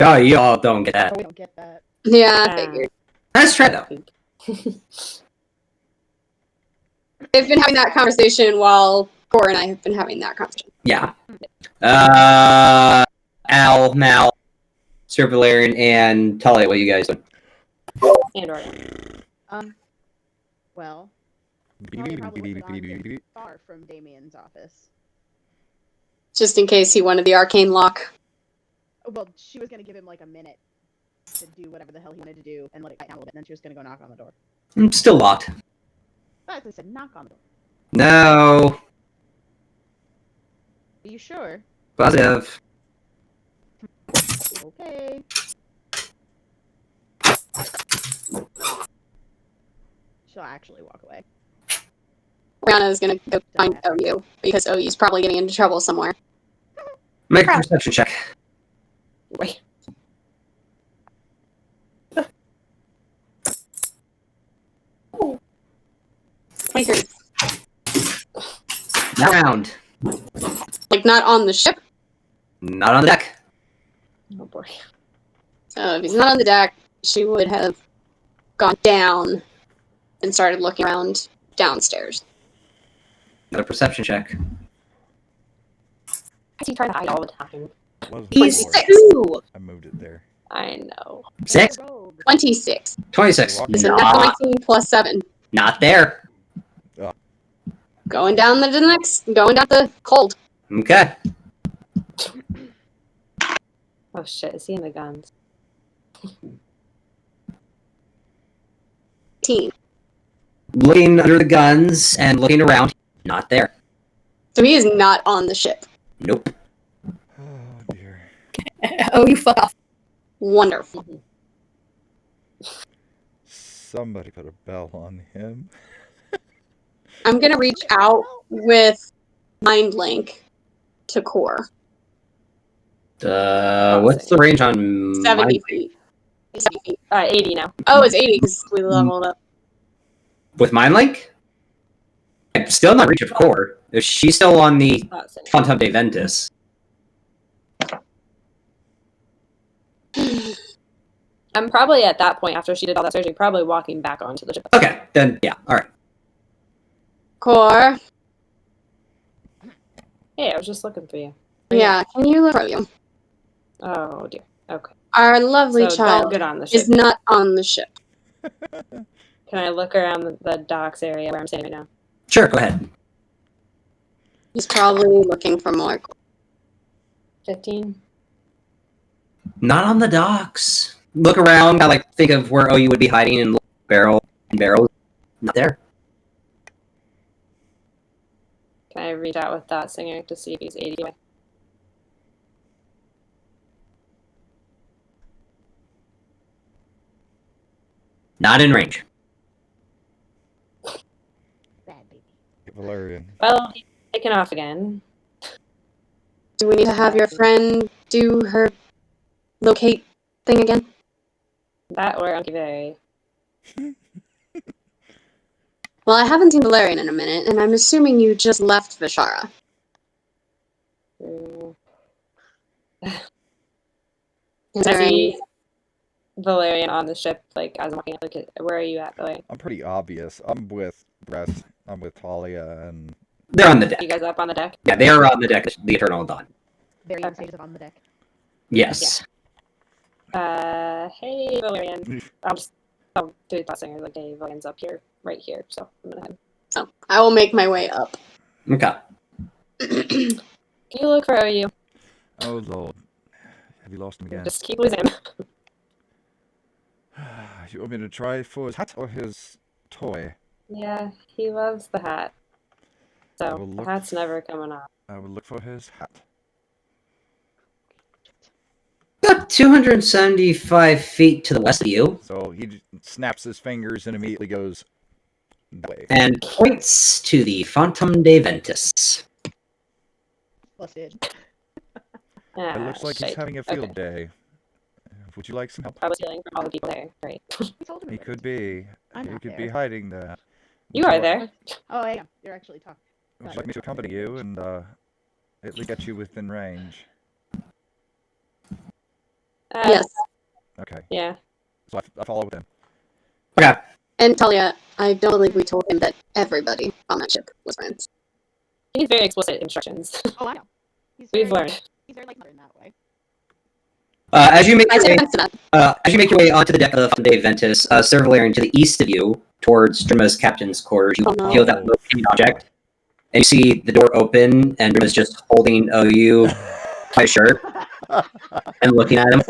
Oh, you all don't get Oh, that. we don't get that. Yeah, I Yeah. figured. Let's try though. They've been having that conversation while Cora and I have been having that conversation. Yeah. Al, Mal, Sir Valerian, and Talia, what you guys doing? And Orion. Well, Talia probably wasn't on far from Damien's office. Just in case he wanted the arcane lock. Well, she was gonna give him like a minute to do whatever the hell he wanted to do and let it quiet down a little bit, and then she was gonna go knock on the door. Still locked. But as I said, knock on the door. No. Are you sure? Positive. Okay. She'll actually walk away. Brianna is going to go find OU because OU's probably getting into trouble somewhere. Make a perception check. Wait. Now round. Like, not on the ship. Not on the deck. Oh boy. If he's not on the deck, she would have gone down and started looking around downstairs. Another perception check. He tries to hide all the time. Wasn't He's before. 2! I moved it there. I know. 6. Rogue. 26. 26. It's a net 19 plus 7. Not there. Going down the cold. Okay. Oh shit, is he in the guns? 18. Looking under the guns and looking around. Not there. So he is not on the ship. Nope. Oh dear. Oh, you fuck off. Wonderful. Somebody put a bell on him. I'm going to reach out with Mind Link to Core. What's the range on 70 feet. 70 feet. 80 now. Oh, it's 80 because we leveled up. with Mindlink? I'm still not reach of core. Is she still on the Quantum de Ventus? I'm probably at that point after she did all that surgery, probably walking back onto the ship. Okay, then yeah, alright. Core. Hey, I was just looking for you. Yeah, can you look for you? Oh dear. Okay. Our lovely So child don't get on the ship. is not on the ship. Can I look around the docks area where I'm standing right now? Sure, go ahead. He's probably looking for more. 15? Not on the docks. Look around, I like think of where OU would be hiding in barrel. Not there. Can I reach out with that singer to see if he's 80 away? Not in range. Bad baby. Valerian. Well, he's taken off again. Do we need to have your friend do her locate thing again? That or Uncle Very. Well, I haven't seen Valerian in a minute, and I'm assuming you just left Vishara. Is Can I there any... see Valerian on the ship, like, as I'm walking up? Like, where are you at, Valerian? I'm pretty obvious. I'm with Brest. I'm with Talia and... They're on the deck. You guys up on the deck? Yeah, they are on the deck, the Eternal Dawn. Very Okay. stages of on the deck. Yes. Hey, Valerian. I'll just Oh, dude, that singer, like, Dave ends up here, right here. So I'm gonna head. So I will make my way up. Okay. Can you look for OU? Oh lord, have you lost him again? Just keep losing him. You want me to try for his hat or his toy? Yeah, he loves the hat. I So will the look hat's never coming off. I will look for his hat. About 275 feet to the west of you, So he snaps his fingers and immediately goes that way. and points to the Phantom de Ventus. Busted. It looks like he's Shite. having a field Okay. day. Would you like some help? I was healing from all the people there. Great. We told him He about could it. be. I'm He not could there. be hiding there. You Would are like- there. Oh, I am. You're actually talking. Would you like me to accompany you and at least get you within range? Yes. Okay. Yeah. So I follow with him. Okay. And Talia, I don't believe we told him that everybody on that ship was friends. He needs very explicit instructions. Oh, I know. He's We've very, learned. He's very like mother in that way. As you make I your say way, thanks to that. as you make your way onto the deck of the Phantom de Ventus, surveying to the east of you, towards Drima's captain's quarters, you Oh, no. feel that locating object, and you see the door open, and Drima's just holding OU by his shirt and looking at him.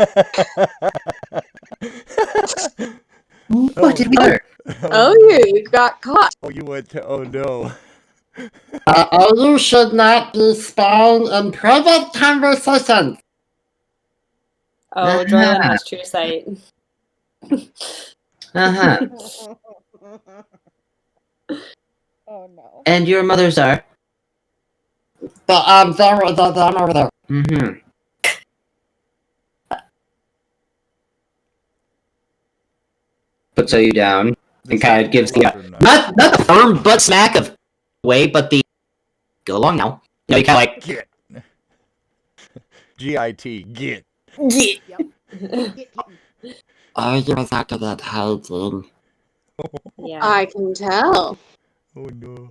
What did we do? Oh, you got caught. Oh, you went to. Oh no. You should not be spying in private conversations. Oh, Jorlin has true sight. Uh-huh. Oh no. And your mothers are? I'm over there. Mm-hmm. Puts OU down and kind of gives the not the firm butt smack of way, but the go along now. You know, you kind of like Get. G-I-T. Get. Get, Oh, you was not good at hiding. Yeah. I can tell. Oh no.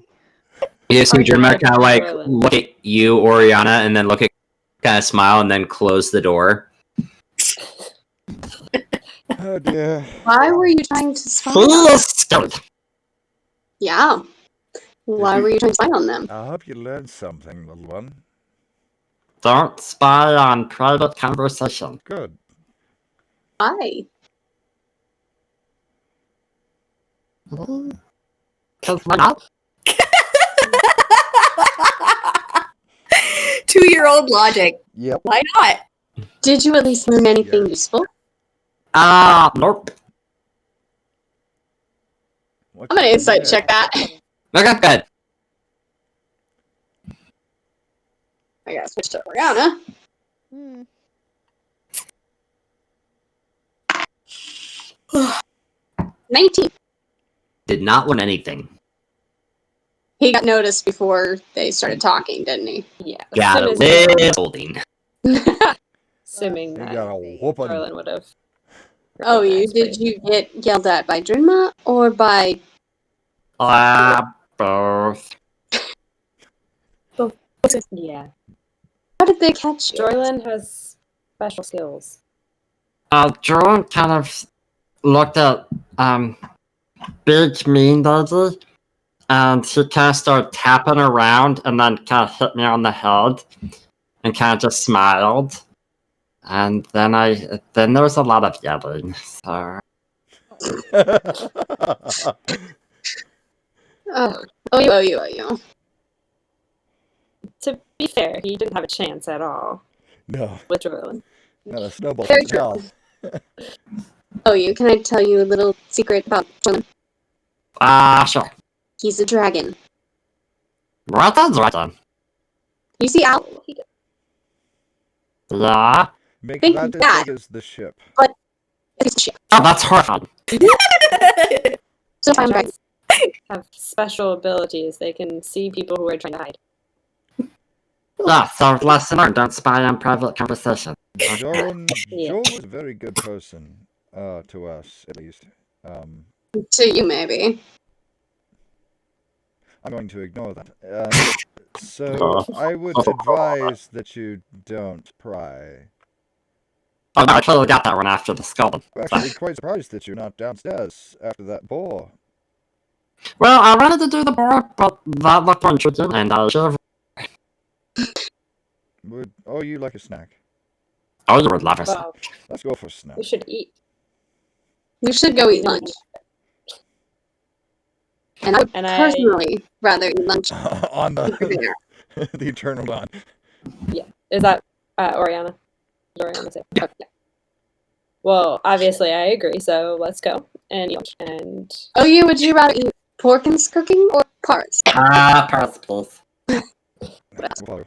you see Hard to Jerma hide kind of from like Jorlin. look at you, Oriana, and then look at kind of smile and then close the door. Oh dear. Why were you trying to spy on them? Stealth. Yeah. Why were you trying to spy on them? I hope you learned something, little one. Don't spy on private conversation. Good. Why? Because why not? 2-year-old logic. Yep. Why not? Did you at least learn anything Yeah. useful? Nope. What I'm gonna did you insight learn? check that. Okay, good. I gotta switch to Oriana. Hmm. 19. Did not learn anything. He got noticed before they started talking, didn't he? Yeah. Got a little holding. Assuming You that got a whooping. Jorlin would have. Oh, you recognized did pretty- you get yelled at by Drinma or by Both. Yeah. how did they catch you? Jorlin has special skills. Jordan kind of looked at, Big Mean Lady, and he kind of started tapping around and then kind of hit me on the head and kind of just smiled. And then there was a lot of yelling, so. Oh, you. To be fair, he didn't have a chance at all No, with Jorlin. not a snowball. Very No. Oh, you can I tell you a little secret about Jordan? Sure. He's a dragon. Right on. You see Owl? Yeah. Make Think that as that. big as the ship. It's a ship. Oh, that's horrifying. So I'm dragon. Dragons have special abilities. They can see people who are trying to hide. Yeah, so lesson learned, don't spy on private conversation. Joran Yeah. was a very good person, to us, at least. To you, maybe. I'm going to ignore that. So I would advise that you don't pry. Oh no, I totally got that one after the skull. I'm actually quite surprised that you're not downstairs after that boar. Well, I wanted to do the board, but that looked more interesting, and I should have. Oh, you like a snack? Oh, you would love us. Well, Let's go for a snack. we should eat. You should go eat lunch. And I would And I- personally rather eat lunch On over the there. the eternal dawn. Is that Oriana? Did Oriana say? Okay. Yeah. Well, obviously I agree, so let's go and eat lunch. And Oh, would you rather eat Porkins cooking or parts? Parth, please. Follow.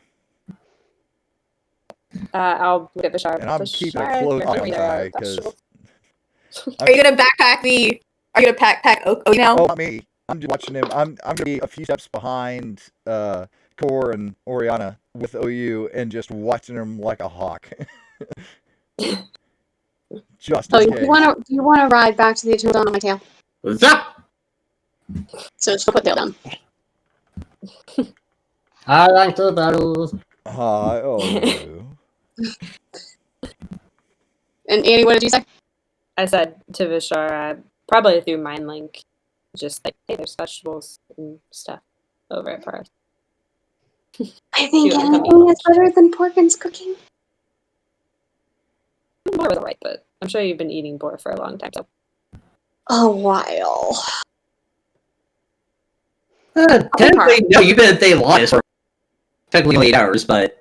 I'll look at Bashar. And I'm keeping a Bashar, close you're eye on there. guy because Are you gonna backpack the? Are you gonna pack oh now? oh, not me. I'm just watching him. I'm gonna be a few steps behind Core and Oriana with OU and just watching him like a hawk. Just Oh, in do case. you want to ride back to the Eternal Dawn on my tail? Yep. So she'll put tail down. I like the battles. Hi, OU. And Annie, what did you say? I said to Vishar, probably through Mind Link, just like, hey, there's vegetables and stuff over at Parth. I think Do you wanna come anything is better than Porkins cooking. Boar was alright, but I'm sure you've been eating boar for a long time, so. A while. Technically, no, you've been at the longest for technically 8 hours, but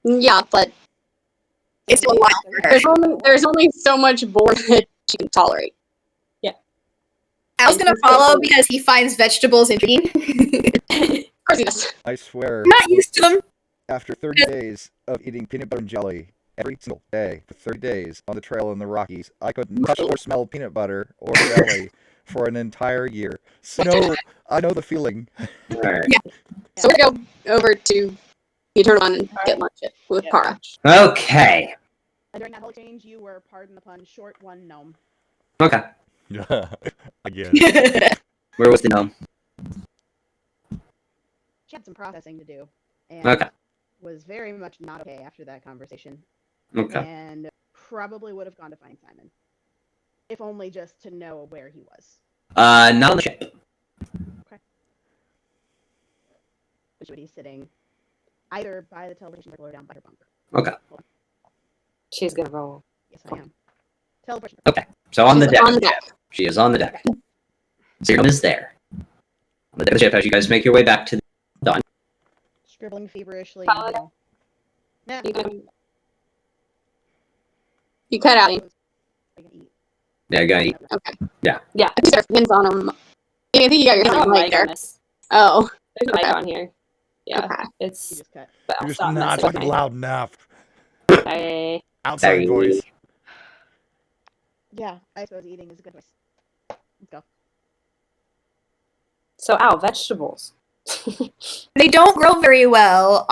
Yeah, but It's still a while for her. there's only so much boar that she can tolerate. I was gonna follow because he finds vegetables intriguing. Of course he does. I swear, Not used to them. after 30 days of eating peanut butter and jelly every single day for 30 days on the trail in the Rockies, I couldn't touch or smell peanut butter or jelly for an entire year. So no, I know the feeling. alright. So we go over to the Eternal Dawn and get lunch with Para. Okay. During that whole exchange, you were, pardon the pun, short one gnome. Okay. Again. Where was the gnome? She had some processing to do, and Okay. was very much not okay after that conversation, Okay. and probably would have gone to find Simon, if only just to know where he was. Not on the ship. Which he's sitting either by the television or down by her bunker. Okay. She's gonna roll. Yes, I am. Television. Okay. So on the She's deck. on the deck. She is on the deck. Zero is there. On the deck of the ship as you guys make your way back to the dawn. Scribbling feverishly. Follow. Nah, You can- You cut out. I can eat. Yeah, you're gonna eat. Okay. Yeah. Yeah. I think there's fins on them. I think you got your There's hand no mic mic there. on this. Oh. There's a mic Okay. on here. Yeah. Okay. You It's. just cut. But I'll You're just stop not messing with fucking me. loud enough. Sorry. Outside Sorry. voice. Yeah, I suppose eating is a good choice. Let's go. So, Al, vegetables. They don't grow very well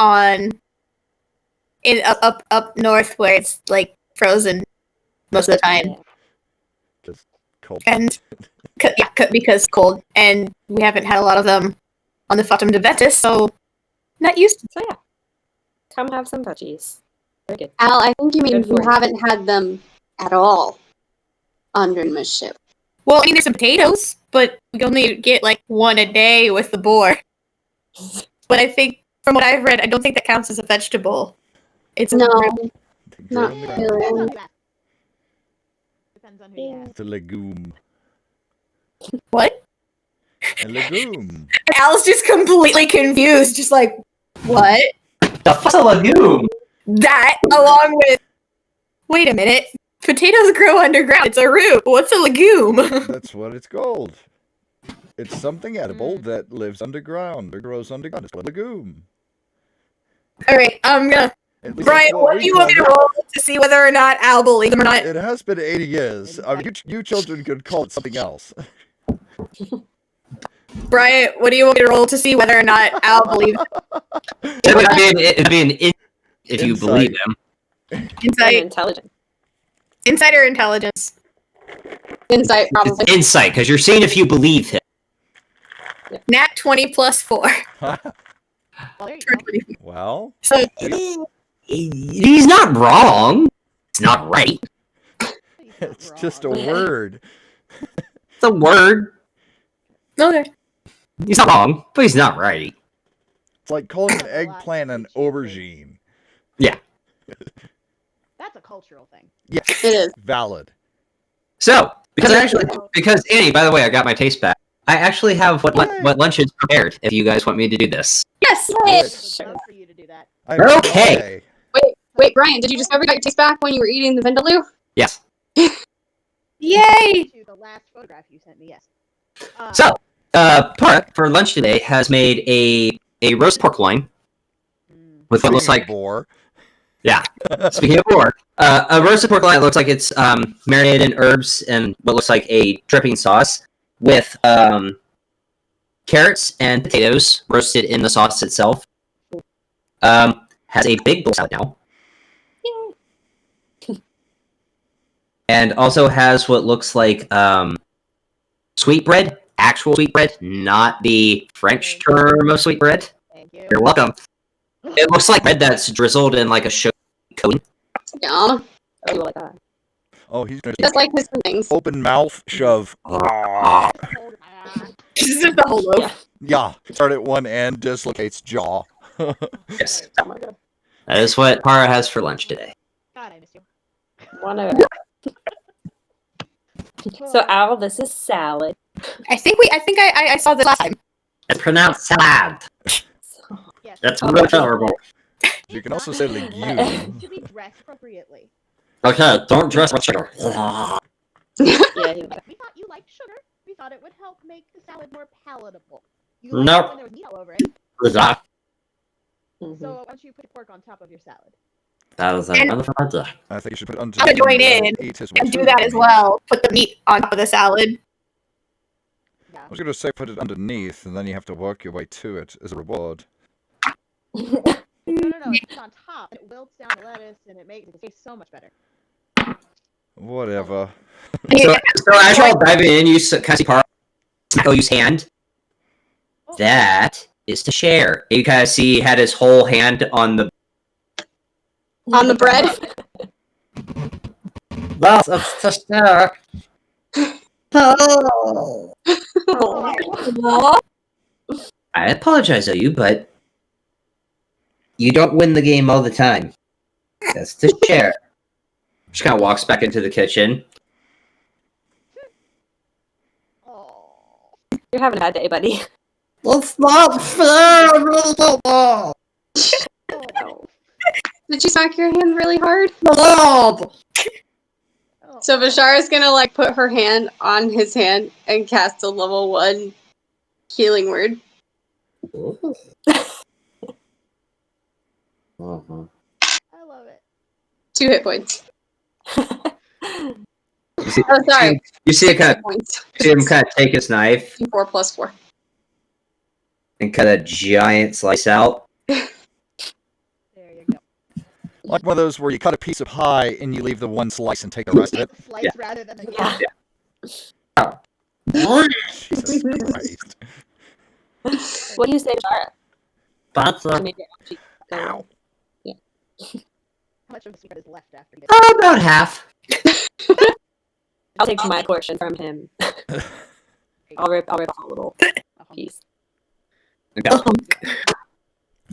in up north where it's like frozen most of the time, Just cold. and because cold, and we haven't had a lot of them on the Fatum de Ventus, so not used to. So, yeah. Come have some veggies. They're good. Al, I think you mean Good for you you. haven't had them at all on the ship. Well, I mean, there's some potatoes, but we only get like one a day with the boar. But I think, from what I've read, I don't think that counts as a vegetable. It's No, They grow not on the ground. Depends on really. who you ask. Depends on who you ask. It's a legume. What? A legume. Al's just completely confused, just like, what? The fuck's a legume? That, along with, wait a minute, potatoes grow underground. It's a root. What's a legume? That's what it's called. It's something edible that lives underground or grows underground. It's called a legume. All right, I'm gonna. At least Brian, that's what we do you want me to call roll to see whether or not Al believes him or not? it. It has been 80 years. I mean, you children could call it something else. Brian, what do you want me to roll to see whether or not Al believes It'd be an if you Insight. believe him. I'm insight, intelligent. insider intelligence? Insight, probably. It's insight, because you're seeing if you believe him. Nat 20 plus 4. Well, there you For go. 24. Well, So He's not wrong. It's not right. It's just a Wrong. word. It's a word. Okay. He's not wrong, but he's not right. It's like calling an There's a lot eggplant an to choose aubergine. That's a cultural thing. Yes, It is. valid. So, because Yeah. because Annie, by the way, I got my taste back. I actually have what Yay. what lunch is prepared. If you guys want me to do this. Yes. I would Sure. love for you to do that. I'm Okay. Wait, Brian, did you discover you got your taste back when you were eating the vindaloo? Yes. Yay! To the last photograph you sent me, yes. So, Para for lunch today has made a roast pork loin with what looks Speaking of like boar. speaking of pork, a roasted pork loin. It looks like it's marinated in herbs and what looks like a dripping sauce with carrots and potatoes roasted in the sauce itself. Has a big bowl salad now. And also has what looks like sweetbread, actual sweetbread, not the French term of sweetbread. Thank you. You're welcome. It looks like bread that's drizzled in like a sugar coating. Yeah. Oh, you like that? Oh, he's gonna Just like his things. open mouth shove. This is the whole loaf. Yeah, start at one end, dislocates jaw. Yes. Oh my god. That is what Para has for lunch today. God, I missed you. One of So Al, this is salad. I think I saw this last time. It's pronounced salad. Yes. That's Oh, really my God. tolerable. You can also say To legume. be dressed appropriately. Okay, don't dress with sugar. Yeah, We thought you liked sugar. We thought it would help make the salad more palatable. You liked Nope. it when there was meat all over it. Mhm. So why don't you put pork on top of your salad? That was a wonderful idea. I think you should put it on. I'll join in Eat his and do food. that as well. Put the meat on top of the salad. Yeah. I was gonna say put it underneath, and then you have to work your way to it as a reward. No. It's on top. And it wilts down the lettuce, and it makes it taste so much better. Whatever. So as you're all diving in, you kind of see Para use hand. Oh, That is to share. You kind of see he had his whole hand on the. On the bread? That's to share. Aw. I apologize, OU, but you don't win the game all the time. That's to share. She kind of walks back into the kitchen. Oh. You're having a bad day, buddy. It's not fair. I really don't know. Oh. Did you smack your hand really hard? Lord. Oh. So Bashar is gonna like put her hand on his hand and cast a level 1 healing word. Uh-huh. I love it. 2 hit points. You see, Oh, sorry. you see, it kind Hit of, points. see him kind of take his knife 4 plus 4. and cut a giant slice out. There you go. Like one of those where you cut a piece of pie and you leave the one slice and take the rest of it. It's a slice Yeah. rather than the Yeah. Jesus Christ. What do you say, Shara? That's I a mean, she- Ow. How much of the sweet bread is left after you About half. I'll take my portion from him. I'll rip off a little piece. Okay.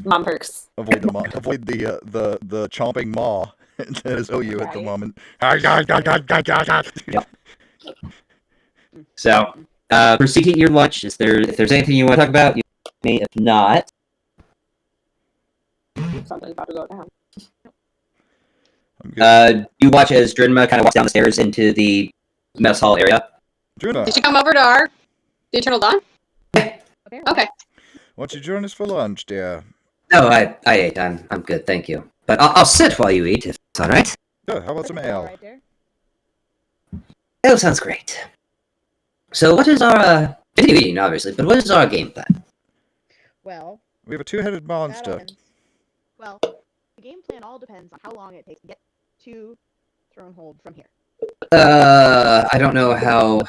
Mom perks. Avoid the chomping maw that is OU at the Right. moment. So, proceed to eat your lunch. If there's anything you want to talk about, you may. If not, Something's about to go down. I'm good. you watch as Drinma kind of walks down the stairs into the mess hall area. Juna, Did you come over to the Eternal Dawn? Apparently. Okay. won't you join us for lunch, dear? No, I ate. I'm good, thank you. But I'll sit while you eat, if it's all right. Yeah, how about some ale? Right there. Oh, sounds great. So, what is our continue eating, obviously, but what is our game plan? Well, We have a two-headed that monster. depends. Well, the game plan all depends on how long it takes to get to Thronehold from here. I don't know how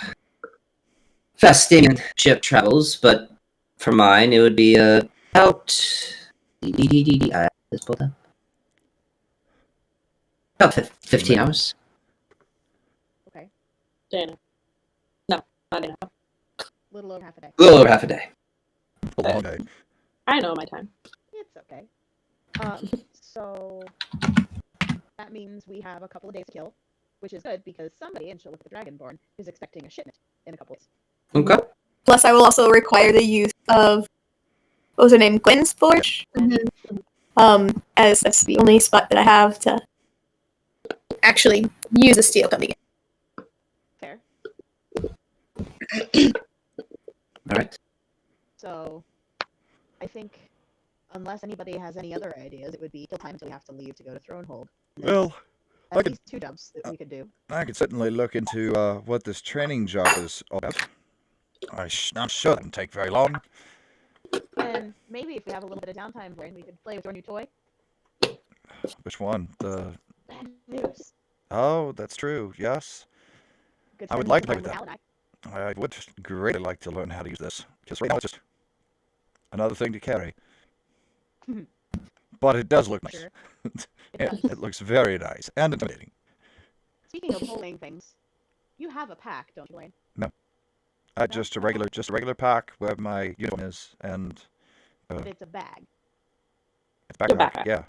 fast Damien ship travels, but for mine, it would be about. I just pulled up. About 15 hours. Dana. No, not Dana. Little over half a day. A little over half a day. A long day. I know my time. It's okay. So that means we have a couple of days to kill, which is good because somebody, and she'll look at the Dragonborn, is expecting a shipment in a couple of days. Okay. Plus, I will also require the use of, what was her name, Gwen's Forge? As that's the only spot that I have to actually use a steel coming in. Fair. All right. So I think, unless anybody has any other ideas, it would be till time until we have to leave to go to Thronehold. Well, At I could- least 2 jumps that we could do. I could certainly look into what this training job is all about. I'm sure it doesn't take very long. And maybe if we have a little bit of downtime, Blaine, we could play with your new toy. Which one? The Bad news. Oh, that's true. Yes, Could I would spend like to some play time with with Al and I would greatly like to learn how to use this. Because right now it's just another thing to carry. But it does look I. nice. Sure. It looks very nice and intimidating. Speaking of holding things, you have a pack, don't you, Blaine? Just a regular pack where my uniform is and But it's a bag. it's Your backpack. backpack. Yeah.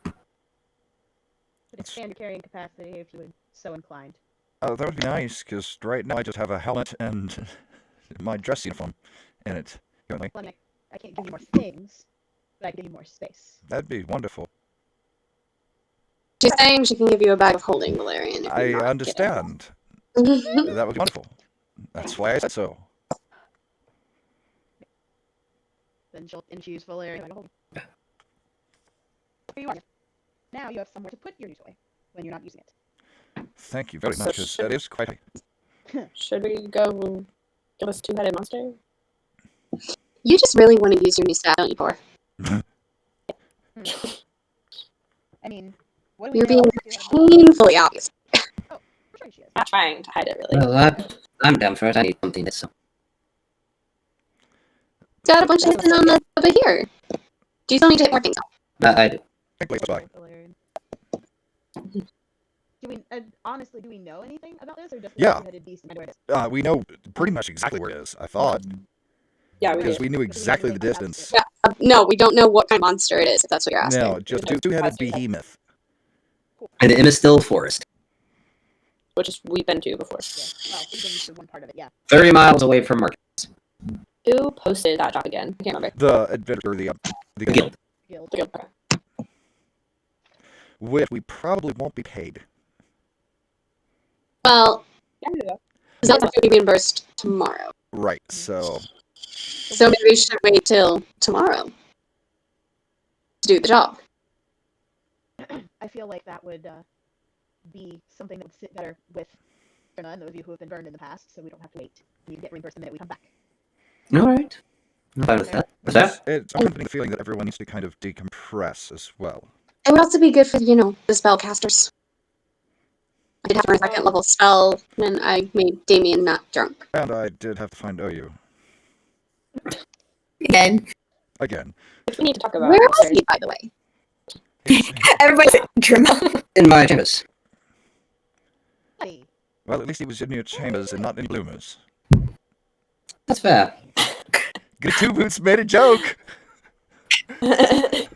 Could expand your carrying capacity if you would so inclined. That would be nice because right now I just have a helmet and my dress uniform in it. Currently. Well, I can't give you more things, but I can give you more space. That'd be wonderful. She's saying she can give you a bag of holding, Valerian. if I you're not understand. kidding. That would be wonderful. That's why I said so. Then she'll infuse Valerian like a whole. Here you are. Now you have somewhere to put your new toy when you're not using it. Thank you very So much. That is quite. Should we go give us 2-headed monster? You just really want to use your new staff, don't you, Tor? I mean, what do we You're know? being painfully obvious. Oh, we're sure she is. Not trying to hide it, really. Well, I'm down for it. I need something this. Got a bunch of things on the over here. Do you still need to hit more things? I do. Bye. Valerian. Do we honestly do we know anything about this, or just Yeah. the two-headed beast and where it is? We know pretty much exactly where it is. I thought Yeah, we because do. we knew exactly the distance. Yeah. No, we don't know what kind of monster it is, if that's what you're asking. No, just two-headed behemoth. In the Imestill Forest, Which is we've been to before. Yeah. Well, we've been to one part of it, yeah. 30 miles away from Market. Who posted that job again? I can't remember. The adventure, the Guild. Guild. Okay. which we probably won't be paid. Well, Yeah, we will. it's not going to be reimbursed tomorrow. Right. So So maybe we should wait till tomorrow to do the job. I feel like that would be something that would sit better with Brenna and those of you who have been burned in the past, so we don't have to wait. We get reimbursed the minute we come back. All right. I'm fine with that. With that? it's accompanying the feeling that everyone needs to kind of decompress as well. It would also be good for, the spellcasters. I did have my second level spell, and I made Damien not drunk. And I did have to find OU Again, again. Which we need to talk about. Where was after. he, by the way? everybody's drama. In my chambers. Hey, Well, at least he was in your chambers and not in bloomers. That's fair. Good two boots made a joke. dirty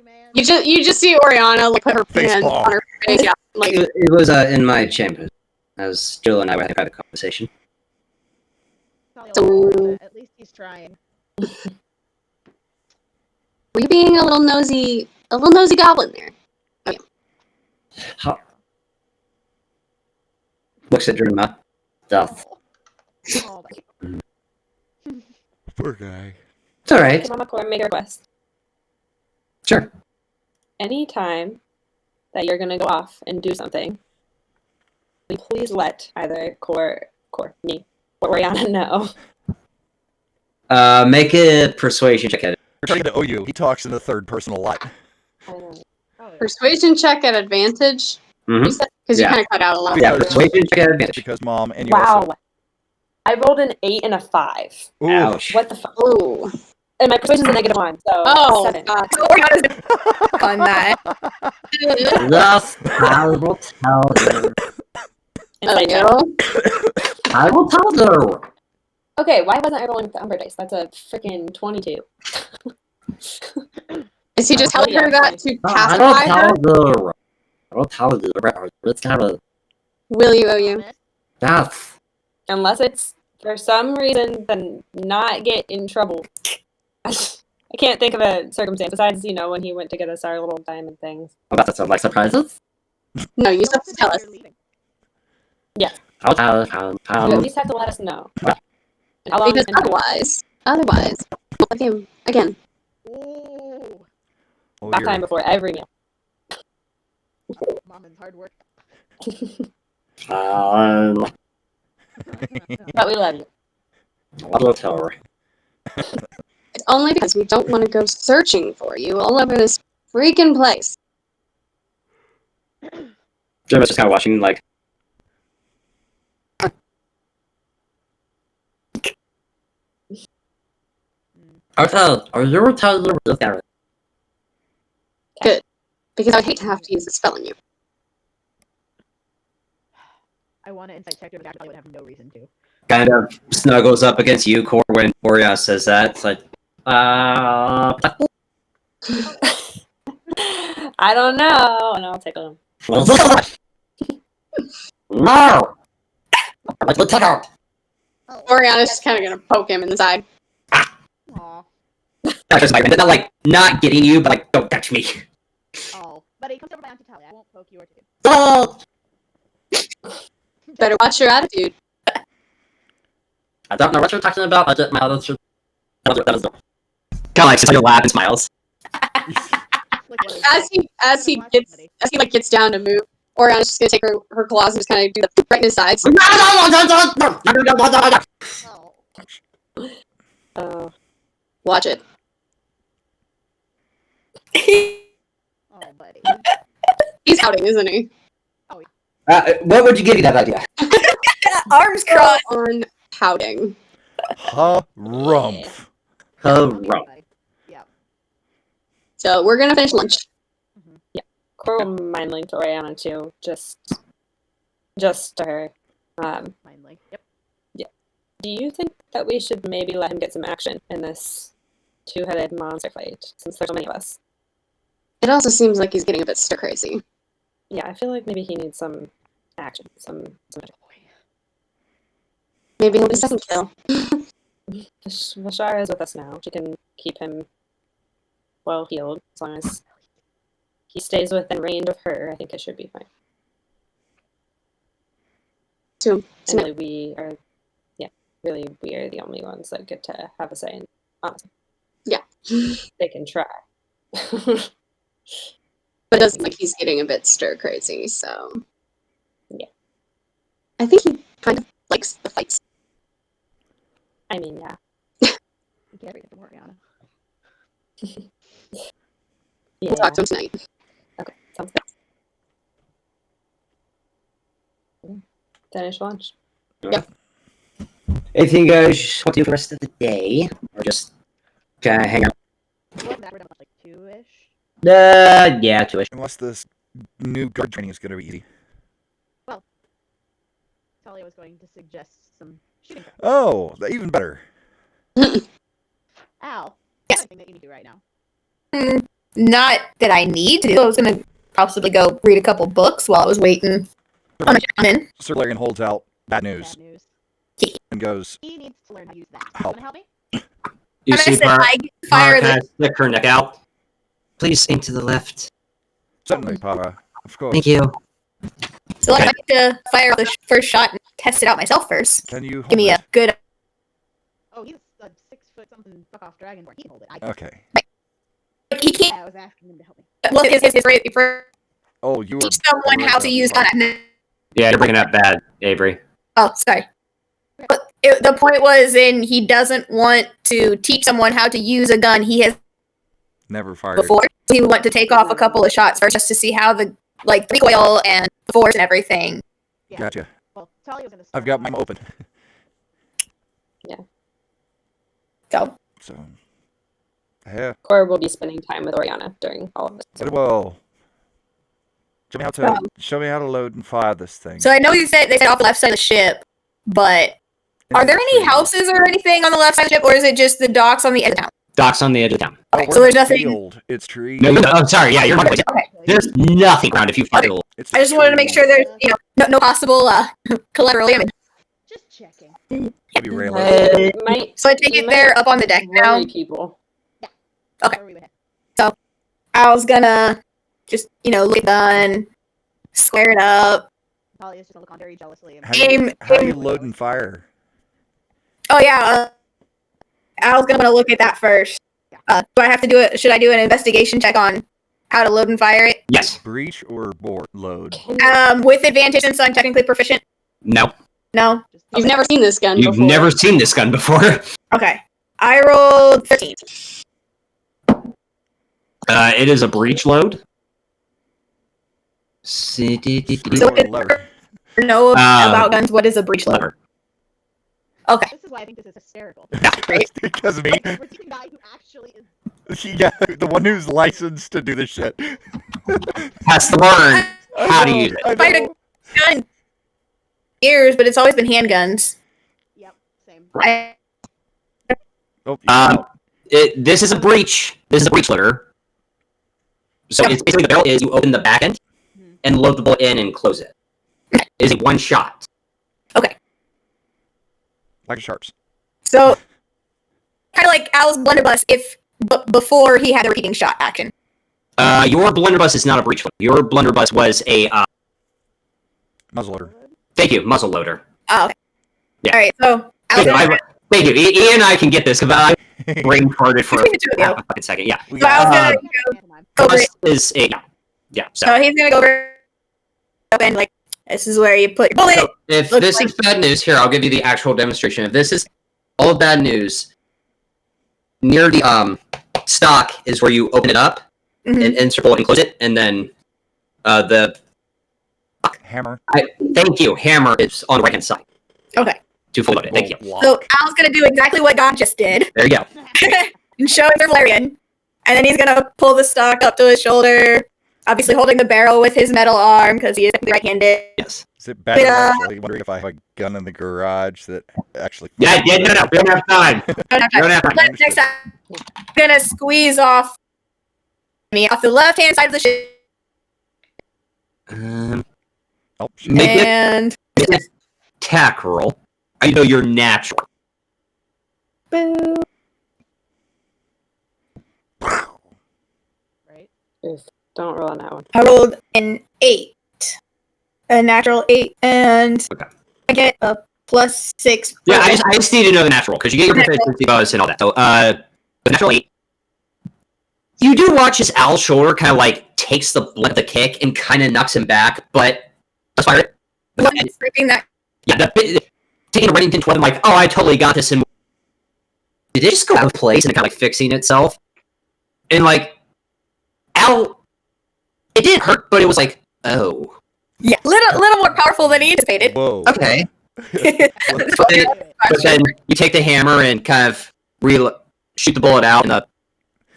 man. You just see Oriana like put her Face hand palm. on her face, yeah, like It was in my chambers, as Jill and I were having a private conversation. At least he's trying. were you being a little nosy goblin there? How? Looks at Druma. Death. Oh, Poor guy. It's all right. Mama Core made a request. Sure. Anytime that you're gonna go off and do something, will you please let either me, or Oriana know. Make a persuasion check at it. We're trying to OU. He talks in the third person a lot. I don't know. Persuasion check at advantage. Mhm. You said because Yeah. you kind of cut out a lot. Yeah, persuasion check at advantage. Because mom and you Wow. also. I rolled an 8 and a 5. Ooh, Ouch. What the fuck? Ooh. And my persuasion's a -1, so Oh, 7. God. Oriana's on that. Yes, I will tell you. Insight check. Oh, I will tell you. Okay, why wasn't I rolling with the Umbra dice? That's a freaking 22. is he just Oh, telling her yeah. that to I will pacify her? tell you. I will tell you. It's kind of Will you, OU? yes. Unless it's for some reason to not get in trouble. I can't think of a circumstance besides, when he went to get us our little diamond things. About to sound like surprises. No, you still have to tell us. I'll tell You at least have to let us know. And how long Because it's been going. otherwise, again. Ooh, Oh, Bath you're- time before every meal. Mama's hard work. But we love you. I will tell her. It's only because we don't want to go searching for you all over this freaking place. Jeremy's just kind of watching, like, Are you telling you this guy? Because I'd hate to have to use a spell on you. I want to insight check her, but I would have no reason to. kind of snuggles up against you, Core, when Boreas says that. It's like, I don't know. And I'll tickle him. No! Let's take out. Oriana's just kind of gonna poke him in the side. Aw. not just not like not getting you, but like, don't touch me. Oh. But it comes over my Auntie Talia. I won't poke you or take Oh! Better watch your attitude. I don't know what you're talking about. I just, my other should. That was Kind of like sits on your lap and smiles. As he gets down to move, Oriana's just gonna take her claws and just kind of do the right in his sides. Oh. Watch it. Oh, buddy. He's outing, isn't he? What would you give you that idea? Arms crossed. On pouting. Harumph. Right. Yeah. So we're gonna finish lunch. Core will mind link to Oriana too. Just to her. Finally. Yep. Do you think that we should maybe let him get some action in this two-headed monster fight, since there's so many of us? It also seems like he's getting a bit stir crazy. Yeah, I feel like maybe he needs some action. Some Maybe he'll be second kill. Vashara is with us now. She can keep him well healed as long as he stays within range of her. I think it should be fine. So And really, we are the only ones that get to have a say in. Honestly, yeah. they can try. But it does seem like he's getting a bit stir crazy, so Yeah. I think he kind of likes the fights. I mean, yeah. You can't read it from Oriana. Yeah. We'll talk to him tonight. Okay, sounds good. Finish lunch. Yep. Anything you guys want to do for the rest of the day? Or just kind of hang out? Wasn't that we're done with, like 2-ish? Yeah, 2-ish. Unless this new guard training is going to be easy. Talia was going to suggest some shooting. Oh, even better. Al. Yes. Anything that you need to do right now. Not that I need to do. I was gonna possibly go read a couple books while I was waiting on a shaman. Sir Larian holds out bad news Bad news. and goes, He needs to learn how to use that. Help. You wanna help me? You And I see said, Par I fire kind the. of stick her neck out. Please aim to the left. certainly, Papa. Of course. Thank you. So I'd like to fire the first shot and test it out myself first. Can you hold Give me it? a good. Oh, he's a 6-foot something fuck off dragonborn. He can hold it. Okay. He can't. I was asking him to help me. Well, it's right for Oh, you teach are. someone how to use gun. Yeah, you're bringing up bad, Avery. Oh, sorry. But the point was, he doesn't want to teach someone how to use a gun he has Never fired. before. He would want to take off a couple of shots first, just to see how the recoil and the force and everything. Yeah. Gotcha. Well, Talia was gonna I've start got off. mine open. So So, Yeah. Cora will be spending time with Oriana during all of this. Very well. Show me how to load and fire this thing. So I know they said off the left side of the ship, but are there any houses or anything on the left side of the ship, or is it just the docks on the edge of town? Docks on the edge of town. Oh, So there's nothing. Field. It's trees. No, oh, sorry. Yeah, you're right. Okay. There's nothing around if you fire. It's I just wanted to make sure there's no possible collateral damage. Just checking. Be railing. So I take it they're up on the deck now. People. Okay. Where we would head. So I was gonna just look at the gun, square it up. Polly is just gonna look on very jealously. And How do you load and fire? Oh yeah, I was gonna look at that first. Do I have to do it? Should I do an investigation check on how to load and fire it? Yes. Breach or board load? With advantage since I'm technically proficient. No. No. You've never seen this gun You've before. never seen this gun before. Okay. I rolled 15. It is a breach load. Breach So or lever? Know about guns. What is a breach loader? Lever. Okay. This is why I think this is hysterical. Because of me. We're teaching a guy who actually is. Yeah, the one who's licensed to do this shit. Has to learn how to use it. I Fired know. a gun years, but it's always been handguns. Yep, same. Oh, This is a breach. This is a breach loader. So it's basically the barrel is you open the back end and load the bullet in and close it. It is a one shot. Okay. like a sharps. So, kind of like Al's blunderbuss if before he had the repeating shot action. Your blunderbuss is not a breech loader. Your blunderbuss was a Muzzleloader. thank you, muzzle loader. Oh, okay. Yeah. All right, so Thank you. Ian and I can get this because I brain farted for Between the two of half you. a fucking second. Yeah. We So I was got, gonna go over it. Is a yeah. So he's gonna go over it and like this is where you put your bullet. So if Looks this is bad news, here I'll give you the actual demonstration. If this is all bad news, near the stock is where you open it up Mhm. and insert bullet and close it, and then the hammer. thank you hammer is on the right hand side Okay. to full load it. Thank you. Block. So Al's gonna do exactly what God just did There you go. and show his Valerian, and then he's gonna pull the stock up to his shoulder, obviously holding the barrel with his metal arm because he is right-handed. Yes. Is it bad? Yeah. Actually, wondering if I have a gun in the garage that actually. Yeah. No. We don't have time. Don't have We don't have time. time. Next time, I'm gonna squeeze off the left-hand side of the ship, Oh, shit. Make it and attack roll. I know you're natural. boo. Right? Oof, don't roll on that one. I rolled an 8, a natural 8, and Okay. I get a +6. Yeah, I just need to know the natural because you get your proficiency bonus and all that. So, the natural 8. You do watch as Al's shoulder kind of like takes the kick and kind of knocks him back, but let's fire it. The one that's scraping that. Yeah, taking a Reddington toward him like, oh, I totally got this. And did it just go out of place and kind of like fixing itself? And like, Al, it didn't hurt, but it was like, oh, Yeah, little more powerful than he anticipated. Whoa. okay. But then you take the hammer and kind of shoot the bullet out, and the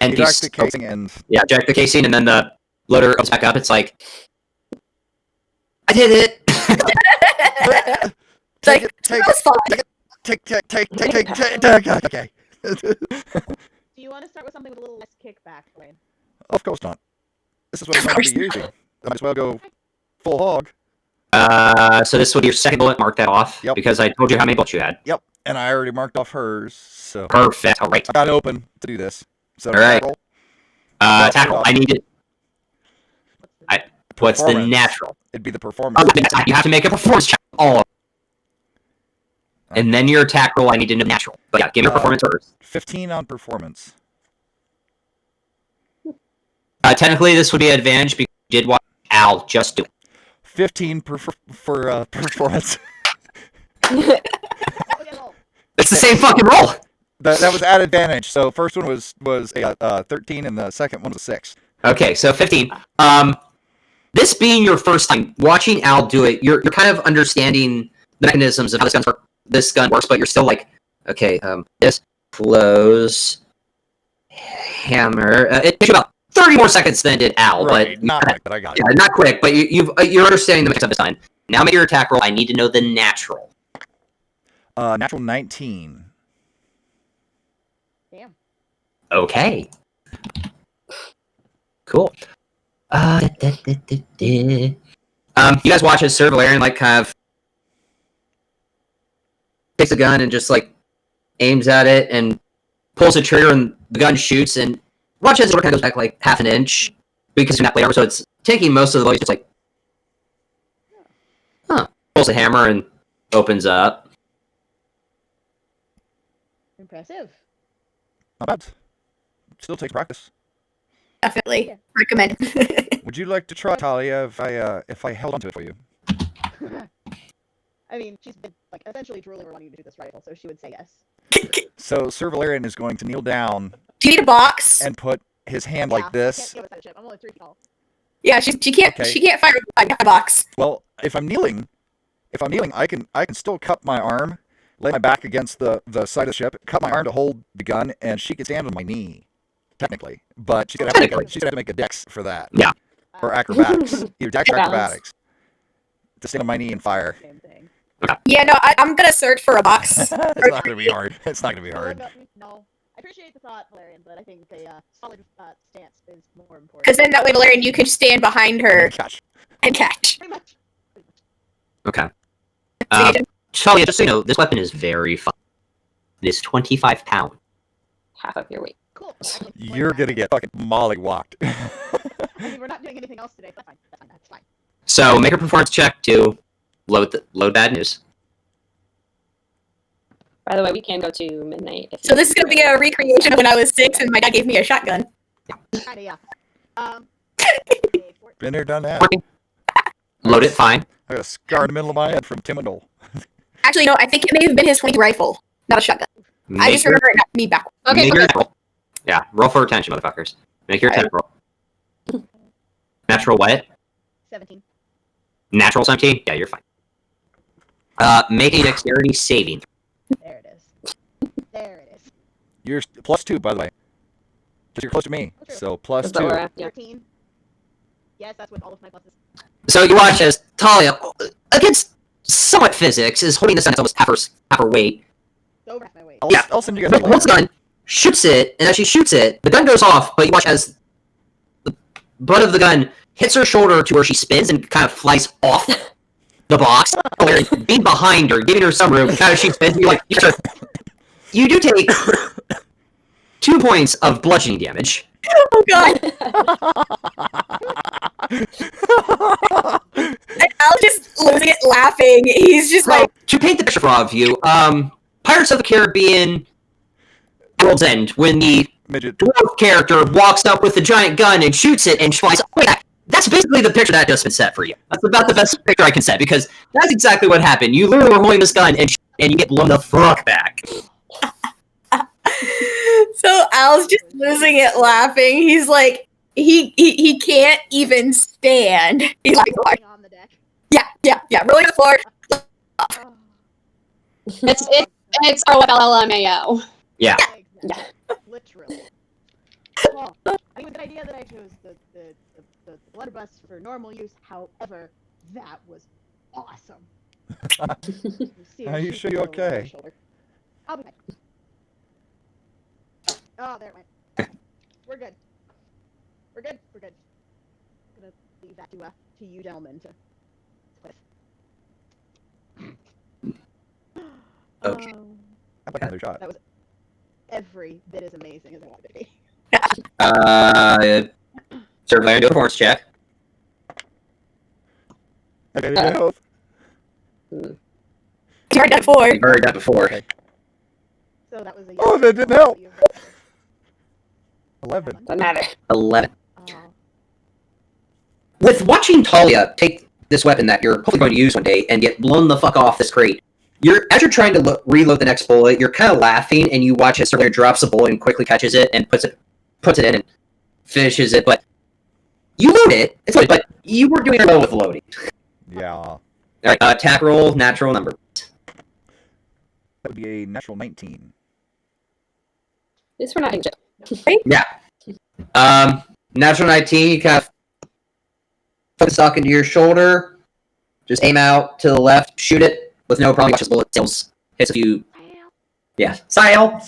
end Eject piece, the casing and yeah, eject the casing, and then the loader comes back up. It's like, I did it. It's like, take that was fun. take. Okay. Do you want to start with something with a little less kickback, Wayne? Of course not. This is what I'm going to be using. I might as well go full hog. So this would be your second bullet. Mark that off Yep. because I told you how many bullets you had. Yep. And I already marked off hers, so Perfect. All right. I got it open to do this. So All right. roll. Tackle. I need it. What's the Performance. natural? It'd be the performance. You have to make a performance check. All. And then your attack roll. I need to know natural. But yeah, give me a performance first. 15 on performance. Technically, this would be an advantage because you did watch Al just do it. 15 for performance. It's the same fucking roll. That was at advantage. So first one was a 13 and the second one was a 6. Okay, so 15. This being your first time watching Al do it, you're kind of understanding the mechanisms of how this gun works, but you're still like, okay, this flows, hammer. It took you about 30 more seconds than it did Al, Right, but not quick, but I got it. yeah, not quick. But you're understanding the mix of this time. Now make your attack roll. I need to know the natural. Natural 19. Damn. Okay. Cool. You guys watch as Sir Valerian like kind of takes a gun and just like aims at it and pulls the trigger and the gun shoots and watch as it kind of goes back like half an inch because you're not later, so it's taking most of the voice just like pulls a hammer and opens up. Impressive. Not bad. Still takes practice. Definitely Yeah. recommend. Would you like to try, Talia, if I held onto it for you? I mean, she's been like essentially drooling over wanting to do this rifle, so she would say yes. So Sir Valerian is going to kneel down Do you need a box? and put his hand Yeah, like this. I can't give a ship. I'm only 3 feet tall. Yeah, she can't Okay. she can't fire a box. Well, if I'm kneeling, I can still cup my arm, lay my back against the side of the ship, cup my arm to hold the gun, and she can stand on my knee, technically. But she's gonna have to make a dex for that. Yeah. Or acrobatics. Either dex or Balance. acrobatics. To stand on my knee and fire. Same thing. Yeah, no, I'm gonna search for a box. It's not gonna be hard. It's not gonna be hard. No. I appreciate the thought, Valerian, but I think a solid stance is more important. Because then that way, Valerian, you can stand behind her Catch. and catch. Pretty much. Okay. Talia, just so you know, this weapon is very fun. It is 25 pounds. Half of your weight. Cool. I can explain You're that. gonna get fucking molly-walked. I mean, we're not doing anything else today. That's fine. That's fine. So make a performance check to load bad news. By the way, we can go to midnight. If So this is gonna be a recreation of when I was 6 and my dad gave me a shotgun. Kinda, yeah. Been there, done that. Load it fine. I got a scar in the middle of my head from Timidol. Actually, no, I think it may have been his 20 rifle, not a shotgun. I Make just your- remember it not me back. Okay, make your okay. attack roll. Yeah, roll for attention, motherfuckers. Make your attack roll. Natural what? 17. Natural 17? Yeah, you're fine. Make a dexterity saving. There it is. There it is. You're +2, by the way. Because you're close to me. Oh, true. So Is that where +2. I- yeah. 13. Yes, that's with all of my pluses. So you watch as Talia, against somewhat physics, is holding this gun at almost half her weight. Over half my weight. I'll send you guys a Holds the gun, shoots it, and as she shoots it, the gun goes off, but you watch as the butt of the gun hits her shoulder to where she spins and kind of flies off the box. Being behind her, giving her some room, kind of she spins, and you do take 2 points of bludgeoning damage. Oh god! And Al's just losing it laughing. He's just like, To paint the picture for all of you, Pirates of the Caribbean World's End, when the Midget. dwarf character walks up with the giant gun and shoots it and flies away. That's basically the picture that just been set for you. That's about the best picture I can set because that's exactly what happened. You literally were holding this gun and you get blown the fuck back. so Al's just losing it laughing. He's like, he can't even stand. He's like, Rolling on the deck. yeah, rolling the floor. Oh, It's LMAO. Yeah. exactly. Literally. Well, I think it was a good idea that I chose the blunderbuss for normal use. However, that was awesome. Are you sure you're okay? I'll be fine. Oh, there it went. We're good. We're good. I'm gonna leave that to you gentlemen to with. Okay. How about another shot? That was every bit as amazing as I wanted it to be. Sir Valerian, do a performance check. Okay, you both. He's already done it before. You've heard that before. Okay. So that was a Oh, that didn't help. 11. Doesn't matter. 11. Oh, With watching Talia take this weapon that you're hopefully going to use one day and get blown the fuck off this crate, as you're trying to reload the next bullet, you're kind of laughing and you watch as Sir Valerian drops a bullet and quickly catches it and puts it in and finishes it, but you load it. It's loaded, but you were doing well with the loading. Yeah. Alright, attack roll, natural number. That would be a natural 19. At least we're not in jail. Natural 19, you kind of put the stock into your shoulder, just aim out to the left, shoot it with no problem. Watch this bullet sails, hits a few. Yeah, sail.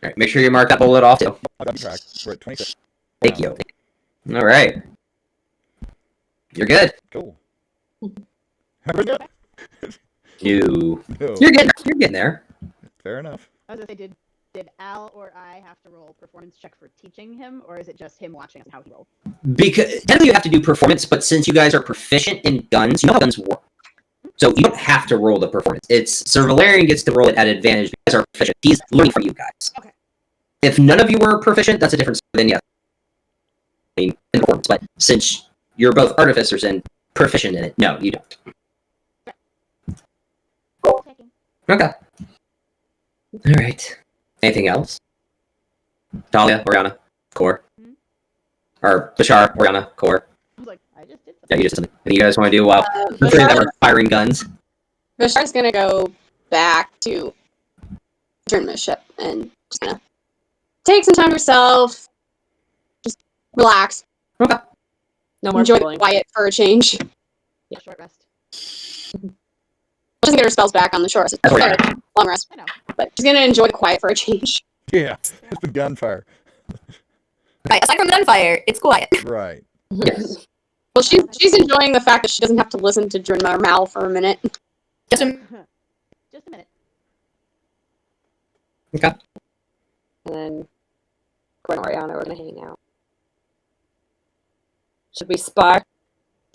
Alright, make sure you mark that bullet off too. I've got track. We're at 26. Thank you. Alright. You're good. Cool. Everyone good? You. No. You're getting there. Fair enough. I was gonna say, did Al or I have to roll performance check for teaching him, or is it just him watching us and how he rolled? Because technically you have to do performance, but since you guys are proficient in guns, you know how guns work. So you don't have to roll the performance. It's so Valerian gets to roll it at advantage because you guys are proficient. He's learning from you guys. Okay. If none of you were proficient, that's a different story. Then yeah, in performance. But since you're both artificers and proficient in it, no, you don't. Okay. All right. Anything else? Talia, Oriana, Core. Or Bashar, Oriana, Core. I was like, I just did something. Yeah, you just did something. Anything you guys want to do while that we're firing guns? Bashar's gonna go back to Journeyman's ship and just gonna take some time to herself, just relax, No more enjoy pulling. quiet for a change. Yeah, short rest. She doesn't get her spells back on the shore, so That's right. long rest. I know. But she's gonna enjoy the quiet for a change. Yeah, it's been gunfire. Right, aside from gunfire, it's quiet. Right. Yes. Well, she's enjoying the fact that she doesn't have to listen to Drinma or Mal for a minute. Just a Just a minute. Okay. And then Gwen and Oriana, we're gonna hang out. Should we spar?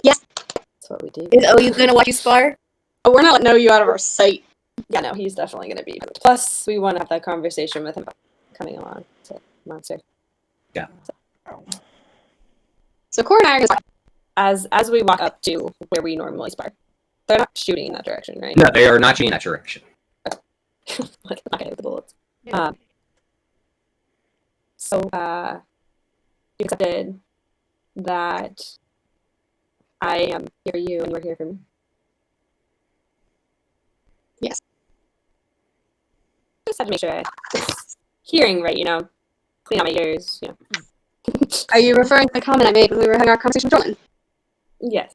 Yes. That's what we do. Is Oyu gonna watch you spar? Oh, we're not letting you out of our sight. Yeah, no, he's definitely gonna be. Plus, we want to have that conversation with him about coming along to Monster. Yeah. So Core and I are gonna As we walk up to where we normally spar, they're not shooting in that direction, right? No, they are not shooting in that direction. Like, okay, with the bullets. Yeah. So, you accepted that I am here for you and you're here for me. Yes. Just had to make sure I was hearing right, clean out my ears, Are you referring to the comment I made when we were having our conversation with Jordan? Yes.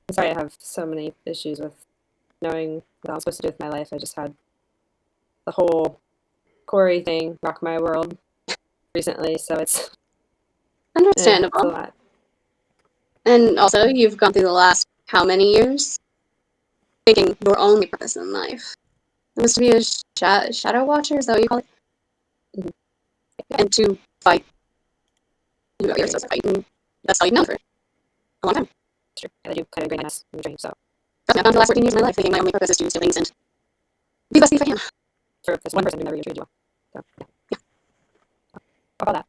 I'm sorry I have so many issues with knowing what I'm supposed to do with my life. I just had the whole Corey thing rock my world recently, so it's a Understandable. lot. And also, you've gone through the last how many years? Thinking your only purpose in life. It was to be a shadow watcher, is that what you call it? Mhm. And to fight. You're supposed to fight, and that's all you've known for a long time. Sure. I do kind of agree on this in the dream, so Trust me, I've gone for the last 14 years of my life thinking my only purpose is to steal things and be the best thing if I can. for this one person who never even treated you well. So, yeah. How about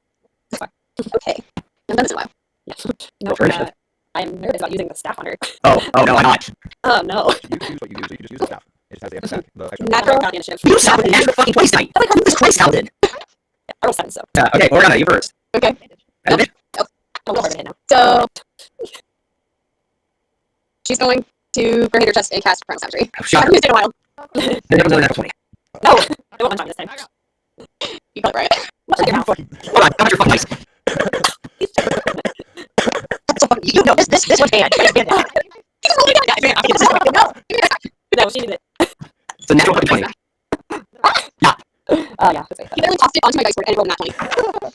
that? Okay. I've done this in a while. Yeah. No, For initiative. I'm nervous about using the staff on her. Oh no, I'm not. Oh, no. You can use what you do, so you can just use the staff. It just has the extra the extra. Natural got the initiative. You sound like an extra fucking twice tonight. Jesus Christ, how did? I rolled 7, so. Okay, Oriana, you first. Okay. Advantage. I'll go hard to hit now. So, she's going to grenade her chest and cast Primal Savagery. Oh, I shocker. haven't used it in a while. They never know that 20. No! I won't one time this time. You got it right. Watch your mouth. Hold on, how much your fucking dice? So fucking, you know this was bad. No, she did it. It's a natural fucking 20. Yeah. That's right. He literally tossed it onto my dice board and rolled that 20.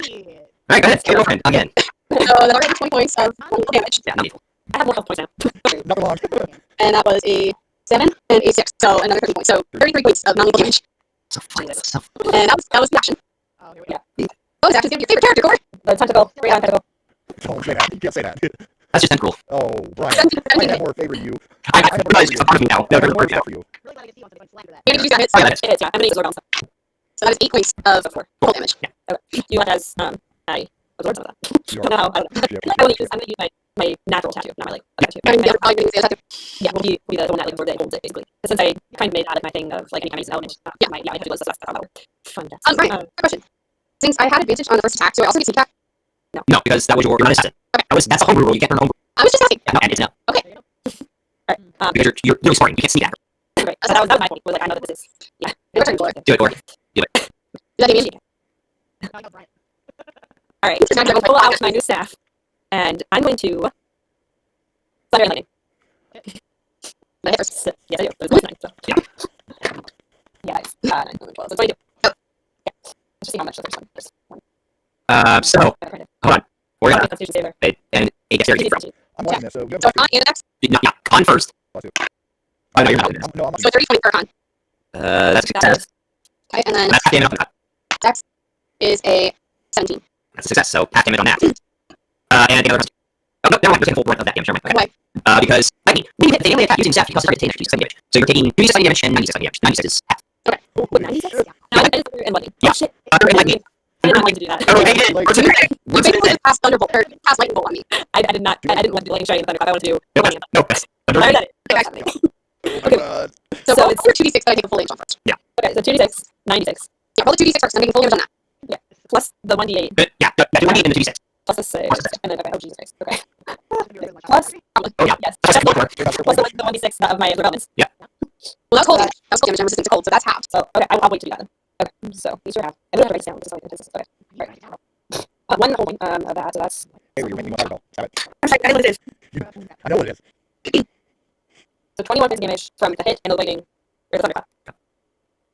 Shit. Alright, go ahead. Kill your girlfriend again. So that already 20 points of damage. Yeah, not needful. I have more health points now. Not for long. And that was a 7 and a 6. So another 30 points. So 33 points of non-lethal damage. So funny. So And that was the action. Oh, here we go. What was the action? Your favorite character, Corey? The tentacle. Brianna tentacle. Don't say that. You can't say that. that's just uncool. Oh, Brian. I have more favor you. I realize it's a part of me now. No, I have no, more no, respect for you. Really glad I see you once I slander that. You need to use that hit. Oh, yeah, that is. It is, yeah. I'm gonna use Lord also. So that is 8 points of So 4. full damage. Okay. You want as, I absorbed some of that. You No, are. I don't know. Yeah. I'm gonna use my natural tattoo, not my like tattoo. And the other probably going to use the attack. Yeah, will be the one that like absorbs it, holds it basically. But since I kind of made that my thing of like anytime I use an element, my tattoo was that's how that worked. Fun. Right. Good question. Since I had advantage on the first attack, do I also get sneak attack? No, because that was you're not assassin. That's a homebrew rule. You can't turn homebrew. I was just asking. Yeah, no, and it's no. Okay. Alright. Because you're really sparring. You can't sneak at her. great. That was my point. Was like, I know that this is. Yeah. Your turn, Flora. Do it, Corey. Is that Damien? All right. So I'm going to pull out my new staff, and I'm going to thunder and lightning. That hit first. Yes, I do. But it's nine, so. Yeah, nice. 9, 11, 12. So 22. Oh. Yeah. Let's just see how much the first one. Just one. So hold on. We're gonna Constitution saver. and a dexterity. I'm watching this, so we have So con and attacks. No, yeah, con first. Plus 2. Oh no, you're not. No, I'm So 30, 20 per con. That's a success. Okay, and then That's half damage on that. dex is a 17. That's a success. So half damage on that. And the other. Oh no, never mind. Just gonna full point of that damage. Never mind. Why? Okay. Because lightning. They only attack using staff because target damage. 7 damage. So you're taking 2d6 damage and 96 damage. 96 is half. What, 96? No, I did thunder and lightning. Yeah. Oh, shit. Thunder and lightning. I did not want to do that. Oh, they did. Like- What's it? You basically passed Thunderbolt, or passed Lightning Bolt on me. I did not. I didn't want to do lightning strike and thunder. I wanted to do No, lightning. no. Thunder I and already did it. Okay. Oh my god. So So roll it's- your 2d6 that I take a full damage on first. Okay, so 2d6, 96. Yeah, roll the 2d6 first. I'm taking full damage on that. Plus the 1d8. Yeah, do 1d8 and 2d6. Plus the 6. Plus the 6. And then, okay, oh, Jesus Christ. Okay. Plus, Oh yeah. yes. That's more. Plus the 1d6 of my developments. Well, that's cold damage. That's cold damage. I'm resistant to cold, so that's halved. So, okay, I'll wait to do that then. Okay, so these are half. I don't have to write this down because it's okay. Right. One whole point of that, so that's. Hey, you're making me want to Stop it. I'm sorry, I know what it is. I know what it is. So 21 points of damage from the hit and the lightning. Or the thunderclap.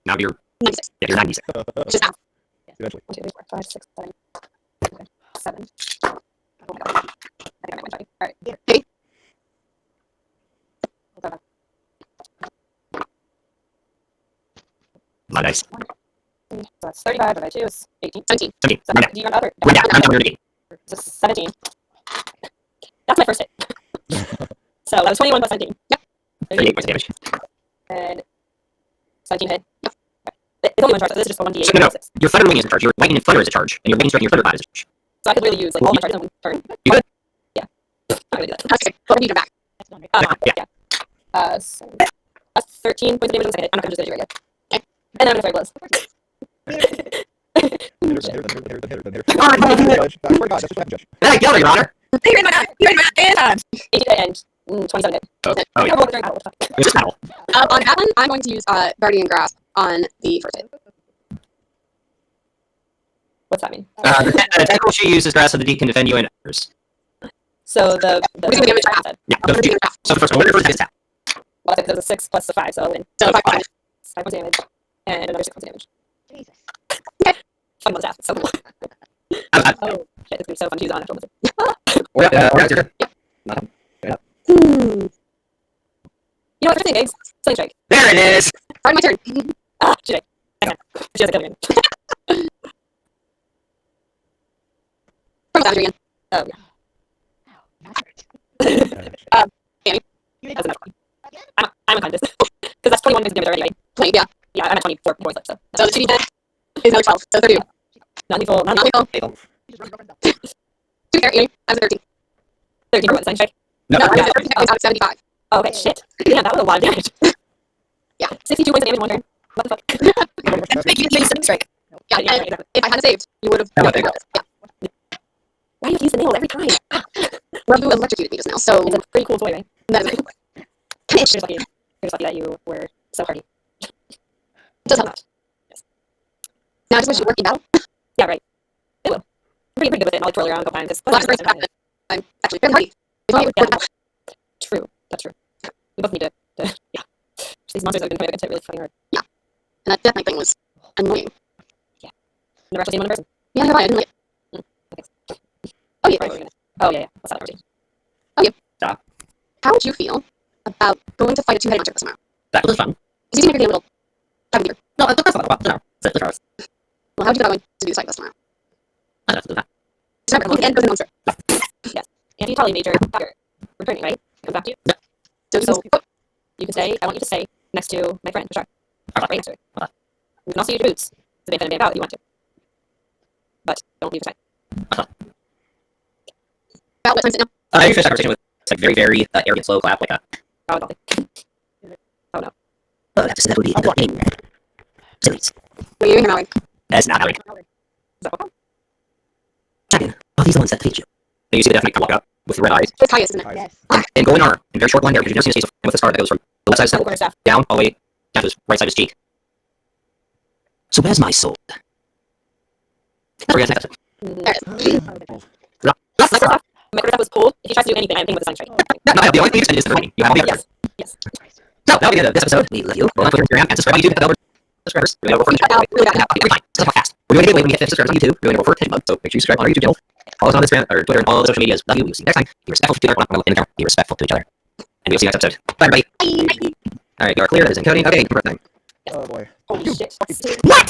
Now you're 96. yeah, you're 96. Just half. Eventually. 1, 2, 3, 4, 5, 6, 7. Okay, 7. Oh my god. I think I might win fighting. Alright. Hey. Hold on. Not nice. So that's 35 divided by 2 is 18. 17. 17. So Run down. do you run up or? Run down. Run down. You're negating. So 17. That's my first hit. So that was 21 plus 17. Yep. 38 points of damage. And 17 hit. Yep. It's only one charge, so this is just a 1d8. So, no. Your thunder wing is a charge. Your lightning and thunder is a charge, and your lightning strike and your thunder cloud is a charge. So I could really use like all my charges in one turn. You could. Yeah. I'm gonna do that. That's okay. But we need her back. Yeah. So that's 13 points of damage on the second hit. I'm not gonna just do it again. Okay. And then I'm gonna throw blows. Oh my god, that's what Judge. Hey, kill her, Your Honor. You read my mind. You read my mind 10 times. 18 and 27 hit. Oh yeah. During battle, what the fuck? It's just battle. On that one, I'm going to use Guardian Grasp on the first hit. What's that mean? The tentacle she uses grass so the deep can defend you and others. So the What's the damage I have? Yeah. I'm going to half. So the first one, whatever the tap. well, there's a 6 plus the 5, so I'll win. So 5 5. damage. 5 points of damage. And another 6 points of damage. Jesus. Fucking love that. So cool. Oh shit, it's gonna be so fun to use on after almost. Or it's your turn. Hmm. You know what? First thing, eggs. Sling strike. There it is. Pardon my turn. Ah, shit. Okay. She has a killing. From Adrian. Oh yeah. That's enough. I'm unconscious because that's 21 points of damage already. Right? 20, yeah. Yeah, I'm at 24 points left. So So the 2d10 is another 12. So 32. not lethal. Not Not lethal. lethal. 2 there, Amy. I was a 13. 13 for what? Sling strike. No. No, I yeah. was a 13. I was out of 75. Oh, okay, shit. Yeah, that was a lot of damage. Yeah. 62 points of damage in one turn. What the fuck? Make you use Sling Strike. Yeah, Yeah, and exactly. if I hadn't saved, you would have. That would've been Yeah. Why do you have to use the nails every time? Rabu electrocuted me just now, so It's a pretty cool toy, right? that is You're just lucky. You're just lucky that you were so hardy. It does help. Now I just wish it worked in battle. Yeah, right. It will. I'm pretty good with it. And I'll like twirl around a couple times. Well, that's the fact that I'm actually fairly hardy. If only it worked in battle. True. That's true. We both need to yeah. These monsters have been coming really fucking hard. And that death knight thing was annoying. Never actually seen one in person. Yeah, no, I didn't like it. Oh, yeah. Probably gonna- Oh yeah, yeah. That's not routine. How would you feel about going to fight a two-headed monster tomorrow? That was fun. You seem like you're getting a little time here. No, that's not about no. That's the hours. Well, how would you feel about going to do the side quest tomorrow? That's the Just remember, the end goes in monster. And you probably major doctor returning, right? Come back to you. So, You can say, I want you to stay next to my friend, Rashard. Okay. Right next to her. You can also use your boots to make that a out if you want to. But don't leave the time. about what time is it now? You finished that conversation with it's like very arrogant, slow clap like that. Oh, don't think. Oh no. Oh, that would be the name. Sillies. Were you in here, Mallory? That's not how it. Is that what? Champion. Oh, these are the ones that defeated you. Then you see the death knight walk up with red eyes With Caius, isn't it? Yes. and golden armor and very short blonde hair because you've never seen his face with a scar that goes from The left side is Four corner staff. down, all the way down to his right side of his cheek. So where's my sword? Never gets next. My corner staff was pulled. If he tries to do anything, I'm hitting with a sign straight. No, the only thing you spend is the ring. You have all the other. Yes. So that'll be the end of this episode. We love you. Go on Twitter, Instagram, and subscribe on YouTube. Head over to subscribers. We're going to every time. It's fast. We're doing a giveaway when we get 50 subscribers on YouTube. We're going to go for 10 months. So make sure you subscribe on our YouTube channel. Follow us on Instagram or Twitter and all the social medias. Love you. We'll see you next time. Be respectful to each other. Be respectful to each other. And we'll see you next episode. Bye, everybody. Bye. All right, you are clear. That is encoding. Okay, birth time. Oh boy. Holy shit. What?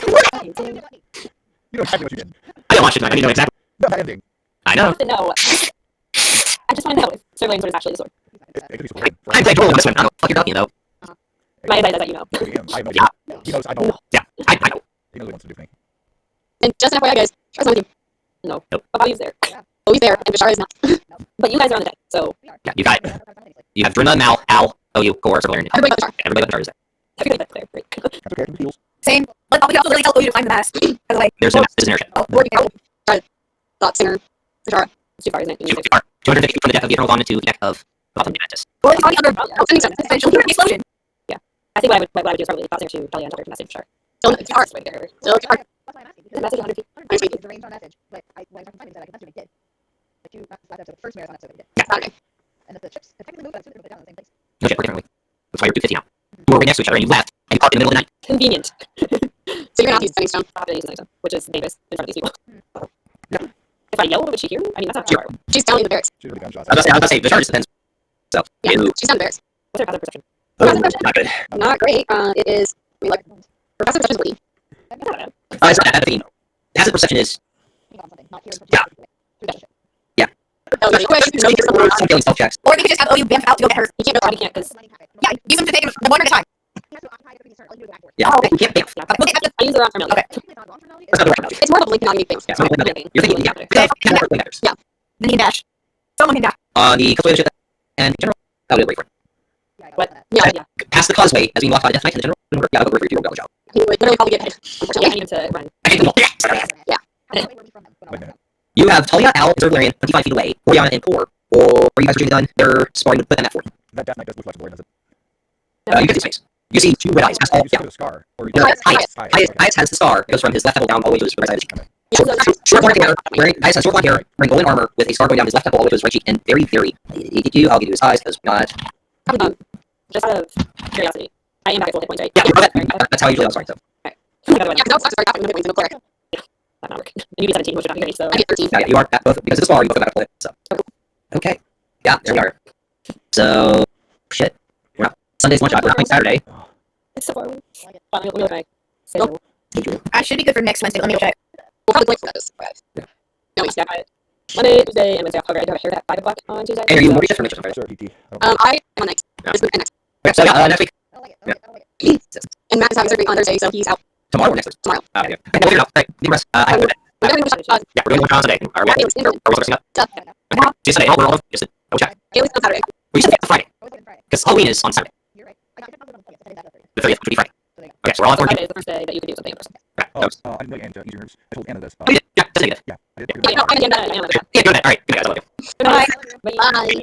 You know exactly what you did. I don't watch it. I need to know exactly. No, that ending. I know. No. I just want to know if Sir Lane's sword is actually the sword. It could be something. I'm playing on this one. I don't fucking know, you know. My advice is that you know. I know. Yeah. He knows I don't. Yeah, I know. He knows what he wants to do to me. And just an FYI, guys, Bashar's on the team. No. Nope. Bobby's there. Always there, and Bashar is not. But you guys are on the deck, so Yeah, you got it. You have Bruna, Mal, Al, OU, Core, Circle, and Everybody but Bashar. everybody but Bashar is there. everybody but Claire. Great. That's okay. He heals. Same. Like, we can also really tell OU to find the mask. By the way. There's no map. There's an airship. Oh, we're going to Thought Singer, Bashar. It's too far, isn't it? You need to- 250 from the deck of the Eternal Bond to the deck of Gotham Mantis. Well, it's on the other. Oh, sending some. Essentially, the explosion. I think what I would do is probably toss her to Talia and tell her to message her. Still, it's hard. Way to get her. Still, it's hard. That's why I'm asking. The message 100 feet. 100 feet is the range on message, but when I talked to Simon, he said I could message him, he did. Like you, not last episode, the first marathon episode, he did. Yeah. Saturday. And if the chips technically moved, I assume they were down in the same place. No shit, we're differently. That's why you're 250 now. You were right next to each other and you left and you parked in the middle of the night. Convenient. So you're going to have to use Sending Stone. I'm gonna use the next one, which is Davis in front of these people. If I yell, would she hear? I mean, that's not far. She's down in the barracks. She's really gunshots. I was about to say, the charge depends. So, Yeah, you. she's down in the barracks. What's her passive perception? Not good. Not great. It is, I mean, like, her passive perception is bleeding. That's not bad. It's not that bad. Passive perception is. He got something, not here. Yeah. Oh, yeah, quick. So you get some Some killing self checks. Or we could just have OU bamf out to go get her. You can't go Bobby can't, because Yeah, use them to take him the one at a time. He has to occupy the previous turn, or you can do it back for it. Yeah, you can't bamf. yeah. We'll get I use the wrong term. Okay. Technically, it's not long-term That's not the right amount. It's more of a blink and not things. Yeah, it's not a blink and You're thinking, yeah. Okay. Can't work matters. Yeah. Then he can dash. Someone can dash. The causeway ship and in general. I would wait for it. Yeah, I got What? that. Yeah. Yeah. Past the causeway as we walk by the Death Knight in the general. Yeah, I'll go for you. Roll job. He would literally probably get hit, Yeah, I unfortunately. need him to run. I hate them all. Yeah. How far away were we from them when I Wait a was minute. You have Talia, Al, Observer Larian, 25 feet away. Oriana and Core. Or you guys are done. They're sparring to put them at 40. That Death Knight does look flexible, does it? You get these space. You see two red eyes past all. You Yeah. see the scar. Or No, Highest, highest. highest. Highest has the scar. It goes from his left temple down all the way to his right side of his cheek. Yeah. Short blonde hair, wearing highest has short blonde hair, wearing golden armor with a scar going down his left temple all the way to his right cheek, and very, very. I'll give you his eyes because not. Just out of curiosity, I am back at full hit points, right? Yeah, that's how I usually. I'm sorry. So Okay. Yeah, because I was very happy with the cleric. That not work. And you be 17, which would not be great, so. I get 13. yeah, you are at both because of the scar. You both have at a So okay, yeah, there we are. So shit. We're not Sunday's one shot. We're not playing Saturday. It's so far away. Let me look at my schedule. I should be good for next Wednesday. Let me go check. We'll probably blink for those. But No, yeah, Monday, Tuesday, and Wednesday. Okay, I do have a haircut at 5 o'clock on Tuesday. Hey, are you more for next Friday? Sir, PT. I don't know. I am on night. Yeah. This week and next. Okay, so yeah, next week. I don't like it. I don't like it. I don't like it. And Matt is having surgery on Thursday, so he's out Tomorrow or next Thursday? tomorrow. Yeah. Okay, we'll figure it out. Right, need rest. I have to. We're going to Yeah, we're going to on Sunday. Are we? Yeah, it was in Berlin. Are we supposed to up? Duh. Just Sunday. We're all just double check. It was on Saturday. We said Friday I was thinking Friday. because Halloween is on Saturday. You're right. I got it on the 30th. I did that on the 30th. The 30th would be Friday. So there you go. Okay, so we're all at Friday quarantine. is the first day that you could do something in person. Yeah, Oh, that was- I didn't know Anna use yours. I told Anna this. Oh, you did? Yeah, that's negative. Yeah, I did. Yeah, no, I didn't. I am. Yeah, go ahead. All right, good guys. I love you. Bye. Bye.